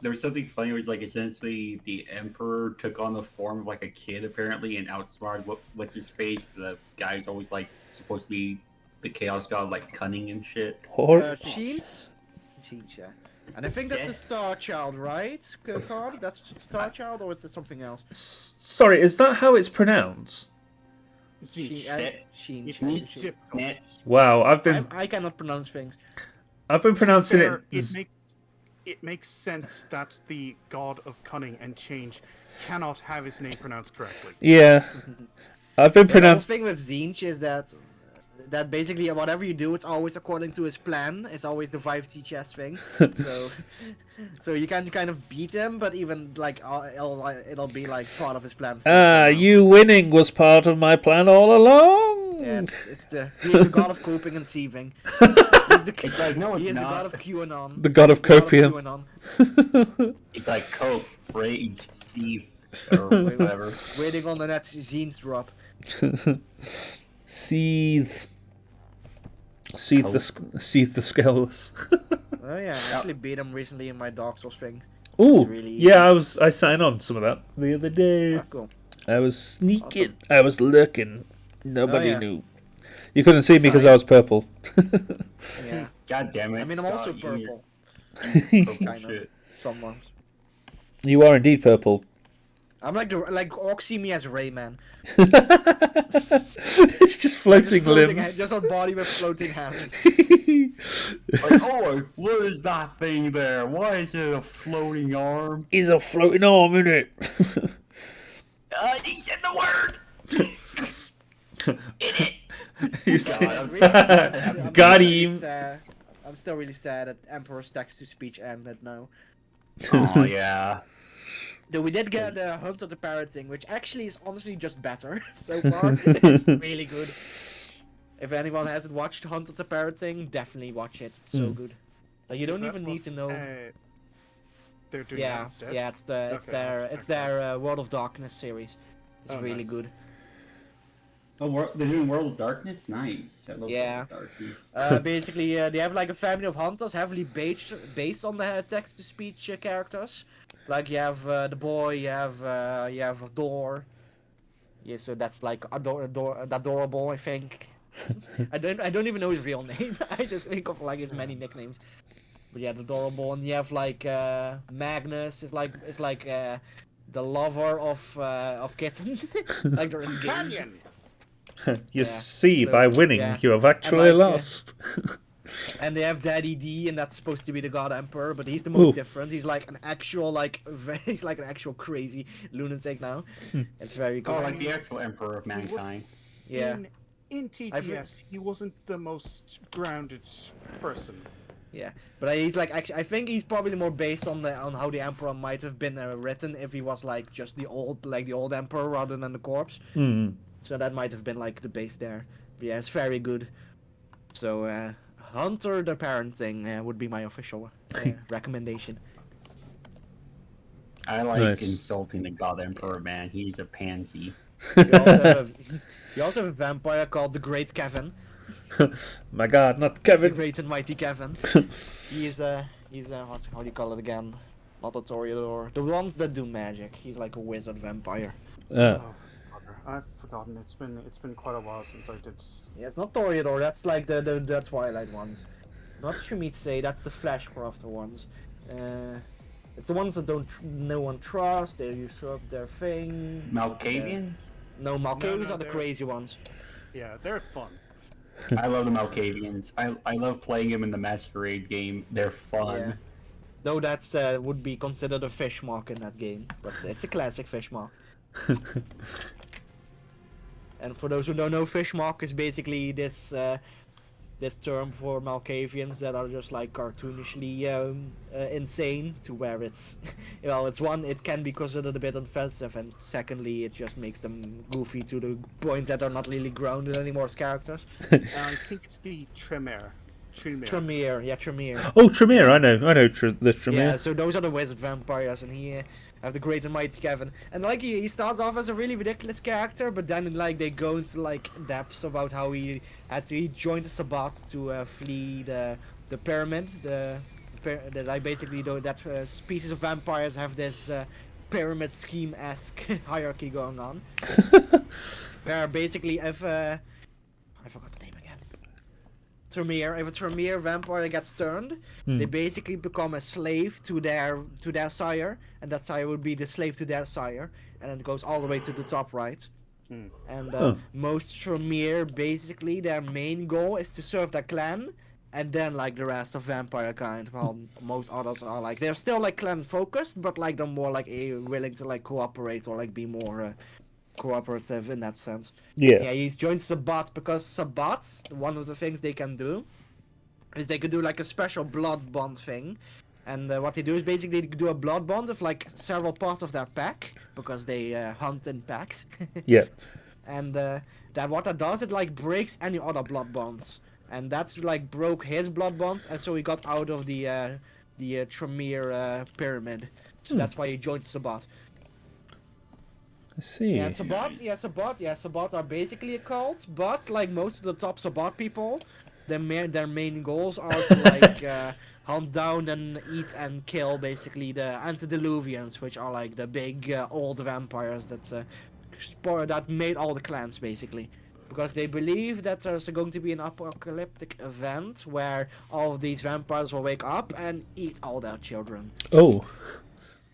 there was something funny. It was like essentially the Emperor took on the form of like a kid apparently and outsmarted what's his face. The guy's always like supposed to be the Chaos God, like cunning and shit. Sheens, yeah. And I think that's the Star Child, right? Card? That's the Star Child, or is it something else? Sorry, is that how it's pronounced? Sheen. Wow, I cannot pronounce things. I've been pronouncing Fair, it. it makes sense that the god of cunning and change cannot have his name pronounced correctly. Yeah, I've been The pronounced. thing with Zinch is that basically whatever you do, it's always according to his plan. It's always the 5T chess thing. So you can kind of beat him, but even like it'll be like part of his plan. You winning was part of my plan all along. Yeah, he's the god of coping and sieving. He's like, no, it's he is the not. god of QAnon. The god of He's the god copium. QAnon. It's like cope, rage, Steve, or whatever. Waiting on the next Zines drop. Seethe the scales. Oh yeah, I actually beat him recently in my Dark Souls thing. Ooh, really yeah, I signed on some of that the other day. Ah, cool. I was sneaking. Awesome. I was lurking. Nobody yeah. knew. You couldn't see me because I was purple. Yeah. God damn it! I mean, I'm also Scott, you purple. and your purple Kind of. shit. Sometimes. You are indeed purple. I'm like orcs see me as Rayman. It's just floating limbs. Just a body with floating hands. Like, oh, what is that thing there? Why is it a floating arm? He's a floating arm, isn't it? He said the word. You see? God, Got him. I'm still really sad that Emperor's text-to-speech ended now. Oh yeah. Though we did get Hunt of the Parrot thing, which actually is honestly just better so far. It's really good. If anyone hasn't watched Hunt of the Parrot thing, definitely watch it. It's so good. Like, you don't even need to know. They're doing that Yeah, instead? yeah, it's Okay. their World of Darkness series. It's Oh, really nice. good. Oh, they're doing World of Darkness. Nice. I love Yeah. World of Darkness. Basically, they have like a family of hunters heavily based on the text-to-speech characters. Like you have the boy, you have Door. Yeah, so that's like adorable, I think. I don't even know his real name. I just think of like his many nicknames. But yeah, adorable. And you have like Magnus is like the lover of kitten. Like they're in the game. You see, so, by winning, yeah. you have actually like, lost. And they have Daddy D, and that's supposed to be the God Emperor, but he's the most Ooh. different. He's like an actual he's like an actual crazy lunatic now. It's very cool. Oh, like the actual Emperor of Mankind. Yeah. In TTS, he wasn't the most grounded person. Yeah, but he's like actually, I think he's probably more based on how the Emperor might have been written if he was like just the old Emperor rather than the corpse. Mm. So that might have been like the base there. But yeah, it's very good. So Hunter the Parenting would be my official recommendation. I like Nice. insulting the God Emperor, man. He's a pansy. You also have a vampire called the Great Kevin. My God, not The Kevin. Great and Mighty Kevin. he's what's how do you call it again? Not a Toreador. The ones that do magic. He's like a wizard vampire. Oh, bugger. I've forgotten. It's been quite a while since I did. Yeah, it's not Toreador. That's like the Twilight ones. Not Shimizu. That's the Fleshcrafter ones. It's the ones that no one trusts. They usurp their thing. Malkavians? No, Malkavians no, are the they're- crazy ones. Yeah, they're fun. I love the Malkavians. I love playing them in the Masquerade game. They're fun. Yeah. Though that's would be considered a fish mark in that game, but it's a classic fish mark. And for those who don't know, fish mark is basically this term for Malkavians that are just like cartoonishly insane, to where it's it can be considered a bit offensive, and secondly it just makes them goofy to the point that they're not really grounded anymore as characters. I think it's the Tremere. Tremere. Oh, Tremere, I know the Tremere. Yeah, so those are the wizard vampires, and he have the Great and Mighty Kevin. And like he starts off as a really ridiculous character, but then like they go into like depths about how he joined the Sabbat to flee the pyramid. That I basically know that species of vampires have this pyramid scheme-esque hierarchy going on. Where basically if I forgot the name again. If a Tremere vampire gets turned, they basically become a slave to their sire, and that sire would be the slave to their sire, and it goes all the way to the top right. And most Tremere, basically their main goal is to serve their clan, and then like the rest of vampire kind, well, most others are like they're still like clan focused, but like they're more like willing to like cooperate or like be more cooperative in that sense. Yeah, he's joined Sabbat because Sabbat, one of the things they can do is they could do like a special blood bond thing. And what they do is basically do a blood bond of like several parts of their pack, because they hunt in packs. Yeah. And what that does, it like breaks any other blood bonds. And that's like broke his blood bonds, and so he got out of the Tremere pyramid. So that's why he joined Sabbat. I see. Yeah, Sabbat are basically a cult, but like most of the top Sabbat people, their main goals are to like hunt down and eat and kill basically the antediluvians, which are like the big old vampires that made all the clans basically. Because they believe that there's going to be an apocalyptic event where all of these vampires will wake up and eat all their children. Oh.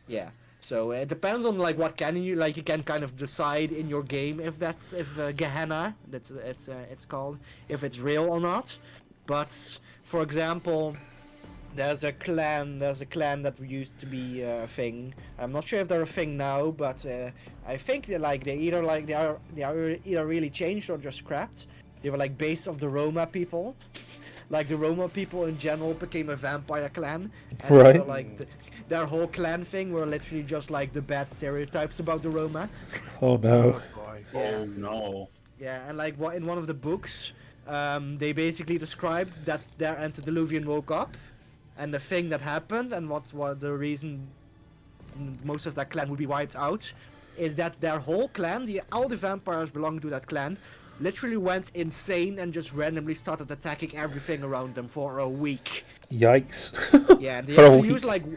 Yeah. So it depends on like what canon you can kind of decide in your game if Gehenna, it's called, if it's real or not. But for example, there's a clan that used to be a thing. I'm not sure if they're a thing now, but I think they are either really changed or just scrapped. They were like base of the Roma people. Like the Roma people in general became a vampire clan. And Right. they were, like their whole clan thing were literally just like the bad stereotypes about the Roma. Oh no. Oh boy. Oh no. Yeah, and like in one of the books, they basically described that their antediluvian woke up, and the thing that happened, and what the reason most of that clan would be wiped out, is that their whole clan, all the vampires belonging to that clan, literally went insane and just randomly started attacking everything around them for a week. Yikes. Yeah, they For had a to week.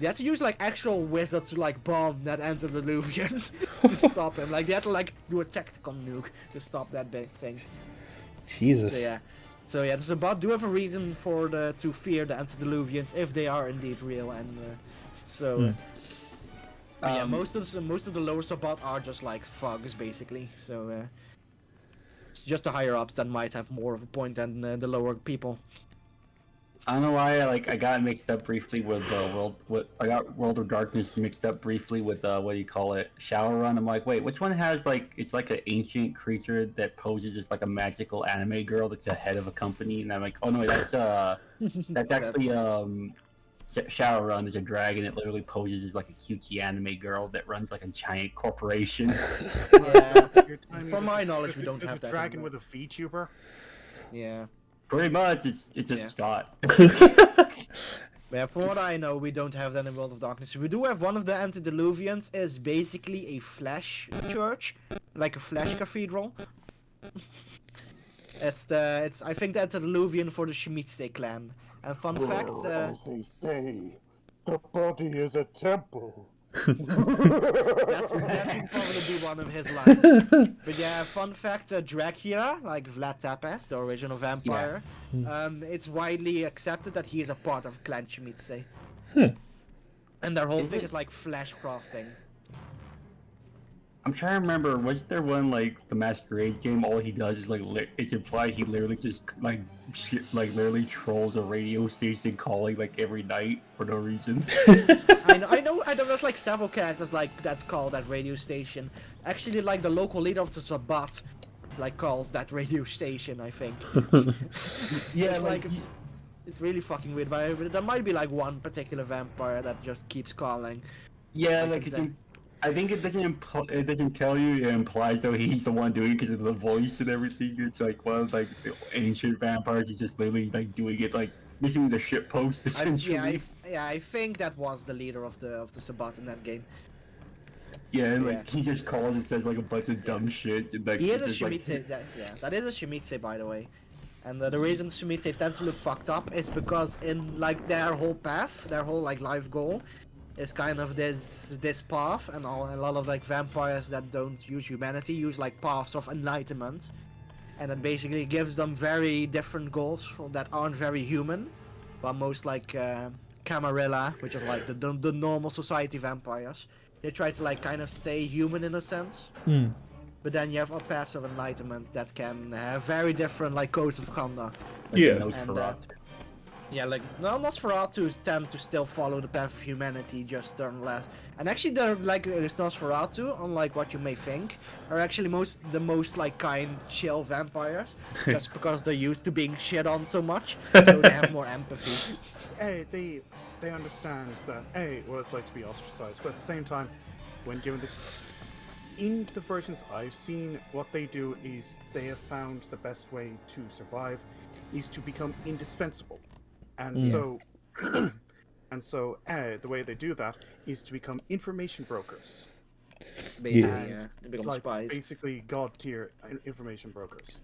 they had to use like actual wizards to like bomb that antediluvian to stop him. Like they had to like do a tactical nuke to stop that big thing. Jesus. So yeah, So yeah, the Sabbat do have a reason to fear the antediluvians if they are indeed real, and but yeah, most of the lower Sabbat are just like thugs basically. So it's just the higher ups that might have more of a point than the lower people. I don't know why I got mixed up briefly with I got World of Darkness mixed up briefly with what do you call it, Shadowrun. I'm like, wait, which one has like it's like an ancient creature that poses as like a magical anime girl that's the head of a company, and I'm like, oh no, that's actually Shadowrun. There's a dragon that literally poses as like a cutesy anime girl that runs like a giant corporation. Yeah. You're telling me From my there's- knowledge, there's we don't there's have a that dragon anymore. with a VTuber. Yeah. Pretty much, it's just Yeah. Scott. Yeah, from what I know, we don't have that in World of Darkness. We do have one of the antediluvians is basically a flesh church, like a flesh cathedral. It's I think the antediluvian for the Shemitze clan. And fun fact, As they say, the body is a temple. that would probably be one of his lines. But yeah, fun fact, Dracula, like Vlad Tepes, the original vampire, it's widely accepted that he is a part of Clan Shemitze. And their whole Is thing it- is like flesh crafting. I'm trying to remember. Was there one like the Masquerades game? All he does is like it's implied he literally just like literally trolls a radio station calling like every night for no reason. I know. There's like several characters like that call that radio station. Actually, like the local leader of the Sabbat, like calls that radio station. I think. Yeah, It's like it's really fucking weird. But there might be like one particular vampire that just keeps calling. yeah, I like can it's. say. I think it doesn't tell you. It implies though he's the one doing it because of the voice and everything. It's like one of like the ancient vampires. He's just literally like doing it like missing the shit post essentially. I think that was the leader of the Sabbat in that game. Yeah, and like Yeah. he just calls and says like a bunch of dumb shit. And, like, He is it's a just, Shemitze. That is a Shemitze, by the way. And the reason Shemitze tend to look fucked up is because in like their whole path, their whole like life goal, is kind of this path, and a lot of like vampires that don't use humanity use like paths of enlightenment, and it basically gives them very different goals that aren't very human, but most like Camarilla, which is like the normal society vampires. They try to like kind of stay human in a sense. But then you have paths of enlightenment that can have very different like codes of conduct. Yeah. Nosferatu. Yeah, like Nosferatu tend to still follow the path of humanity, just turn left. And actually, they're like there's Nosferatu, unlike what you may think, are actually the most like kind, chill vampires, just because they're used to being shit on so much, so they have more empathy. Hey, they understand that what it's like to be ostracized, but at the same time, when given in the versions I've seen, what they do is they have found the best way to survive is to become indispensable, and so the way they do that is to become information brokers, Basically, And, they become like spies. basically god tier information brokers.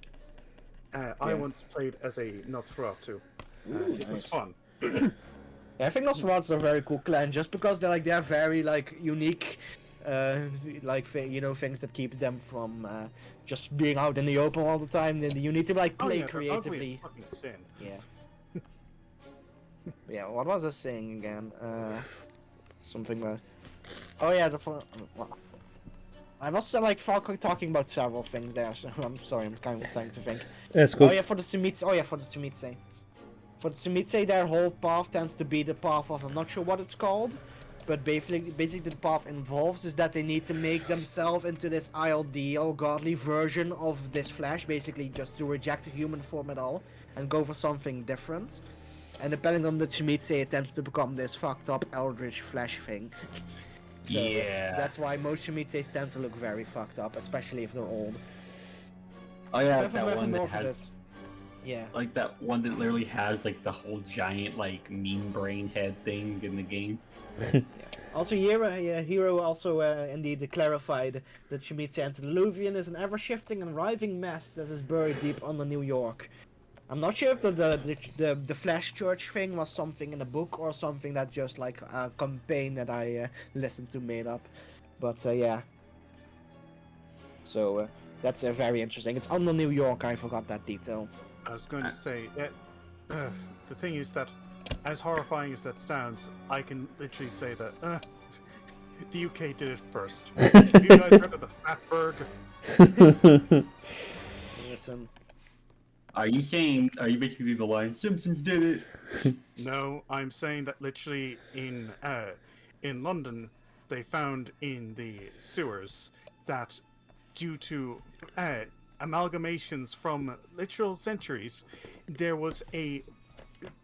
I once played as a Nosferatu. It was fun. Yeah, I think Nosferatu are a very cool clan, just because they're very like unique, things that keeps them from just being out in the open all the time. Then you need to like play they're ugly as creatively. fucking sin. Yeah. Yeah. What was I saying again? Something that. Oh yeah, I was talking about several things there. So I'm sorry, I'm kind of trying to think. That's cool. Oh yeah, for the Shemitze. For the Shemitze, their whole path tends to be the path of, I'm not sure what it's called, but basically the path involves is that they need to make themselves into this ideal godly version of this flesh, basically just to reject the human form at all and go for something different. And depending on the Shemitze, it tends to become this fucked up eldritch flesh thing. So Yeah. that's why most Shemitzes tend to look very fucked up, especially if they're old. Oh yeah, Never that one more that for has this. Yeah. like that one that literally has like the whole giant like meme brain head thing in the game. Also, Hero also indeed clarified that Shemitze Antediluvian is an ever-shifting and writhing mess that is buried deep under New York. I'm not sure if the Flash Church thing was something in a book or something that just like a campaign that I listened to made up, but yeah. So that's very interesting. It's under New York. I forgot that detail. I was going to say that the thing is that, as horrifying as that sounds, I can literally say that the UK did it first. Have you guys heard of the Fatberg? Listen. Are you basically the line, Simpsons did it? No, I'm saying that literally in London, they found in the sewers that due to amalgamations from literal centuries, there was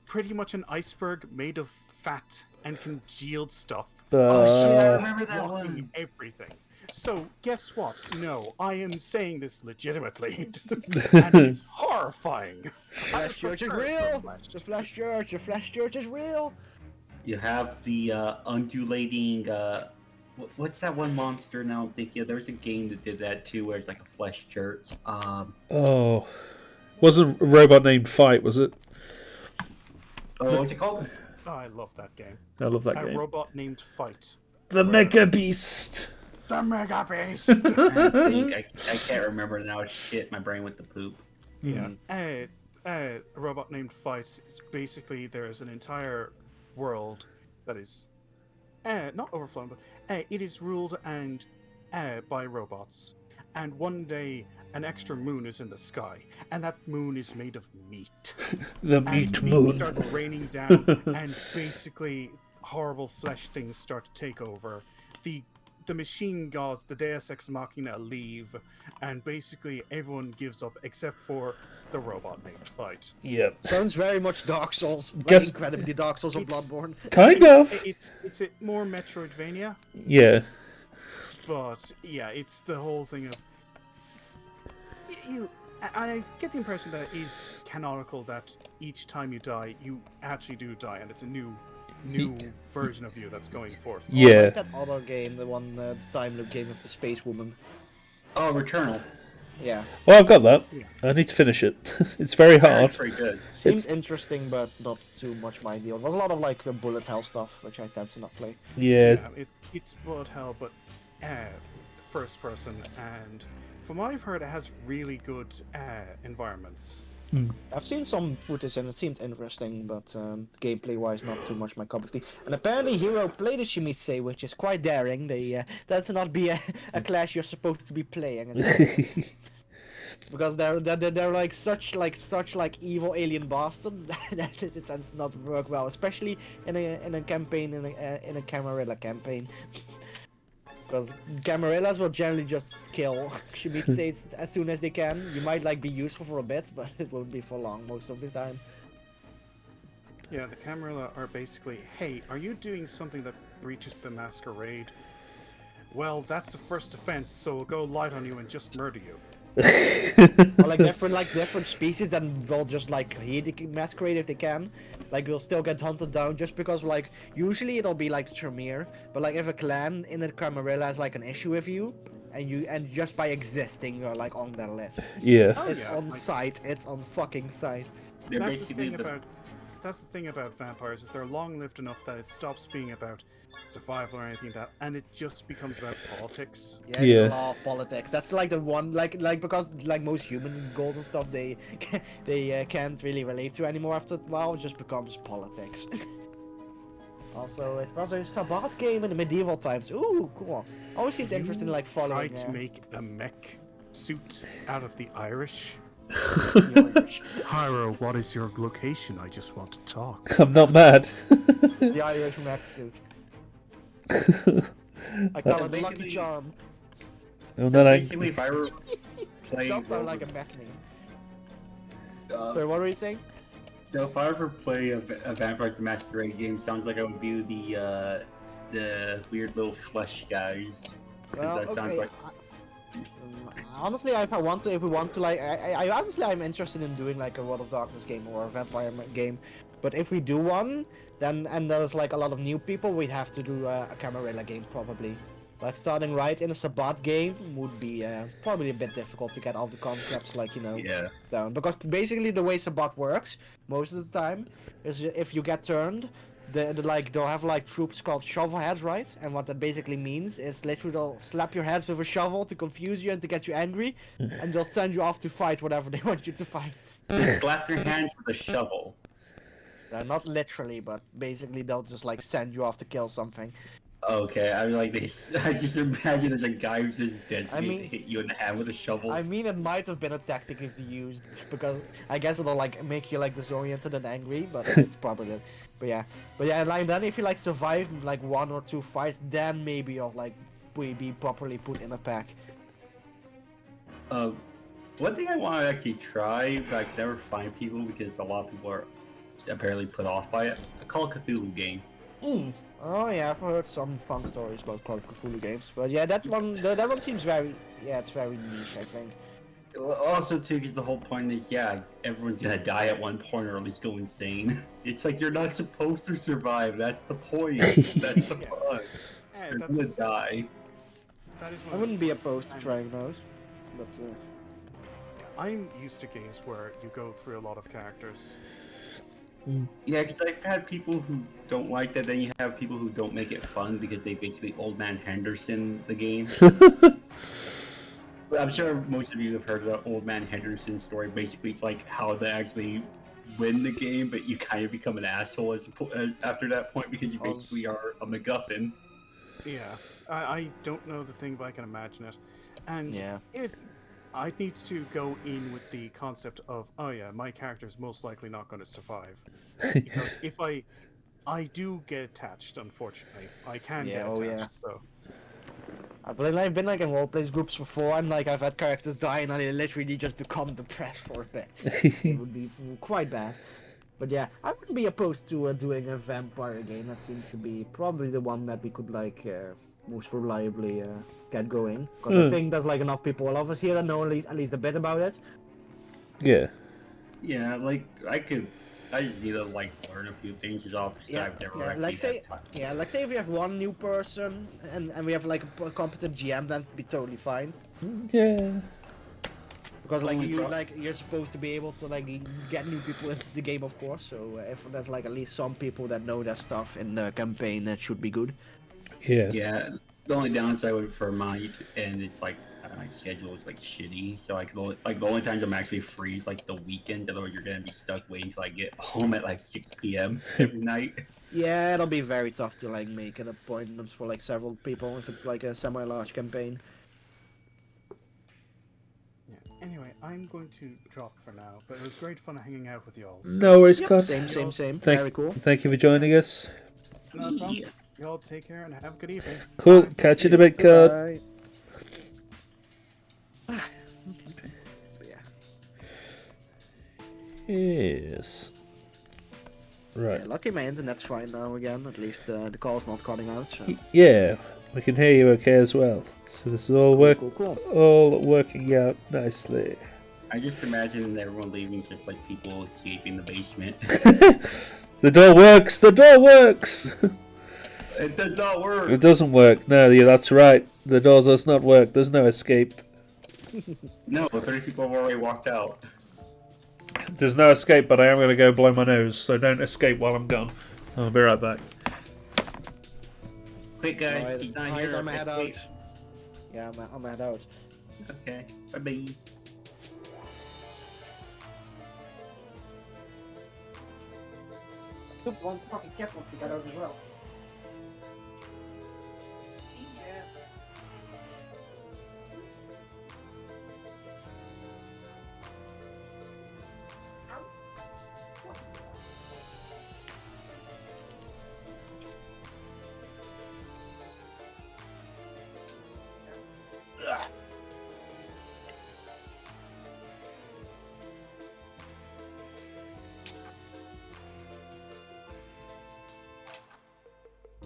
pretty much an iceberg made of fat and congealed stuff. Oh shit, I remember that blocking one. everything. So guess what? No, I am saying this legitimately, and it's horrifying. Flash Church is real. The Flash Church is real. You have the undulating. What's that one monster now? I'm thinking of? There was a game that did that too, where it's like a flesh church. Oh, wasn't a robot named Fight, was it? Oh, what's it called? Oh, I love that game. I love that A game. robot named Fight. The Mecha Beast. The Mega Beast. I can't remember now. Shit, my brain went to poop. Yeah. A robot named Fight is basically there is an entire world that is not overflown, but it is ruled and by robots. And one day, an extra moon is in the sky, and that moon is made of meat. The And meat meat moon. starts raining down, and basically horrible flesh things start to take over. The machine gods, the Deus Ex Machina, leave, and basically everyone gives up except for the robot named Fight. Yep. Sounds very much Dark Souls. Like Guess- incredibly Dark Souls or It's- Bloodborne. Kind of. It's a more Metroidvania, Yeah. but yeah, it's the whole thing of I get the impression that it is canonical that each time you die, you actually do die, and it's a new version of you that's going forth. I Yeah. like that other game, the one, the time loop game of the space woman. Oh, Returnal. Yeah. Well, I've got that. Yeah. I need to finish it. It's very That's hard. pretty good. Seems interesting, but not too much my deal. There's a lot of like the bullet hell stuff, which I tend to not play. Yeah. It's bullet hell, but first person, and from what I've heard, it has really good environments. I've seen some footage and it seemed interesting, but gameplay-wise, not too much my cup of tea. And apparently, Hero played a Shimizu, which is quite daring. They that to not be a clash you're supposed to be playing, because they're like such evil alien bastards that it tends to not work well, especially in a campaign in a Camarilla campaign. Because Camarillas will generally just kill Shimizu as soon as they can. You might like be useful for a bit, but it won't be for long most of the time. Yeah, the Camarilla are basically, hey, are you doing something that breaches the masquerade? Well, that's a first offense, so we'll go light on you and just murder you. Or like different species that will just like hate the masquerade if they can. Like will still get hunted down just because like usually it'll be like Tremere, but like if a clan in a Camarilla has like an issue with you, and just by existing you're like on their list. Yeah. Oh, It's yeah, on like- site. It's on fucking site. They're That's the basically thing that's the thing about vampires is they're long-lived enough that it stops being about survival or anything like that, and it just becomes about politics. Yeah, Yeah. a lot of politics. That's like the one like because like most human goals and stuff they can't really relate to anymore after a while. It just becomes politics. Also, it was a Sabbath game in the medieval times. Ooh, cool. Always seemed interesting, like Try following. to make a mech suit out of the Irish. the Hyro, what is your location? I just want to talk. I'm not mad. Irish mech suit. I call it the Lucky basically- Charm. And then I. basically, if I were playing, Does sound like a mech name. uh, Sorry, what were you saying? so if I ever play a Vampires the Masquerade game, sounds like I would do the weird little flesh guys. Because Well, that sounds okay. like Honestly, if we want to, like, I honestly, I'm interested in doing like a World of Darkness game or a vampire game. But if we do one, then and there's like a lot of new people, we'd have to do a Camarilla game probably. Like starting right in a Sabbat game would be probably a bit difficult to get all the concepts like yeah. down, because basically the way Sabbat works most of the time is if you get turned, they'll have like troops called shovel heads, right? And what that basically means is literally they'll slap your heads with a shovel to confuse you and to get you angry, and they'll send you off to fight whatever they want you to fight. Just slap your hands with a shovel. Not literally, but basically they'll just like send you off to kill something. Okay, I mean, like this. I just imagine there's a guy who's just designated to hit you in the head with a shovel. I mean, it might have been a tactic if used, because I guess it'll like make you like disoriented and angry, but it's probably. But yeah, like then if you like survive like 1 or 2 fights, then maybe you'll like be properly put in a pack. One thing I want to actually try, but I can never find people because a lot of people are apparently put off by it. A Call of Cthulhu game. Oh yeah, I've heard some fun stories about Call of Cthulhu games, but yeah, that one seems very, it's very niche, I think. Also, too, because the whole point is, yeah, everyone's gonna die at one point or at least go insane. It's like you're not supposed to survive. That's the point. That's the fun. Yeah, You're that's, gonna die. that is I one wouldn't be opposed to trying those, but I'm used to games where you go through a lot of characters. Yeah, because I've had people who don't like that. Then you have people who don't make it fun because they basically Old Man Henderson the game. But I'm sure most of you have heard the Old Man Henderson story. Basically, it's like how they actually win the game, but you kind of become an asshole after that point because you basically are a MacGuffin. Yeah, I don't know the thing, but I can imagine it. And yeah. I need to go in with the concept of, oh yeah, my character's most likely not going to survive. Because if I do get attached, unfortunately. I can get attached, so... I've been like in roleplay groups before, and like I've had characters die, and I literally just become depressed for a bit. It would be quite bad. But yeah, I wouldn't be opposed to doing a vampire game. That seems to be probably the one that we could like most reliably get going. Because I think there's like enough people of us here that know at least a bit about it. Yeah. Yeah, like I just need to like learn a few things. Is all I've never actually like say, had like say if we have one new person and we have like a competent GM, that'd be totally fine. Yeah. Because like you're supposed to be able to like get new people into the game, of course. So if there's like at least some people that know their stuff in the campaign, that should be good. Yeah. Yeah. The only downside for my end is like my schedule is like shitty, so I can only, like the only times I'm actually free is like the weekend. Otherwise, you're gonna be stuck waiting till I get home at like 6 p.m. every night. Yeah, it'll be very tough to like make an appointment for like several people if it's like a semi-large campaign. Yeah. Anyway, I'm going to drop for now, but it was great fun hanging out with y'all. No worries, Yep, Scott. same. Very cool. Thank you for joining us. No problem. Y'all take care and have a good evening. Cool. Catch you in a bit, Cud. Bye. Yes. Right. Yeah, lucky my internet's fine now again. At least the call's not cutting out. So. Yeah, we can hear you okay as well. So this is all Cool. all working out nicely. I just imagine everyone leaving is just like people escaping the basement. The door works. The door works. It does not work. It doesn't work. No, yeah, that's right. The door does not work. There's no escape. No, 30 people have already walked out. There's no escape, but I am going to go blow my nose, so don't escape while I'm gone. I'll be right back. Quick, guys, he's not here. I'm head out. Yeah, I'm head out. Okay, bye-bye. One fucking cat wants to get out as well.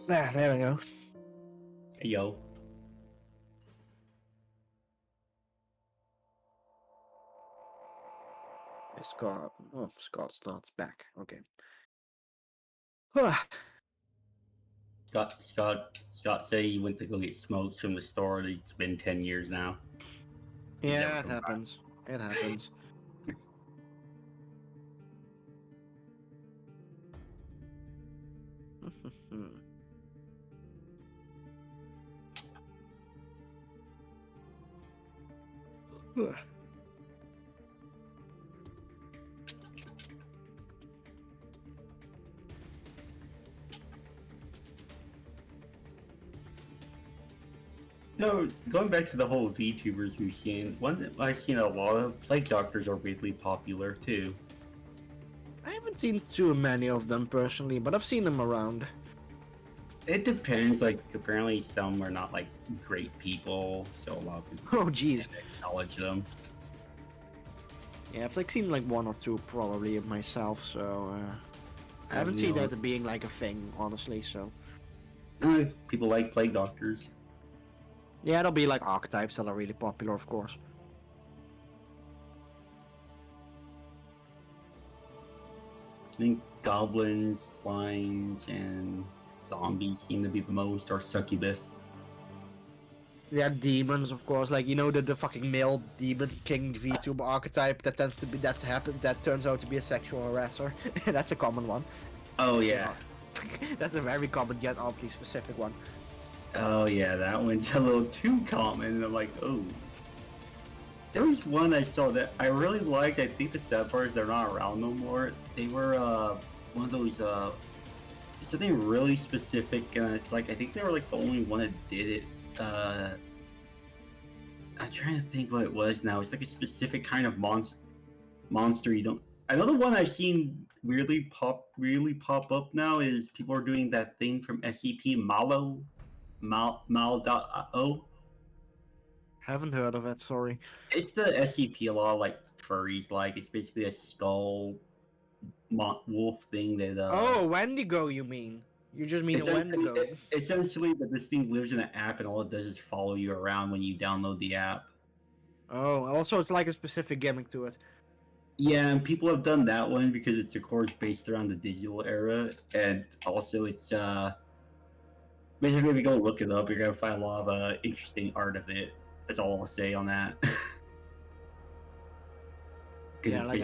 There we go. Hey, yo. Scott. Oh, Scott's not back. Okay. Scott said he went to go get smokes from the store. It's been 10 years now. Yeah, it happens. It happens. No, going back to the whole VTubers we've seen, one that I've seen a lot of, Plague Doctors are really popular too. I haven't seen too many of them personally, but I've seen them around. It depends, like, apparently some are not, like, great people, so a lot of people Oh jeez. acknowledge them. Yeah, I've like seen like one or two probably of myself, so I haven't you seen know, that being like a thing, honestly. So people like Plague Doctors. yeah, there'll be like archetypes that are really popular, of course. I think goblins, slimes, and zombies seem to be the most, or succubus. Yeah, demons, of course. Like, you know, the fucking male demon king VTuber archetype that tends to be that turns out to be a sexual harasser. That's a common one. Oh yeah. That's a very common yet oddly specific one. Oh yeah, that one's a little too common. I'm like, oh. There was one I saw that I really liked. I think the sad part is they're not around no more. They were one of those something really specific, and it's like I think they were like the only one that did it. I'm trying to think what it was now. It's like a specific kind of monster you don't. Another one I've seen really pop up now is people are doing that thing from SCP Mal.o. Haven't heard of it, sorry. It's the SCP a lot of like furries like. It's basically a skull wolf thing that. Oh, Wendigo, you mean? You just mean a Wendigo. Essentially, that this thing lives in an app, and all it does is follow you around when you download the app. Oh, also it's like a specific gimmick to it. Yeah, and people have done that one because it's of course based around the digital era, and also it's basically if you go look it up, you're gonna find a lot of interesting art of it. That's all I'll say on that. Yeah, like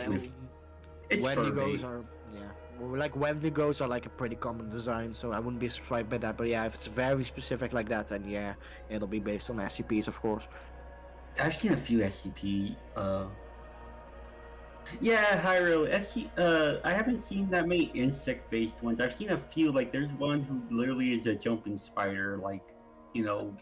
it's Wendigos furry. are well, like Wendigos are like a pretty common design, so I wouldn't be surprised by that. But yeah, if it's very specific like that, then yeah, it'll be based on SCPs, of course. I've seen a few SCP. Yeah, Hyro. I haven't seen that many insect-based ones. I've seen a few. Like, there's one who literally is a jumping spider. Like, you know.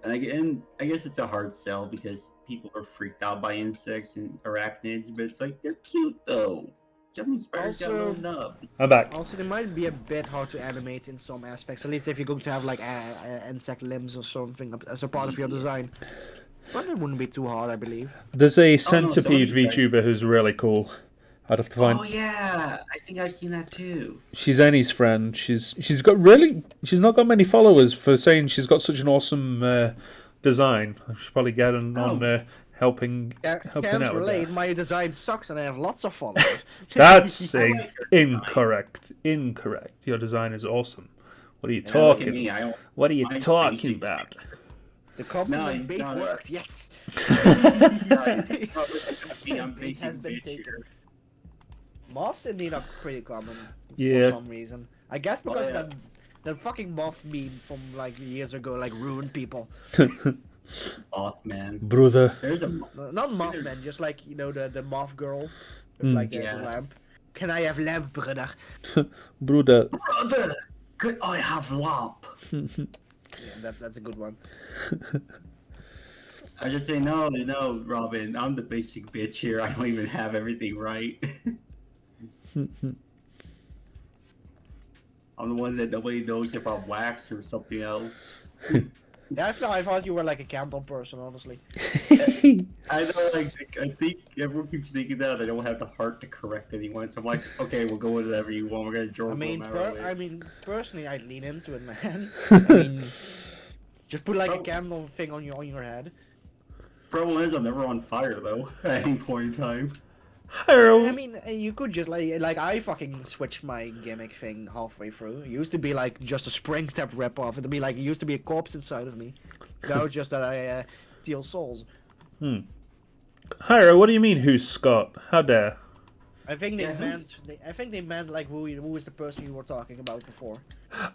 And I guess it's a hard sell because people are freaked out by insects and arachnids, but it's like they're cute though. Jumping spiders got Also- loaded up. I'm back. Also, they might be a bit hard to animate in some aspects, at least if you're going to have like insect limbs or something as a part of your design. But it wouldn't be too hard, I believe. There's a someone centipede said- VTuber who's really cool. I'd have to find. Oh yeah, I think I've seen that too. She's Annie's friend. She's not got many followers for saying she's got such an awesome design. I should probably get on helping Can't out with relate. that. My design sucks and I have lots of followers. That's I like her incorrect. Incorrect. Your design is awesome. What are you Yeah, look at talking? me, I don't. What are you I'm talking basic. about? The compliment No, bait no. worked, yes! I'm Bait basic has been bitch taken. here. Moths indeed are pretty common Yeah. for some reason. I guess because yeah. that fucking moth meme from like years ago like ruined people. Mothman. Brother. There's a Not Mothman, just like, you know, the moth girl with like the Yeah. lamp. Can I have lamp, brother? Brother. brother. Could I have lamp? Yeah, that's a good one. I just say no, Robin. I'm the basic bitch here. I don't even have everything right. I'm the one that nobody knows if I'm wax or something else. Yeah, I thought you were like a candle person, honestly. I know, like, I think everyone keeps thinking that I don't have the heart to correct anyone. So I'm like, okay, we'll go with whatever you want. We're gonna draw. I mean, personally, I'd lean into it, man. I mean, just put like a candle thing on your head. Problem is, I'm never on fire though. At any point in time. Harold. I mean, you could just like I fucking switched my gimmick thing halfway through. It used to be like just a spring tap rip off. It'd be like it used to be a corpse inside of me. Now it's just that I steal souls. Hyro, what do you mean? Who's Scott? How dare? I think they Yeah, who- meant. I think they meant like who is the person you were talking about before.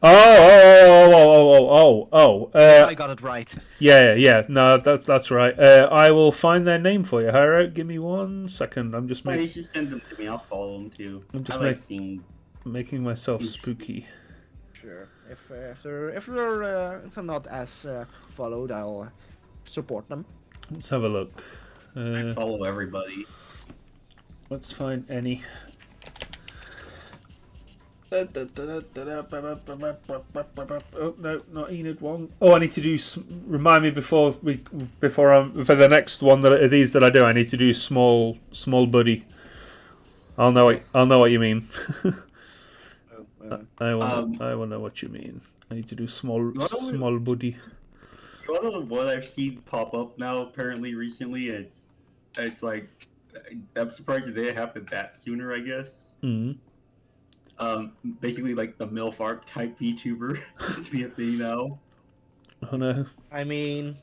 Oh. I got it right. Yeah. No, that's right. I will find their name for you, Hyro. Give me 1 second. I'm just Why you making should send them to me. I'll follow them too. I'm just I like make- seeing. myself spooky. Sure. If they're not as followed, I'll support them. Let's have a look. I follow everybody. Let's find any. Oh no, not Enid one. Oh, I need to do. Remind me before for the next one that these that I do. I need to do small buddy. I'll know what you mean. I will know what you mean. I need to do small buddy. One of the one I've seen pop up now apparently recently. It's like I'm surprised that they happened that sooner. I guess. Mm. Basically like the MILF arc type VTuber seems to be a thing now. Oh no. I mean,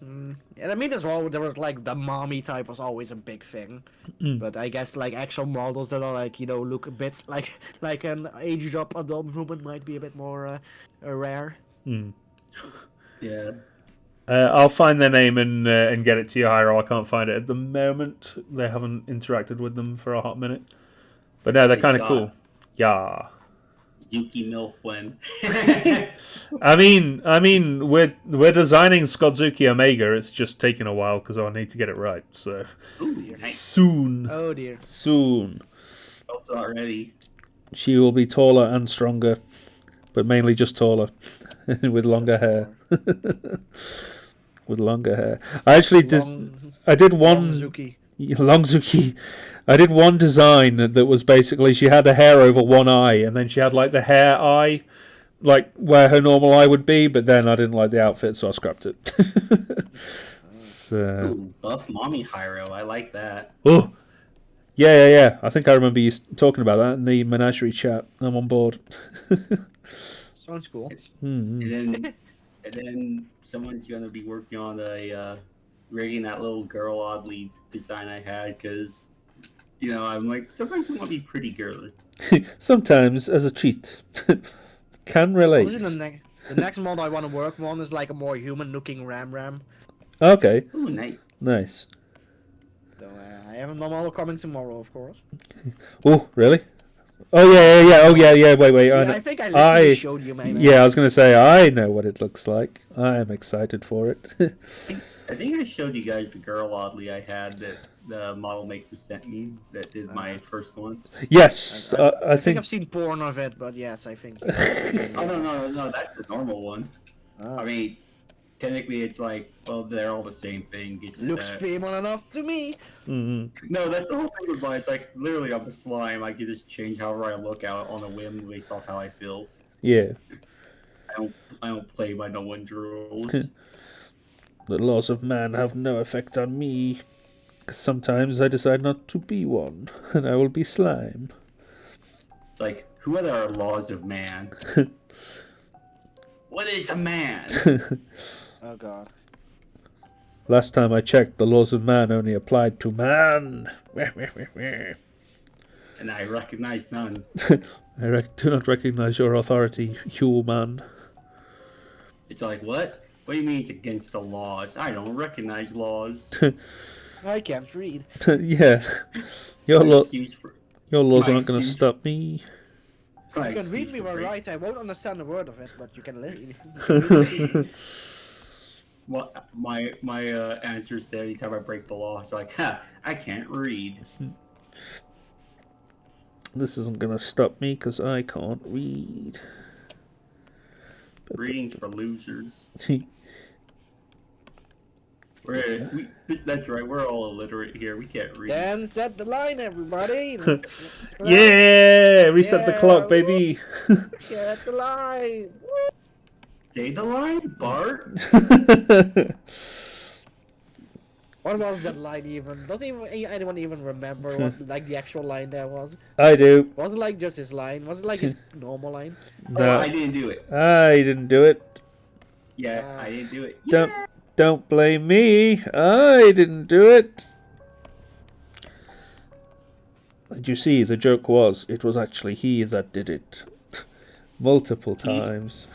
and I mean as well. There was like the mommy type was always a big thing, but I guess like actual models that are like look a bit like an aged up adult woman might be a bit more rare. Mm. Yeah. I'll find their name and get it to you, Hyro. I can't find it at the moment. They haven't interacted with them for a hot minute, but no, they're kind of cool. Yeah. Yuki Milfwin. I mean, we're designing Skodzuki Omega. It's just taking a while because I need to get it right. So soon. Oh dear. Soon. Also not ready. She will be taller and stronger, but mainly just taller, with longer hair. With longer hair. I actually I did one. Longzuki. I did one design that was basically she had the hair over one eye, and then she had like the hair eye, like where her normal eye would be. But then I didn't like the outfit, so I scrapped it. So, ooh, buff mommy Hyro. I like that. oh, yeah. I think I remember you talking about that in the menagerie chat. I'm on board. Sounds cool. And then someone's gonna be working on a rigging that little girl oddly design I had because. I'm like, sometimes I want to be pretty girly. Sometimes, as a treat. Can relate. The next mod I want to work on is like a more human-looking Ram. Okay. Ooh, nice. Nice. So I have a model coming tomorrow, of course. Oh, really? Oh, yeah. Oh, yeah. Wait. I think I literally showed you, maybe. Yeah, I was going to say, I know what it looks like. I am excited for it. I think I showed you guys the girl oddly I had that the model maker sent me that did my first one. Yes, I think I've seen porn of it, but yes, I think. Oh no, that's the normal one. Oh. I mean, technically it's like, well, they're all the same thing. It's just Looks female enough to me. Mm-hmm. No, that's the whole thing with mine. It's like literally I'm a slime. I can just change however I look out on a whim based off how I feel. Yeah. I don't play by no one's rules. The laws of man have no effect on me. Sometimes I decide not to be one, and I will be slime. It's like, who are the laws of man? What is a man? Oh god. Last time I checked, the laws of man only applied to man. And I recognize none. I do not recognize your authority, human. It's like, what? What do you mean it's against the laws? I don't recognize laws. I can't read. Yeah. Your laws My aren't going to excuse- stop me. My You can read excuse me for well, break- right? I won't understand a word of it, but you can read. Well, my answer is that anytime I break the law, it's like, I can't read. This isn't going to stop me because I can't read. Reading's for losers. That's right, we're all illiterate here. We can't read. Then set the line, everybody. Let's Yeah! Reset the Yeah, clock, baby! Get the line. Say the line, Bart. What was that line even? Doesn't anyone even remember what like the actual line there was? I do. Was it like just his line? Was it like his normal line? No, Oh, I didn't do it. I didn't do it. Yeah, I didn't do it. Don't blame me. I didn't do it. Did you see, the joke was, it was actually he that did it. Multiple times.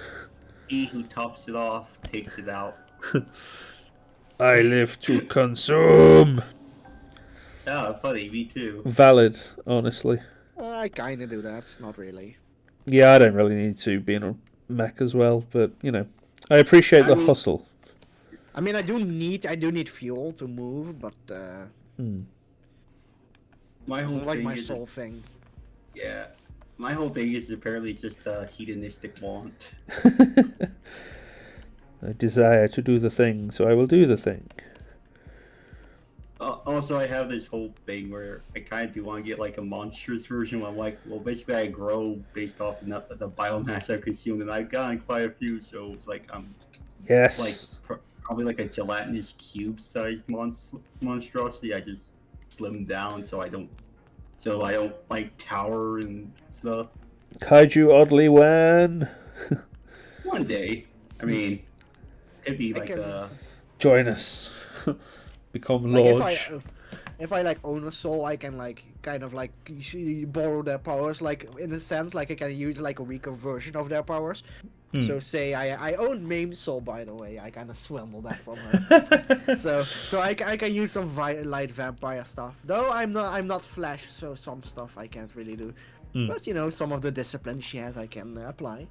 He who tops it off takes it out. I live to consume. Oh, funny, me too. Valid, honestly. I kinda do that, not really. Yeah, I don't really need to, being mech as well. But I appreciate the mean- hustle. I mean, I do need fuel to move, but My whole it's like thing my is soul thing. yeah. My whole thing is apparently just a hedonistic want. I desire to do the thing, so I will do the thing. Also, I have this whole thing where I kind of do want to get like a monstrous version. Where I'm like, well, basically, I grow based off the biomass I consume, and I've gotten quite a few. So it's like I'm Yes. like probably like a gelatinous cube-sized monstrosity. I just slim down so I don't like tower and stuff. Kaiju oddly when. One day, I mean, it'd be like can- Join us. Become Like large. if I like own a soul, I can like kind of like borrow their powers. Like in a sense, like I can use like a weaker version of their powers. So say I own Maimed Soul, by the way. I kind of swindled that from her. so I can use some light vampire stuff. Though I'm not Flash, so some stuff I can't really do. But some of the discipline she has I can apply.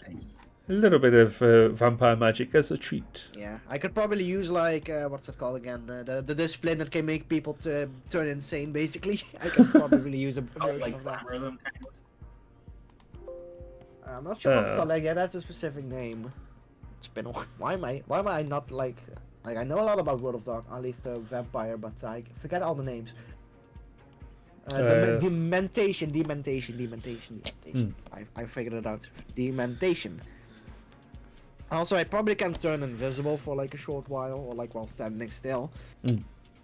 nice. A little bit of vampire magic as a treat. Yeah, I could probably use like what's it called again? The discipline that can make people turn insane. Basically, I can probably use a Oh, version like of that. rhythm kind of. I'm not sure what's called. Like, yeah, that's a specific name. It's been a while. Why am I not like I know a lot about World of Dark, at least the vampire, but I forget all the names. Dementation. I figured it out. Dementation. Also, I probably can turn invisible for like a short while, or like while standing still,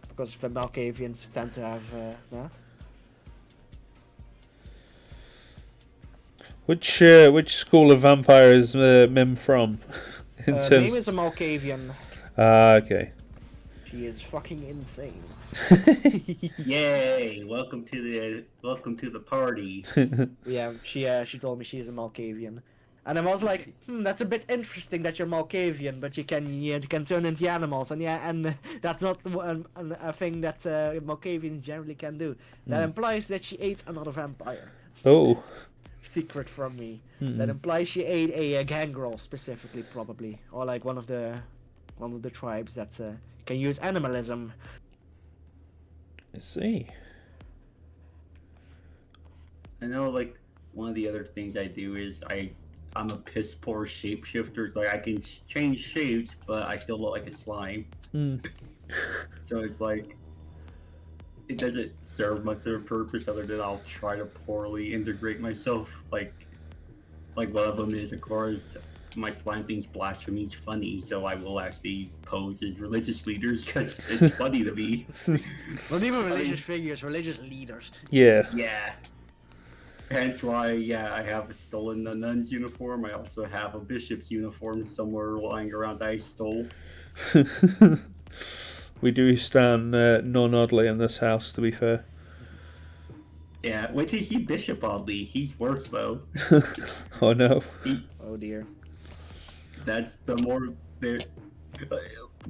because the Malkavians tend to have that. Which school of vampire is Mim from? In Name is a Malkavian. Ah, okay. She is fucking insane. Yay! Welcome to the party. Yeah, she told me she's a Malkavian, and I was like, that's a bit interesting that you're Malkavian, but you can turn into animals, and that's not a thing that Malkavians generally can do. That implies that she ate another vampire. Oh. Secret from me. That implies she ate a gangrel specifically, probably, or like one of the tribes that can use animalism. I see. I know, like, one of the other things I do is I'm a piss poor shapeshifter. Like, I can change shapes, but I still look like a slime. So it's like, it doesn't serve much of a purpose other than I'll try to poorly integrate myself. Like one of them is, of course, my slime thing's blasphemy's funny, so I will actually pose as religious leaders because it's funny to me. Not even religious figures, religious leaders. Yeah. Yeah. Hence why, I have stolen the nun's uniform. I also have a bishop's uniform somewhere lying around that I stole. We do stand non-oddly in this house, to be fair. Yeah, wait till he bishop oddly. He's worse though. Oh no. Oh dear. That's the more.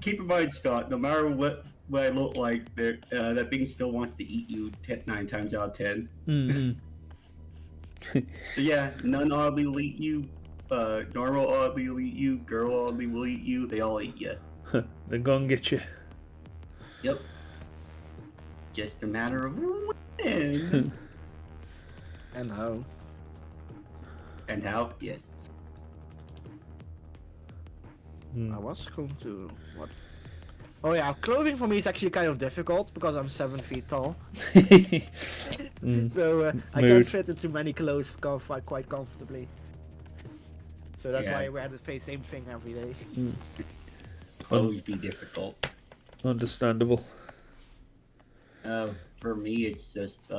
Keep in mind, Scott. No matter what I look like, that thing still wants to eat you 9 times out of 10. Mm-hmm. Yeah, none oddly will eat you. Normal oddly will eat you. Girl oddly will eat you. They all eat you. They're gonna get you. Yep. Just a matter of when. And how? And how? Yes. I was going to what? Oh yeah, clothing for me is actually kind of difficult because I'm 7 feet tall. So I Mood. can't fit into many clothes quite comfortably. So that's Yeah. why we had to face same thing every day. Always be difficult. Understandable. For me, it's just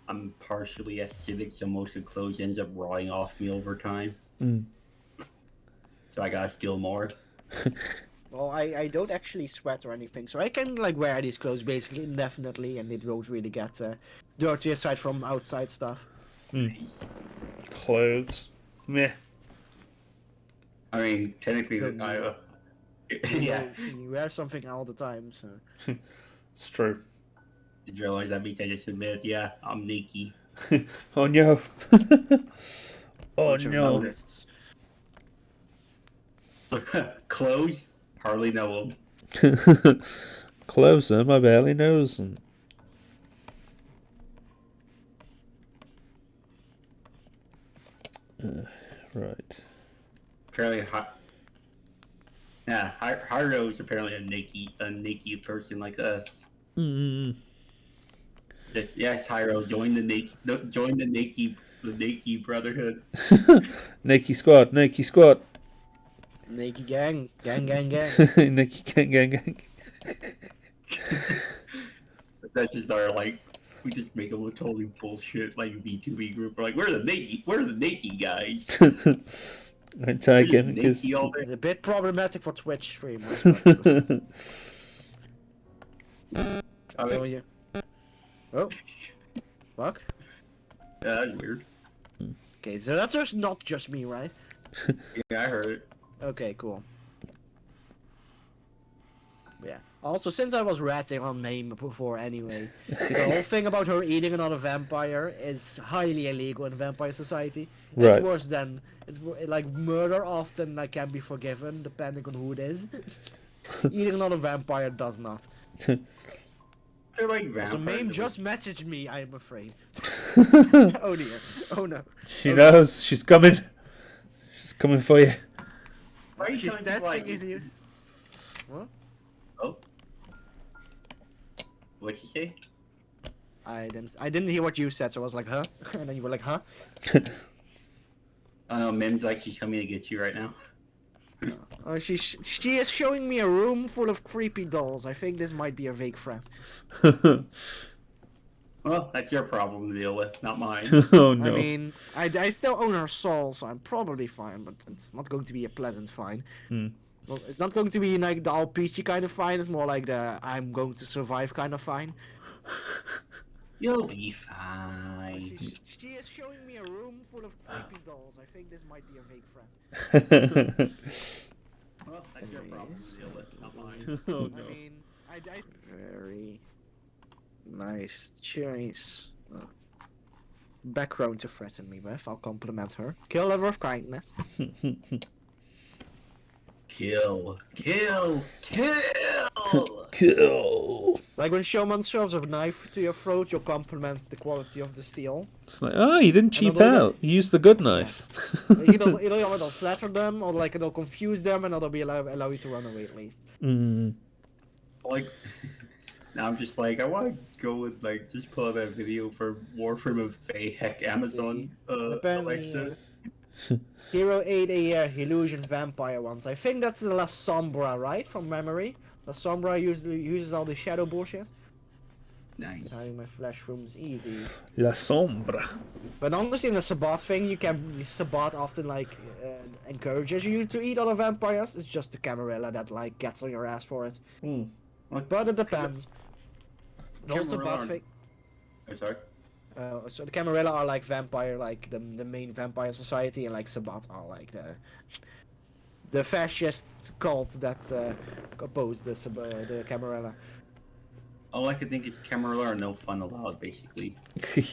I'm partially acidic, so most of the clothes ends up rotting off me over time. So I gotta steal more. Well, I don't actually sweat or anything, so I can like wear these clothes basically indefinitely, and it won't really get dirty aside from outside stuff. Nice. Clothes. Meh. I mean, technically, yeah. You wear something all the time, so. It's true. Did you realize that means I just admit, yeah, I'm Nikki. Oh no. Oh Bunch of no. nudists. Clothes, hardly know them. Close them, I barely knows them. Right. Apparently, Haruto is apparently a naked person like us. Mm. Yes, Haruto, join the naked brotherhood. Naked squad, naked squad. Naked gang, gang, gang, gang. Naked gang, gang, gang. That's just our like. We just make them look totally bullshit like B2B group. We're like, we're the naked guys. I take We're him just because. naked all day. It's a bit problematic for Twitch streamers. But, oh, yeah. Oh, fuck. Yeah, that's weird. Okay, so that's just not just me, right? Yeah, I heard it. Okay, cool. Yeah. Also, since I was ratting on name before anyway, the whole thing about her eating another vampire is highly illegal in Vampire Society. Right. It's worse than like murder often like can be forgiven depending on who it is. Eating another vampire does not. They're like vampires. So Mame just messaged me. I am afraid. Oh dear. Oh no. She knows. She's coming. She's coming for you. Why are you She's telling people testing like, in you. What? Oh. What'd you say? I didn't hear what you said, so I was like, huh? And then you were like, huh? Oh no, Mim's like she's coming to get you right now. Oh, she is showing me a room full of creepy dolls. I think this might be a vague threat. Well, that's your problem to deal with, not mine. Oh no. I mean, I still own her soul, so I'm probably fine, but it's not going to be a pleasant fine. Hmm. Well, it's not going to be like the all peachy kind of fine. It's more like the I'm going to survive kind of fine. You'll be fine. She is showing me a room full of creepy dolls. I think this might be a vague threat. Well, that's your problem to deal with, not mine. Oh I no. mean, very nice choice. Background to threaten me with. I'll compliment her. Kill lover of kindness. Kill. Kill. Kill! Kill. Like when Showman shoves a knife to your throat, you'll compliment the quality of the steel. It's like, oh, you didn't cheap Another- out. You used the good knife. It'll flatter them, or like it'll confuse them, and it'll be allow you to run away at least. Mm. Like, now I'm just like, I want to go with, like, just pull up that video for Warframe of Fey, heck, Amazon, Alexa. Hero ate a illusion vampire once. I think that's the La Sombra, right? From memory. La Sombra uses all the shadow bullshit. Nice. Having my flesh rooms easy. La Sombra. But honestly, in the Sabbat thing, Sabbat often like encourages you to eat other vampires. It's just the Camarilla that like gets on your ass for it. Mm. But it depends. No Camarilla Sabbat are- thing. I'm sorry. So the Camarilla are like vampire, like the main vampire society, and like Sabbat are like the fascist cult that opposed the Camarilla. All I can think is Camarilla are no fun allowed, basically.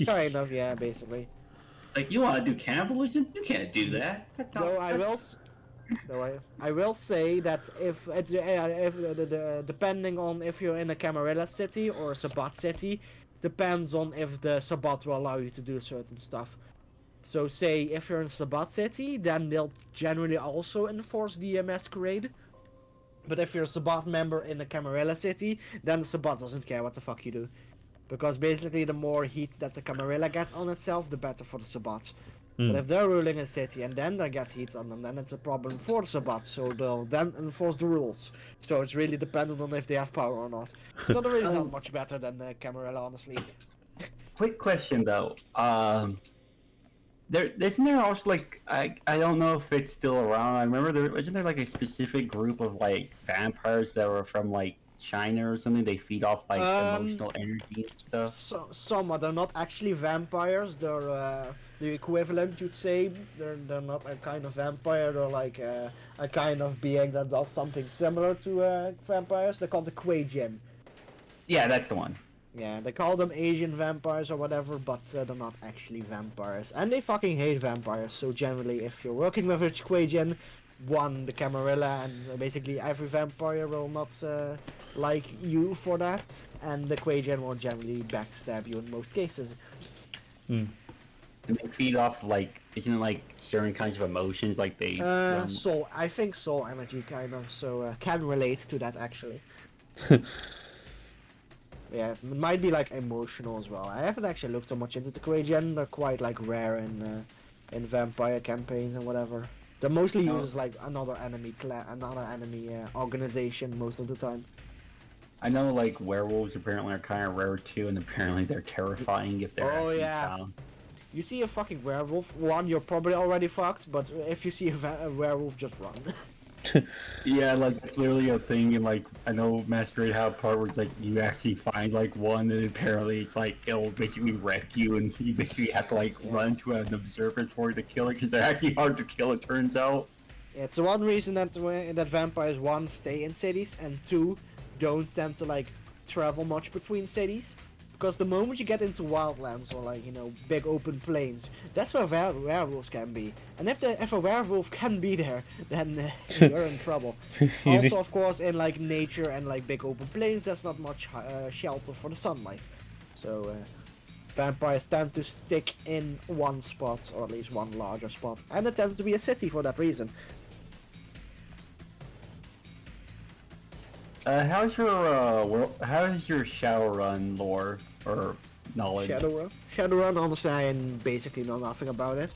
Kind of, yeah, basically. Like, you want to do cannibalism? You can't do that. That's not. Though I will say that if it's depending on if you're in a Camarilla city or a Sabbat city, depends on if the Sabbat will allow you to do certain stuff. So say if you're in Sabbat city, then they'll generally also enforce the masquerade. But if you're a Sabbat member in a Camarilla city, then the Sabbat doesn't care what the fuck you do. Because basically the more heat that the Camarilla gets on itself, the better for the Sabbat. But if they're ruling a city and then they get heat on them, then it's a problem for the Sabbat, so they'll then enforce the rules. So it's really dependent on if they have power or not. So they're really not much better than the Camarilla, honestly. Quick question though. Isn't there also like I don't know if it's still around. I remember isn't there like a specific group of like vampires that were from like China or something? They feed off like emotional energy and stuff. Some they're not actually vampires. They're the equivalent, you'd say. They're not a kind of vampire. They're like a kind of being that does something similar to vampires. They're called the Kuei-jin. Yeah, that's the one. Yeah, they call them Asian vampires or whatever, but they're not actually vampires. And they fucking hate vampires, so generally if you're working with a Kuei-jin, one, the Camarilla, and basically every vampire will not like you for that, and the Quagen will generally backstab you in most cases. And they feed off like, isn't it like certain kinds of emotions, like they? Soul, I think soul energy kind of, so can relate to that actually. Yeah, it might be like emotional as well. I haven't actually looked so much into the Quagen. They're quite like rare in vampire campaigns and whatever. They're mostly used as like another enemy organization most of the time. I know like werewolves apparently are kind of rare too, and apparently they're terrifying if they're actually found. You see a fucking werewolf, one, you're probably already fucked, but if you see a werewolf, just run. Yeah, like that's literally a thing, and like I know Master Raid had a part where it's like you actually find like one, and apparently it's like it'll basically wreck you, and you basically have to like run to an observatory to kill it because they're actually hard to kill. It turns out. Yeah, it's the one reason that vampires, one, stay in cities, and two, don't tend to like travel much between cities. Because the moment you get into wildlands or like, you know, big open plains, that's where werewolves can be. And if a werewolf can be there, then you're in trouble. Also, of course, in like nature and like big open plains, there's not much shelter for the sunlight. So vampires tend to stick in one spot, or at least one larger spot. And it tends to be a city for that reason. How's your Shadowrun lore or knowledge? Shadowrun, honestly, I basically know nothing about it.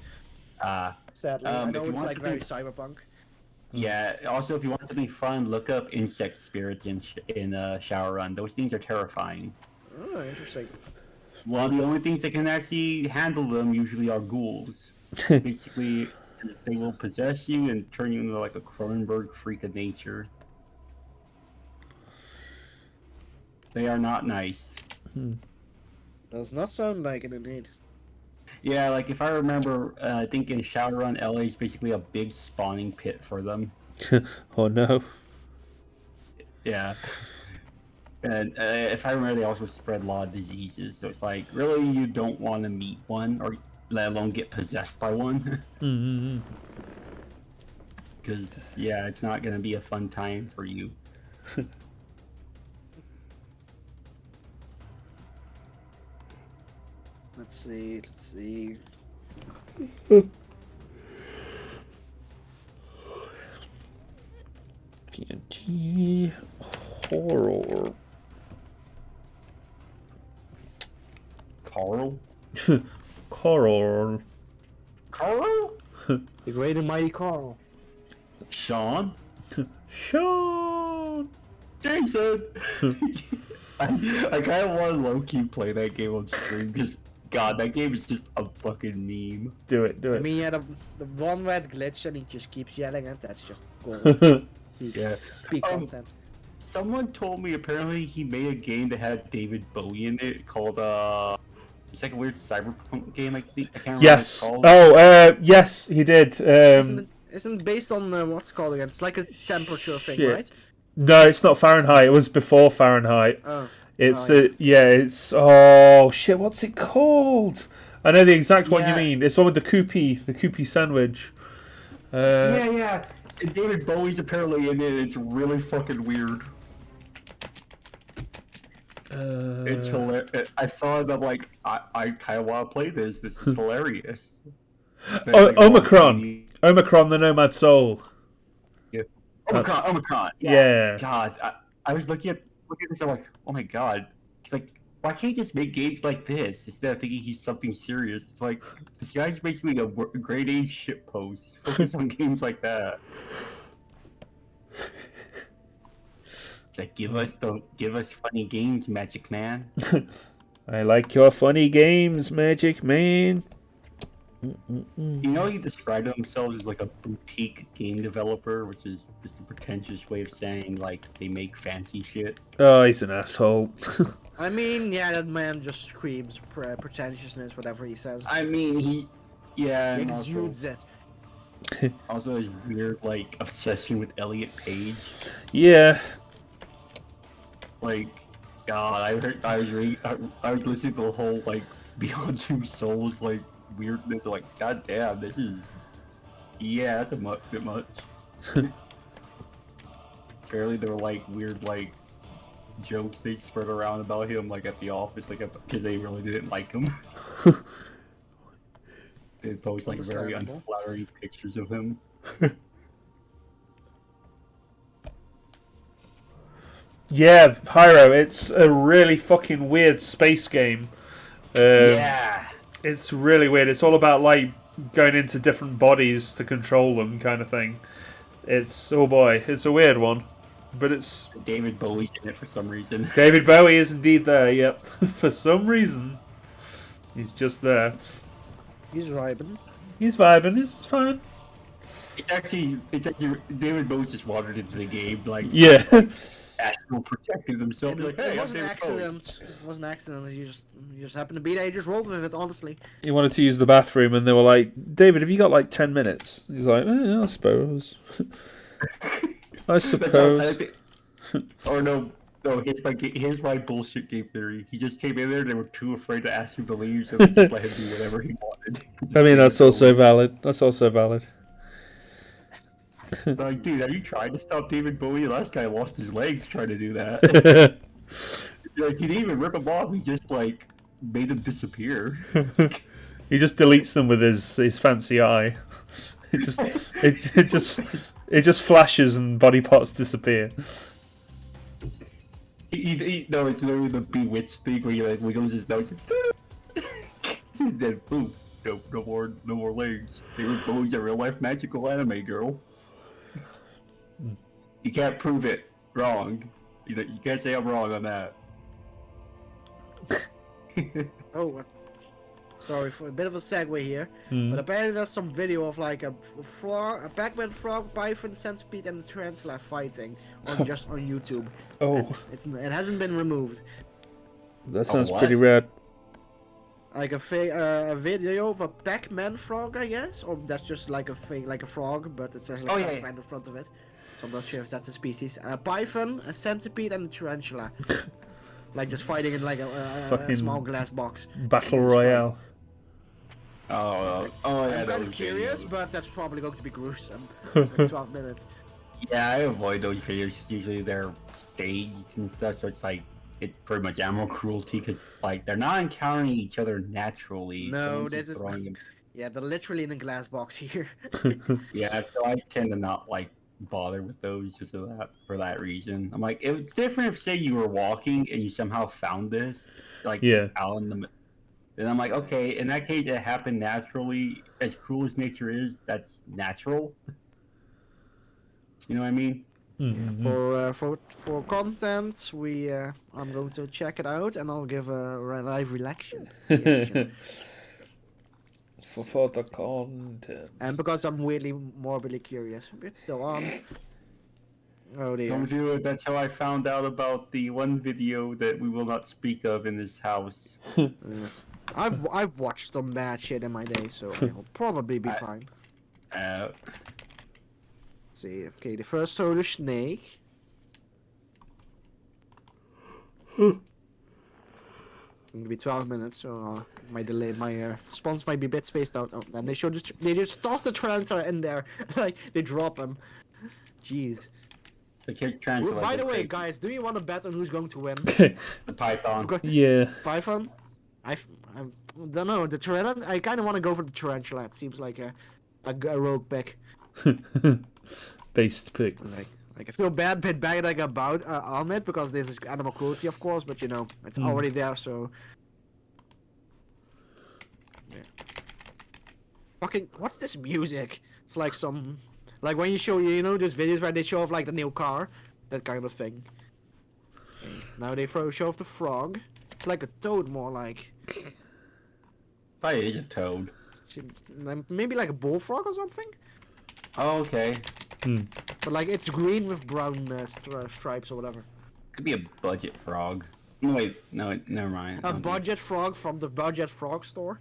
Sadly, I know it's like very cyberpunk. Yeah. Also, if you want something fun, look up insect spirits in Shadowrun. Those things are terrifying. Oh, interesting. Well, the only things that can actually handle them usually are ghouls. Basically, they will possess you and turn you into like a Cronenberg freak of nature. They are not nice. Does not sound like it indeed. Yeah, like if I remember, I think in Shadowrun, LA is basically a big spawning pit for them. Oh no. Yeah. And if I remember, they also spread a lot of diseases. So it's like, really, you don't want to meet one, or let alone get possessed by one. Because, yeah, it's not going to be a fun time for you. Let's see. TNT horror. Carl? Coral. Carl? The great and mighty Carl. Sean? Sean. Jason! I kind of want to low-key play that game on stream because, God, that game is just a fucking meme. Do it. I mean, yeah, the one red glitch and he just keeps yelling at that's just gold. Yeah. Peak content. Someone told me apparently he made a game that had David Bowie in it called, it's like a weird cyberpunk game, I think. I can't remember Yes. what it's called. Yes, he did. Isn't it based on what's it called again? It's like a temperature thing, right? No, it's not Fahrenheit. It was before Fahrenheit. Oh. It's it's oh shit. What's it called? I know the exact one you mean. It's one with the Koopy sandwich. Yeah. And David Bowie's apparently in it. It's really fucking weird. It's hilarious. I saw it. I'm like, I kind of want to play this. This is hilarious. Omicron, the Nomad Soul. Yeah. Omicron. Yeah. God, I was looking at this. I'm like, oh my god. It's like, why can't he just make games like this instead of thinking he's something serious? It's like this guy's basically a grade A shitpost. He's focused on games like that. It's like give us funny games, Magic Man. I like your funny games, Magic Man. You know, he described himself as like a boutique game developer, which is just a pretentious way of saying like they make fancy shit. Oh, he's an asshole. I mean, yeah, that man just screams pretentiousness, whatever he says. I mean, he exudes it. Also, his weird like obsession with Elliot Page. Yeah. Like, God, I was listening to the whole like Beyond Two Souls like weirdness. Like, God damn, this is that's a bit much. Apparently, there were like weird like jokes they spread around about him, like at the office, like because they really didn't like him. They post like very Understandable. unflattering pictures of him. Yeah, Pyro, it's a really fucking weird space game. Yeah. It's really weird. It's all about like going into different bodies to control them, kind of thing. It's oh boy, it's a weird one, but it's David Bowie's in it for some reason. David Bowie is indeed there. Yep, for some reason, he's just there. He's vibing. He's vibing. It's fine. It's actually David Bowie just wandered into the game, like Yeah. Astral protecting himself. Like, hey, It I'm was an David Bowie. accident. It was an accident. You just happened to be there. You just rolled with it. Honestly. He wanted to use the bathroom, and they were like, "David, have you got like 10 minutes?" He's like, I suppose. I That's how, suppose. or no, here's my bullshit game theory. He just came in there. They were too afraid to ask him to leave, so they just let him do whatever he wanted. I mean, that's also valid. That's also valid. Like, dude, have you tried to stop David Bowie? The last guy lost his legs trying to do that. Like, he didn't even rip him off. He just like made them disappear. He just deletes them with his fancy eye. It just flashes and body parts disappear. No, it's literally the Bewitched thing where he like wiggles his nose. And then boom, no more legs. David Bowie's a real life magical anime girl. You can't prove it wrong. You can't say I'm wrong on that. Oh, sorry for a bit of a segue here, but apparently there's some video of like a Pac-Man frog, Python, centipede, and a tarantula fighting on just on YouTube. Oh, It hasn't been removed. that sounds what? pretty rad. Like a video of a Pac-Man frog, I guess, or that's just like a thing, like a frog, but it says like Oh, yeah, Pac-Man in front of it. So I'm not sure if that's a species. A python, a centipede, and a tarantula. Like just fighting in like a Fucking small glass box. Battle Jesus Royale. Oh, yeah. I'm that kind was of curious, video. but that's probably going to be gruesome. Like 12 minutes. Yeah, I avoid those videos. 'Cause usually they're staged and stuff, so it's like it's pretty much animal cruelty because it's like they're not encountering each other naturally. No, someone's this just is- throwing them. Yeah, they're literally in a glass box here. Yeah, so I tend to not like bother with those just for that reason. I'm like, it's different if say you were walking and you somehow found this, like Yeah. just out in the. Then I'm like, okay, in that case, it happened naturally. As cruel as nature is, that's natural. You know what I mean? For content, I'm going to check it out and I'll give a live reaction. For the content. And because I'm weirdly morbidly curious, it's still on. Oh dear. Don't do it. That's how I found out about the one video that we will not speak of in this house. I've watched some bad shit in my day, so I'll probably be fine. Uh, Let's see, okay, the first solar snake. Gonna be 12 minutes, so my response might be a bit spaced out. Oh, and they just toss the tarantula in there, like they drop him. Jeez. the kid translator. By the way, guys, do you want to bet on who's going to win? the Python. Yeah. Python? I don't know. The tarantula. I kind of want to go for the tarantula. It seems like a rogue pick. Based picks. Like I feel bad bagging about on it because this is animal cruelty, of course, but you know it's already there, so. Yeah. Fucking, what's this music? It's like some, like when you show those videos where they show off like the new car, that kind of thing. Okay. Now they show off the frog. It's like a toad, more like. Probably is a toad. Maybe like a bullfrog or something. Oh, okay. But like it's green with brown stripes or whatever. Could be a budget frog. No, wait, no, never mind. A budget frog from the budget frog store.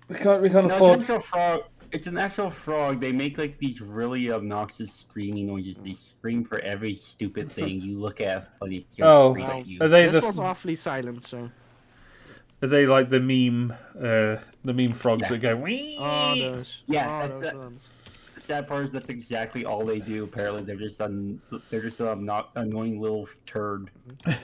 We can't No, afford. it's an actual frog. It's an actual frog. They make like these really obnoxious screaming noises. They scream for every stupid thing you look at. Funny, Oh, scream wow. at you. Are they This the was awfully silent, so. Are they like the meme frogs that go wee? Oh, those. Yeah, oh, that's those the- ones. sad part is that's exactly all they do. Apparently, they're just not annoying little turd.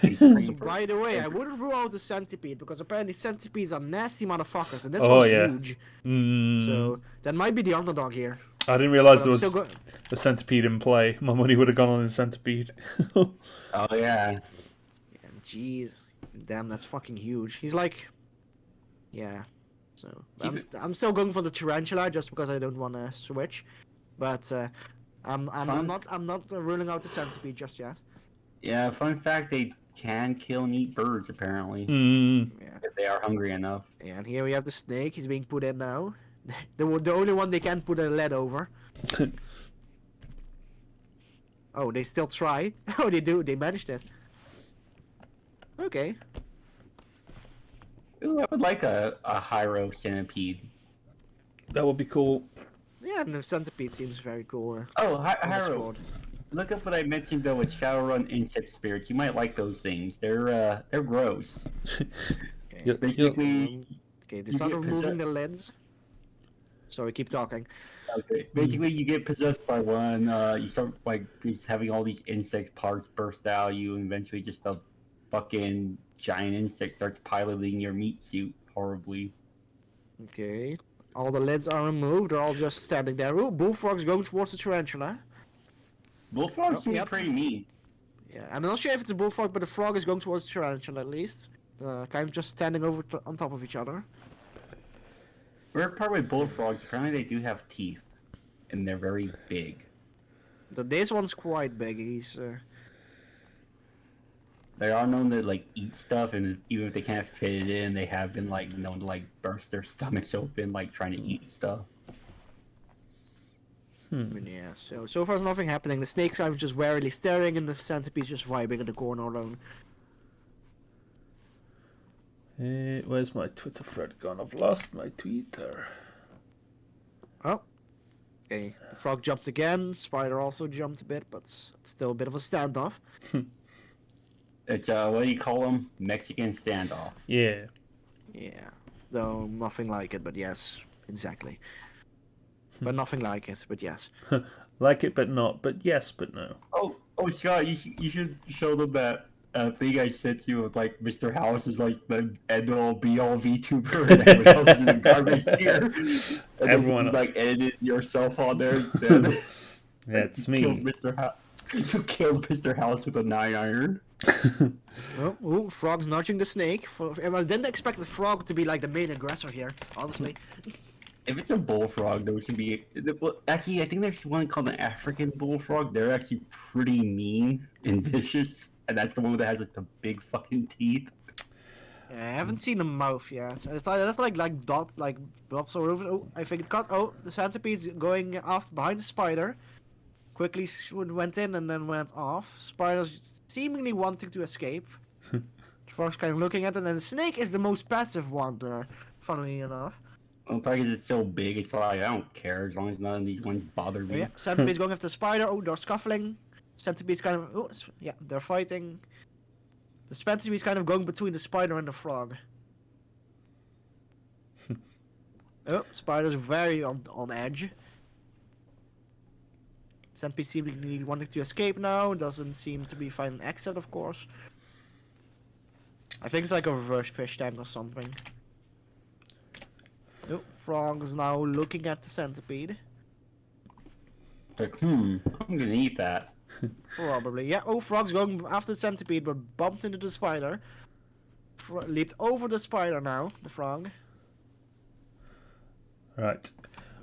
Also, by the way, I wouldn't rule out the centipede because apparently centipedes are nasty motherfuckers, and this Oh, one's yeah. huge. Mm, So that might be the underdog here. I didn't realize But there I'm was still a centipede in play. My money would have gone on the centipede. Oh yeah. Jeez, damn, that's fucking huge. He's like, yeah. So I'm still going for the tarantula just because I don't want to switch, but I'm not ruling out the centipede just yet. Yeah. Fun fact: they can kill and eat birds apparently Mm. Yeah. if they are hungry enough. Yeah, and here we have the snake. He's being put in now. The only one they can't put a lead over. Oh, they still try. Oh, they do. They managed it. Okay. Ooh, I would like a Hyro centipede. That would be cool. Yeah, and the centipede seems very cool. Oh, on its Hyro. board. Look up what I mentioned though with Shadowrun insect spirits. You might like those things. They're gross. Yeah, Basically, Okay, they You start get removing the lids. Sorry, keep talking. okay. Basically, you get possessed by one. You start like just having all these insect parts burst out of you, and eventually, just a fucking giant insect starts piloting your meat suit horribly. Okay. All the lids are removed. They're all just standing there. Ooh, Bullfrog's going towards the tarantula. Bullfrogs Oh, seem yep. pretty mean. Yeah, I'm not sure if it's a bullfrog, but the frog is going towards the tarantula at least. Kind of just standing on top of each other. Weird part with bullfrogs, apparently they do have teeth, and they're very big. This one's quite big. He's They are known to like eat stuff, and even if they can't fit it in, they have been like known to like burst their stomachs open, like trying to eat stuff. yeah. So far, nothing happening. The snake's kind of just warily staring, and the centipede's just vibing in the corner alone. Where's my Twitter thread gone? I've lost my Twitter. Oh. Okay. The frog jumped again. Spider also jumped a bit, but it's still a bit of a standoff. It's what do you call them? Mexican standoff. Yeah. Yeah. Though nothing like it, but yes, exactly. But nothing like it, but yes. Like it, but not. But yes, but no. Oh, Scott, you should show them that thing I sent you with like Mr. House is like the end all be all VTuber and everyone else is in the garbage tier. And Everyone then you, else. like edited yourself on there instead. Yeah, it's Killed me. Mr. House. You killed Mr. House with a 9-iron. Oh, ooh, frog's nudging the snake. I didn't expect the frog to be like the main aggressor here, honestly. If it's a bullfrog, though, it should be. Well, actually, I think there's one called an African bullfrog. They're actually pretty mean and vicious, and that's the one that has like the big fucking teeth. Yeah, I haven't seen the mouth yet. That's like dots, like blobs all over. Oh, I think it cut. Oh, the centipede's going off behind the spider. Quickly went in and then went off. Spider's seemingly wanting to escape. The frog's kind of looking at it, and the snake is the most passive one there, funnily enough. Well, probably 'cause it's so big, it's like, I don't care as long as none of these ones bother me. Yeah, centipede's going after the spider. Oh, they're scuffling. Centipede's kind of. Oh, yeah, they're fighting. The centipede's kind of going between the spider and the frog. Oh, spider's very on edge. Centipede seemingly wanting to escape now. Doesn't seem to be finding an exit, of course. I think it's like a reverse fish tank or something. Nope, frog is now looking at the centipede. Like, I'm gonna eat that. Probably, yeah. Oh, frog's going after the centipede, but bumped into the spider. Leaped over the spider now, the frog. Right.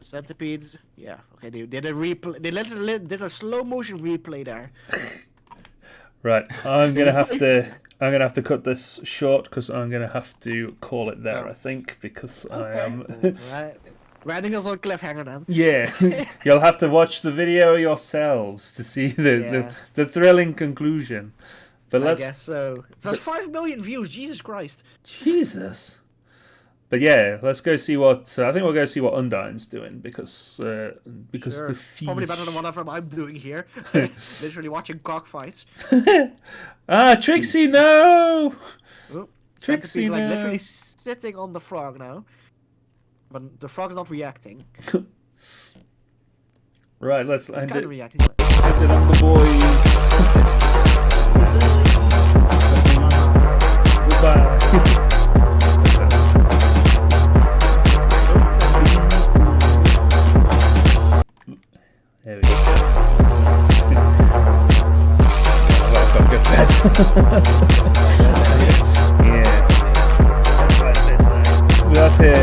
Centipedes, yeah. Okay, they did a replay. They literally did a slow motion replay there. Right. I'm gonna have to cut this short because I'm gonna have to call it there. Oh. I think because I Okay. am. Right. Writing us on cliffhanger then. Yeah, you'll have to watch the video yourselves to see the thrilling conclusion. But I let's guess so. It has 5 million views. Jesus Christ. Jesus. But yeah, let's go see what I think we'll go see what Undyne's doing because Sure. the fish... Probably better than whatever I'm doing here. Literally watching cockfights. Trixie, no! Oh, Trixie, Centipede's like no. literally sitting on the frog now. But the frog's not reacting. Right, let's He's end kind it. of react. He's like, End it on the boys. Goodbye. There we go. Welcome, get that. Yeah. Gracias.